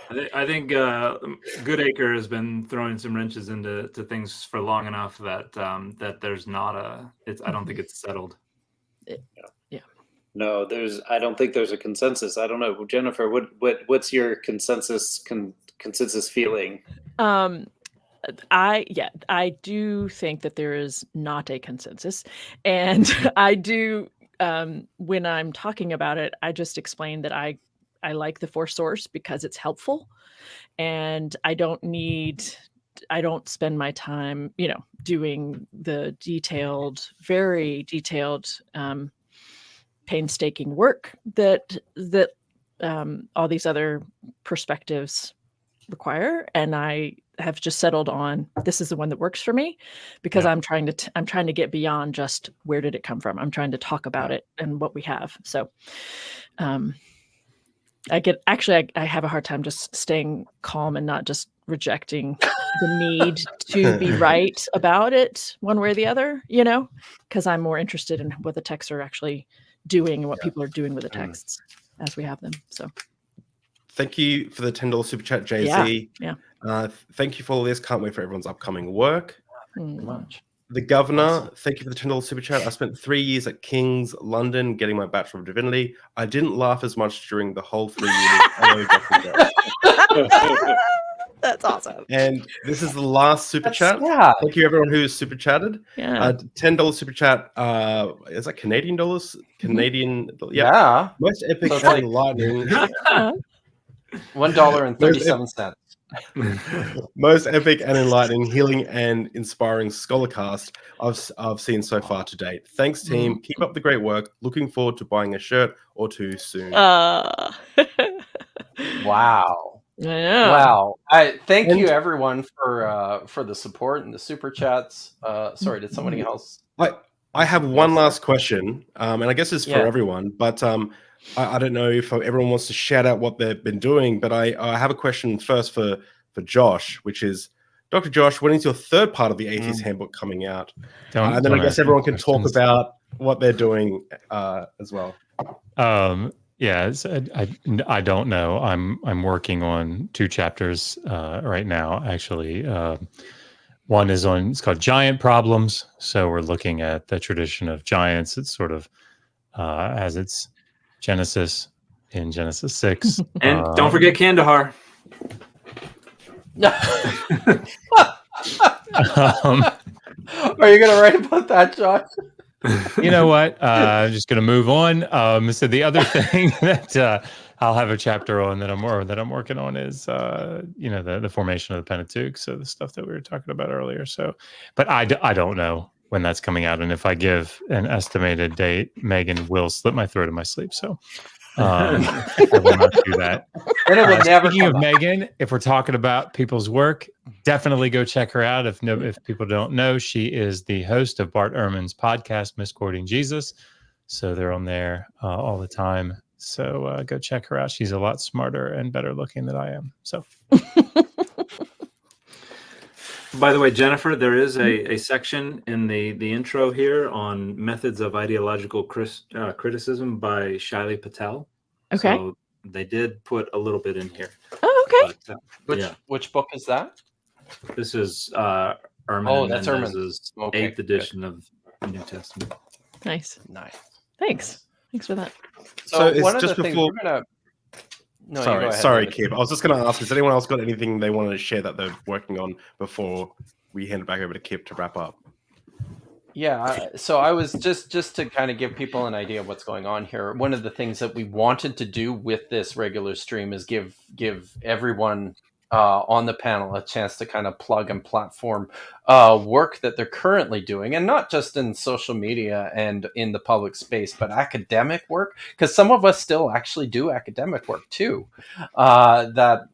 I think Goodacre has been throwing some wrenches into things for long enough that that there's not I don't think it's settled. Yeah. No, I don't think there's a consensus. I don't know, Jennifer. What's your consensus feeling? I do think that there is not a consensus, and I do. When I'm talking about it, I just explain that I like the force source because it's helpful, and I don't spend my time, doing the very detailed, painstaking work that all these other perspectives require. And I have just settled on this is the one that works for me because I'm trying to get beyond just where did it come from. I'm trying to talk about it and what we have. So, I have a hard time just staying calm and not just rejecting the need to be right about it one way or the other, because I'm more interested in what the texts are actually doing and what people are doing with the texts as we have them. So thank you for the $10 super chat, Jay-Z. Yeah. Thank you for all this. Can't wait for everyone's upcoming work. Much. The Governor, thank you for the $10 super chat. I spent 3 years at King's London getting my Bachelor of Divinity. I didn't laugh as much during the whole 3 years. That's awesome. And this is the last super chat. Yeah. Thank you, everyone who's super chatted. Yeah. $10 super chat. Is that Canadian dollars? Canadian. Yeah. Most epic So it's and enlightening. $1.37. Most epic and enlightening, healing and inspiring scholarcast I've seen so far to date. Thanks, team. Keep up the great work. Looking forward to buying a shirt or two soon. Wow. Yeah. Wow. Thank you everyone for the support and the super chats. Sorry, did somebody else? I have one last question, and I guess it's for everyone, but I don't know if everyone wants to shout out what they've been doing, but I have a question first for Josh, which is, Dr. Josh, when is your third part of the Atheist Handbook coming out? And then I guess everyone can talk about what they're doing as well. Yeah, I don't know. I'm working on 2 chapters right now, actually. One is it's called Giant Problems. So we're looking at the tradition of giants. It's sort of has its genesis in Genesis 6. And don't forget Kandahar. Are you going to write about that, Josh? You know what? I'm just going to move on. So the other thing that I'll have a chapter on that I'm working on is the formation of the Pentateuch. So the stuff that we were talking about earlier. So, but I don't know when that's coming out, and if I give an estimated date, Megan will slit my throat in my sleep. So I will not do that. And it will never. Speaking of Megan, if we're talking about people's work, definitely go check her out. If people don't know, she is the host of Bart Ehrman's podcast, Misquoting Jesus. So they're on there all the time. So go check her out. She's a lot smarter and better looking than I am. So. By the way, Jennifer, there is a section in the intro here on methods of ideological criticism by Shaili Patel. Okay. So they did put a little bit in here. Oh, okay. But, which book is that? This is Ehrman. That's Ehrman's Okay, 8th edition of the New Testament. Nice. Thanks for that. So one it's of just the things before. we're gonna. No, you go ahead, sorry, David. Kip. I was just going to ask, has anyone else got anything they wanted to share that they're working on before we hand it back over to Kip to wrap up? Yeah, so I was just to kind of give people an idea of what's going on here. One of the things that we wanted to do with this regular stream is give everyone on the panel a chance to kind of plug and platform work that they're currently doing, and not just in social media and in the public space, but academic work, because some of us still actually do academic work too, that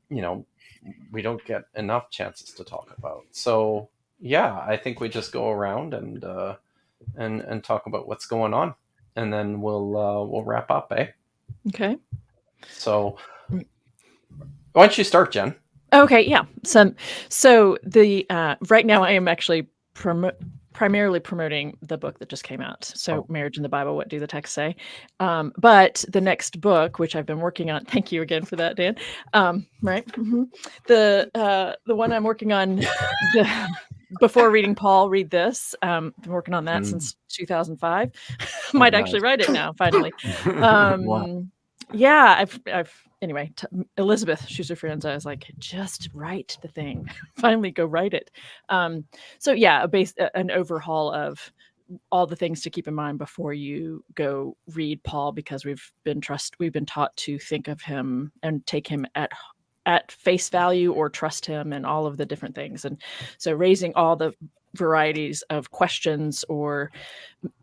we don't get enough chances to talk about. So yeah, I think we just go around and talk about what's going on, and then we'll wrap up, eh? Okay. So why don't you start, Jen? Okay, yeah. So the right now I am actually primarily promoting the book that just came out. So Marriage in the Bible, What Do the Texts Say? But the next book, which I've been working on, thank you again for that, Dan. Right. Mm-hmm. The one I'm working on before reading Paul, read this. Been working on that since 2005. Might actually write it now, finally. Wow. Yeah, I've anyway. Elizabeth Schuster-Frienz, I was like, just write the thing. Finally, go write it. So yeah, an overhaul of all the things to keep in mind before you go read Paul, because we've been taught to think of him and take him at face value or trust him and all of the different things. And so raising all the varieties of questions or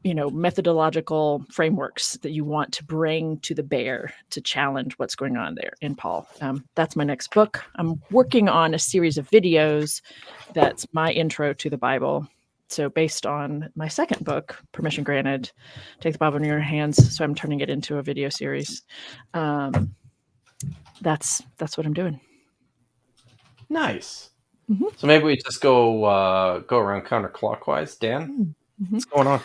methodological frameworks that you want to bring to the bear to challenge what's going on there in Paul. That's my next book. I'm working on a series of videos that's my intro to the Bible. So based on my second book, Permission Granted, Take the Bible in Your Hands. So I'm turning it into a video series. That's what I'm doing. Nice. Mm-hmm. So maybe we just go around counterclockwise. Dan, what's going on?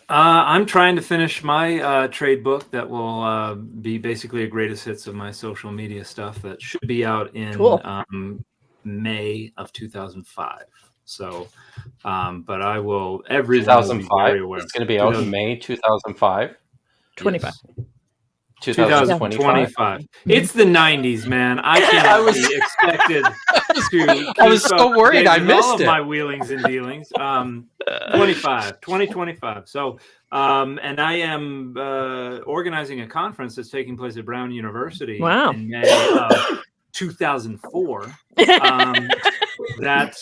I'm trying to finish my trade book that will be basically a greatest hits of my social media stuff that should be out in May of 2005. So, but I will, everyone will be very aware. It's going to be out in May 2005. 25. 2025. It's the 90s, man. I can't be expected to. I was so worried I missed all of it. my wheelings and dealings. 2025. So, and I am organizing a conference that's taking place at Brown University in May of 2004. That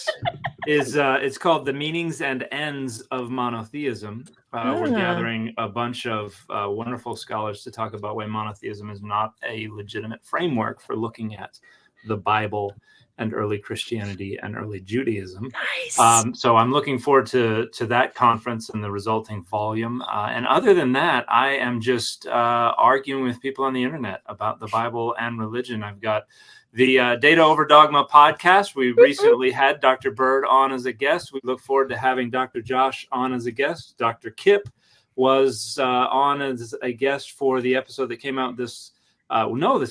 is, it's called The Meanings and Ends of Monotheism. We're gathering a bunch of wonderful scholars to talk about why monotheism is not a legitimate framework for looking at the Bible and early Christianity and early Judaism. Nice. So I'm looking forward to that conference and the resulting volume. And other than that, I am just arguing with people on the internet about the Bible and religion. I've got the Data Over Dogma podcast. We recently had Dr. Bird on as a guest. We look forward to having Dr. Josh on as a guest. Dr. Kip was on as a guest for the episode that came out that's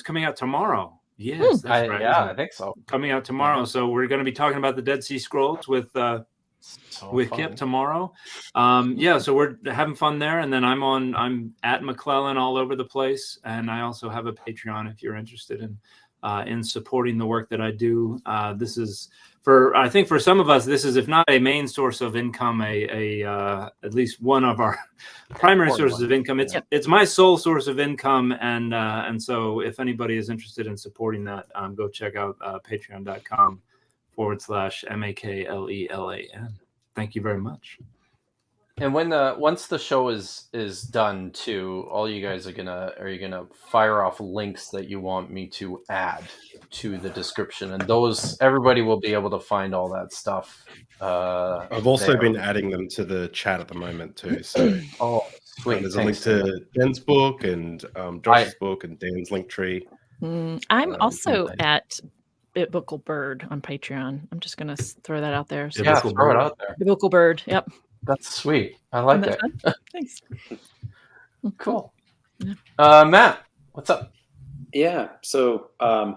coming out tomorrow. Yes, that's right. Yeah, I think so. Coming out tomorrow. Yeah. So we're going to be talking about the Dead Sea Scrolls with Kip tomorrow. So we're having fun there. And then I'm at McClellan all over the place. And I also have a Patreon if you're interested in supporting the work that I do. This is I think for some of us, this is, if not a main source of income, at least one of our primary sources of income. It's my sole source of income. And so if anybody is interested in supporting that, go check out patreon.com/MAKLELAN. Thank you very much. And once the show is done too, all you guys are you gonna fire off links that you want me to add to the description, and those everybody will be able to find all that stuff. I've also been adding them to the chat at the moment too. So sweet. There's a link to Jen's book and Josh's book and Dan's link tree. I'm also at Biblical Bird on Patreon. I'm just gonna throw that out there. So yeah, throw it out there. Biblical Bird. Yep. That's sweet. I like it. Thanks. Cool. Matt, what's up? Yeah. So, I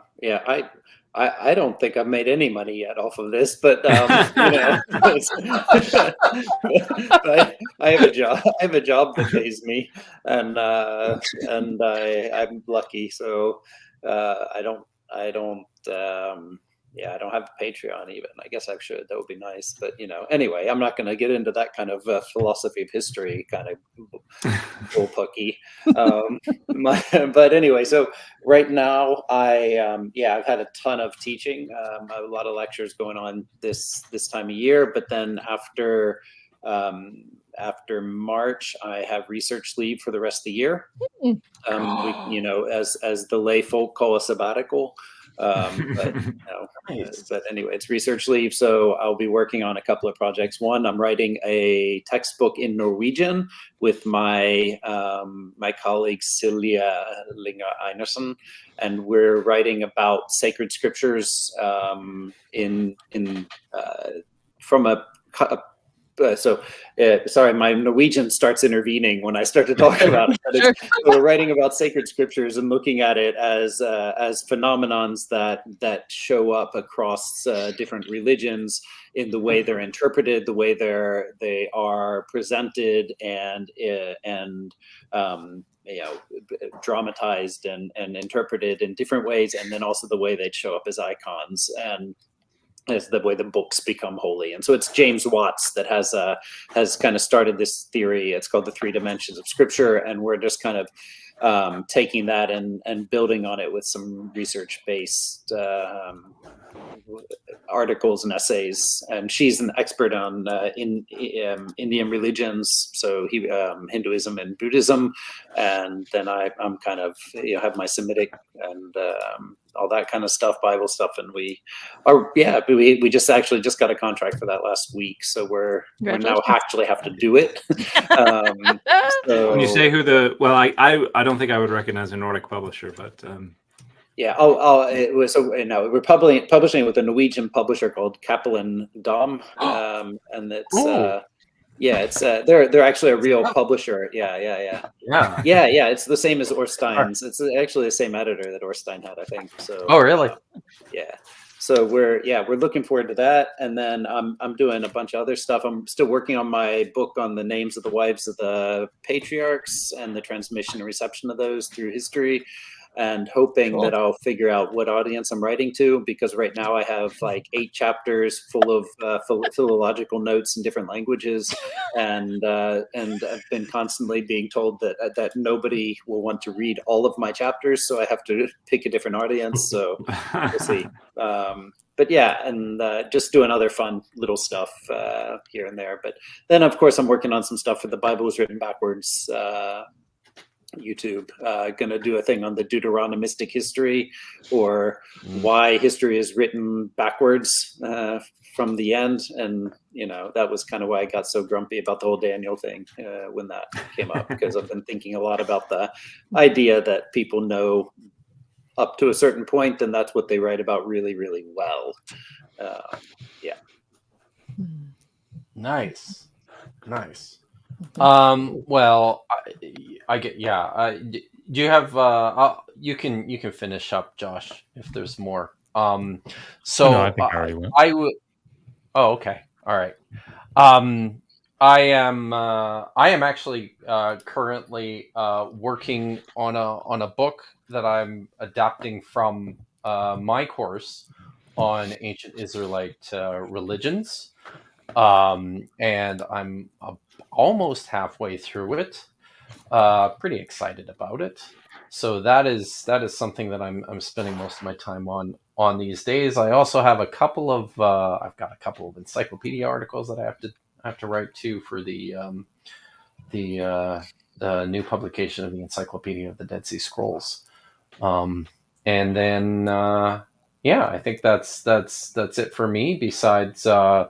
don't think I've made any money yet off of this, but I have a job. I have a job that pays me, and I'm lucky. So I don't I don't have a Patreon even. I guess I should. That would be nice. But anyway, I'm not going to get into that kind of philosophy of history kind of bullpucky. But anyway, so right now I've had a ton of teaching. I have a lot of lectures going on this time of year. But then after March, I have research leave for the rest of the year. As the lay folk call a sabbatical. But anyway, it's research leave, so I'll be working on a couple of projects. One, I'm writing a textbook in Norwegian with my my colleague Silja Linga Einarsson, and we're writing about sacred scriptures from a sorry, my Norwegian starts intervening when I start to talk about it. But so we're writing about sacred scriptures and looking at it as phenomenons that show up across different religions in the way they're interpreted, the way they are presented, and dramatized and interpreted in different ways, and then also the way they'd show up as icons and as the way the books become holy. And so it's James Watts that has kind of started this theory. It's called the 3 dimensions of scripture, and we're just kind of taking that and building on it with some research-based articles and essays. And she's an expert on Indian religions, so Hinduism and Buddhism, and then I'm kind of have my Semitic and all that kind of stuff, Bible stuff, and we just got a contract for that last week, so we're now actually have to do it. When you say who I don't think I would recognize a Nordic publisher, but we're publishing it with a Norwegian publisher called Cappelen Dam, and it's they're actually a real publisher. It's the same as Orstein's. It's actually the same editor that Orstein had, I think. So really? So we're looking forward to that, and then I'm doing a bunch of other stuff. I'm still working on my book on the names of the wives of the patriarchs and the transmission and reception of those through history, and hoping that I'll figure out what audience I'm writing to, because right now I have like 8 chapters full of philological notes in different languages, and I've been constantly being told that nobody will want to read all of my chapters, so I have to pick a different audience. So we'll see. But just doing other fun little stuff here and there. But then, of course, I'm working on some stuff for The Bible Was Written Backwards YouTube. Gonna do a thing on the Deuteronomistic history, or why history is written backwards from the end. And that was kind of why I got so grumpy about the whole Daniel thing when that came up, because I've been thinking a lot about the idea that people know up to a certain point, and that's what they write about really, really well. Nice. Well, I get. Do you have? You can finish up, Josh, if there's more. No, I think I already went. I would. Oh, okay. All right. I am actually currently working on a book that I'm adapting from my course on ancient Israelite religions, and I'm almost halfway through it. Pretty excited about it. So that is something that I'm spending most of my time on these days. I also have a couple of I've got a couple of encyclopedia articles that I have to write to for the new publication of the Encyclopedia of the Dead Sea Scrolls. And then I think that's it for me. Besides the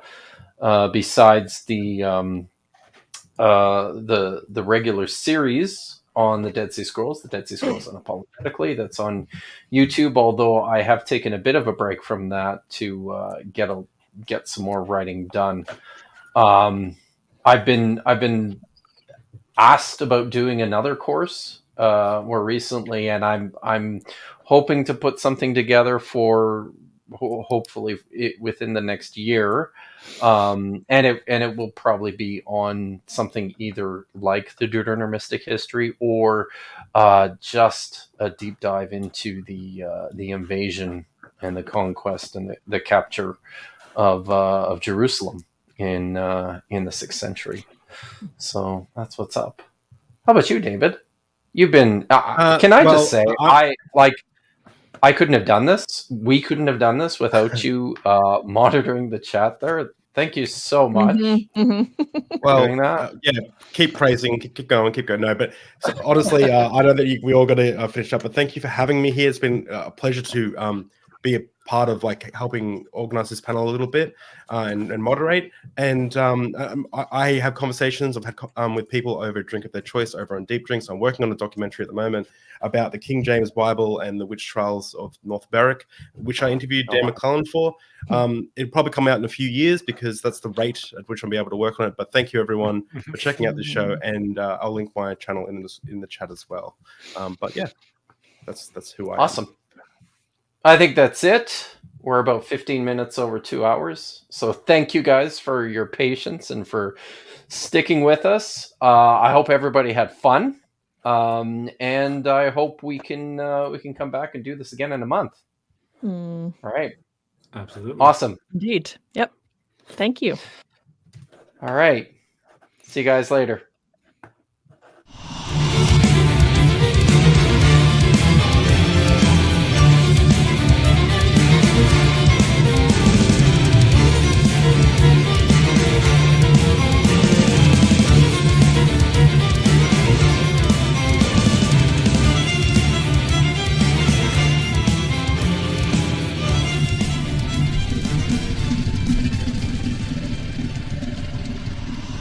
regular series on the Dead Sea Scrolls, the Dead Sea Scrolls Unapologetically, that's on YouTube. Although I have taken a bit of a break from that to get some more writing done. I've been asked about doing another course more recently, and I'm hoping to put something together for hopefully within the next year, and it will probably be on something either like the Deuteronomistic history, or just a deep dive into the invasion the conquest and the capture of Jerusalem in the 6th century. So that's what's up. How about you, David? You've been. Can I just say I couldn't have done this. We couldn't have done this without you monitoring the chat there. Thank you so much. Well, doing that. yeah, keep praising, keep going. No, but honestly, I know that we all got to finish up. But thank you for having me here. It's been a pleasure to be a part of like helping organize this panel a little bit and moderate. And I have conversations I've had with people over a drink of their choice over on Deep Drinks. I'm working on a documentary at the moment about the King James Bible and the witch trials of North Berwick, which I interviewed Dan McClellan for. It'll probably come out in a few years because that's the rate at which I'll be able to work on it. But thank you everyone for checking out the show, and I'll link my channel in the chat as well. But yeah, that's who I am. Awesome. I think that's it. We're about 15 minutes over 2 hours. So thank you guys for your patience and for sticking with us. I hope everybody had fun. And I hope we can come back and do this again in a month. All right. Absolutely. Awesome. Indeed. Yep. Thank you. All right. See you guys later.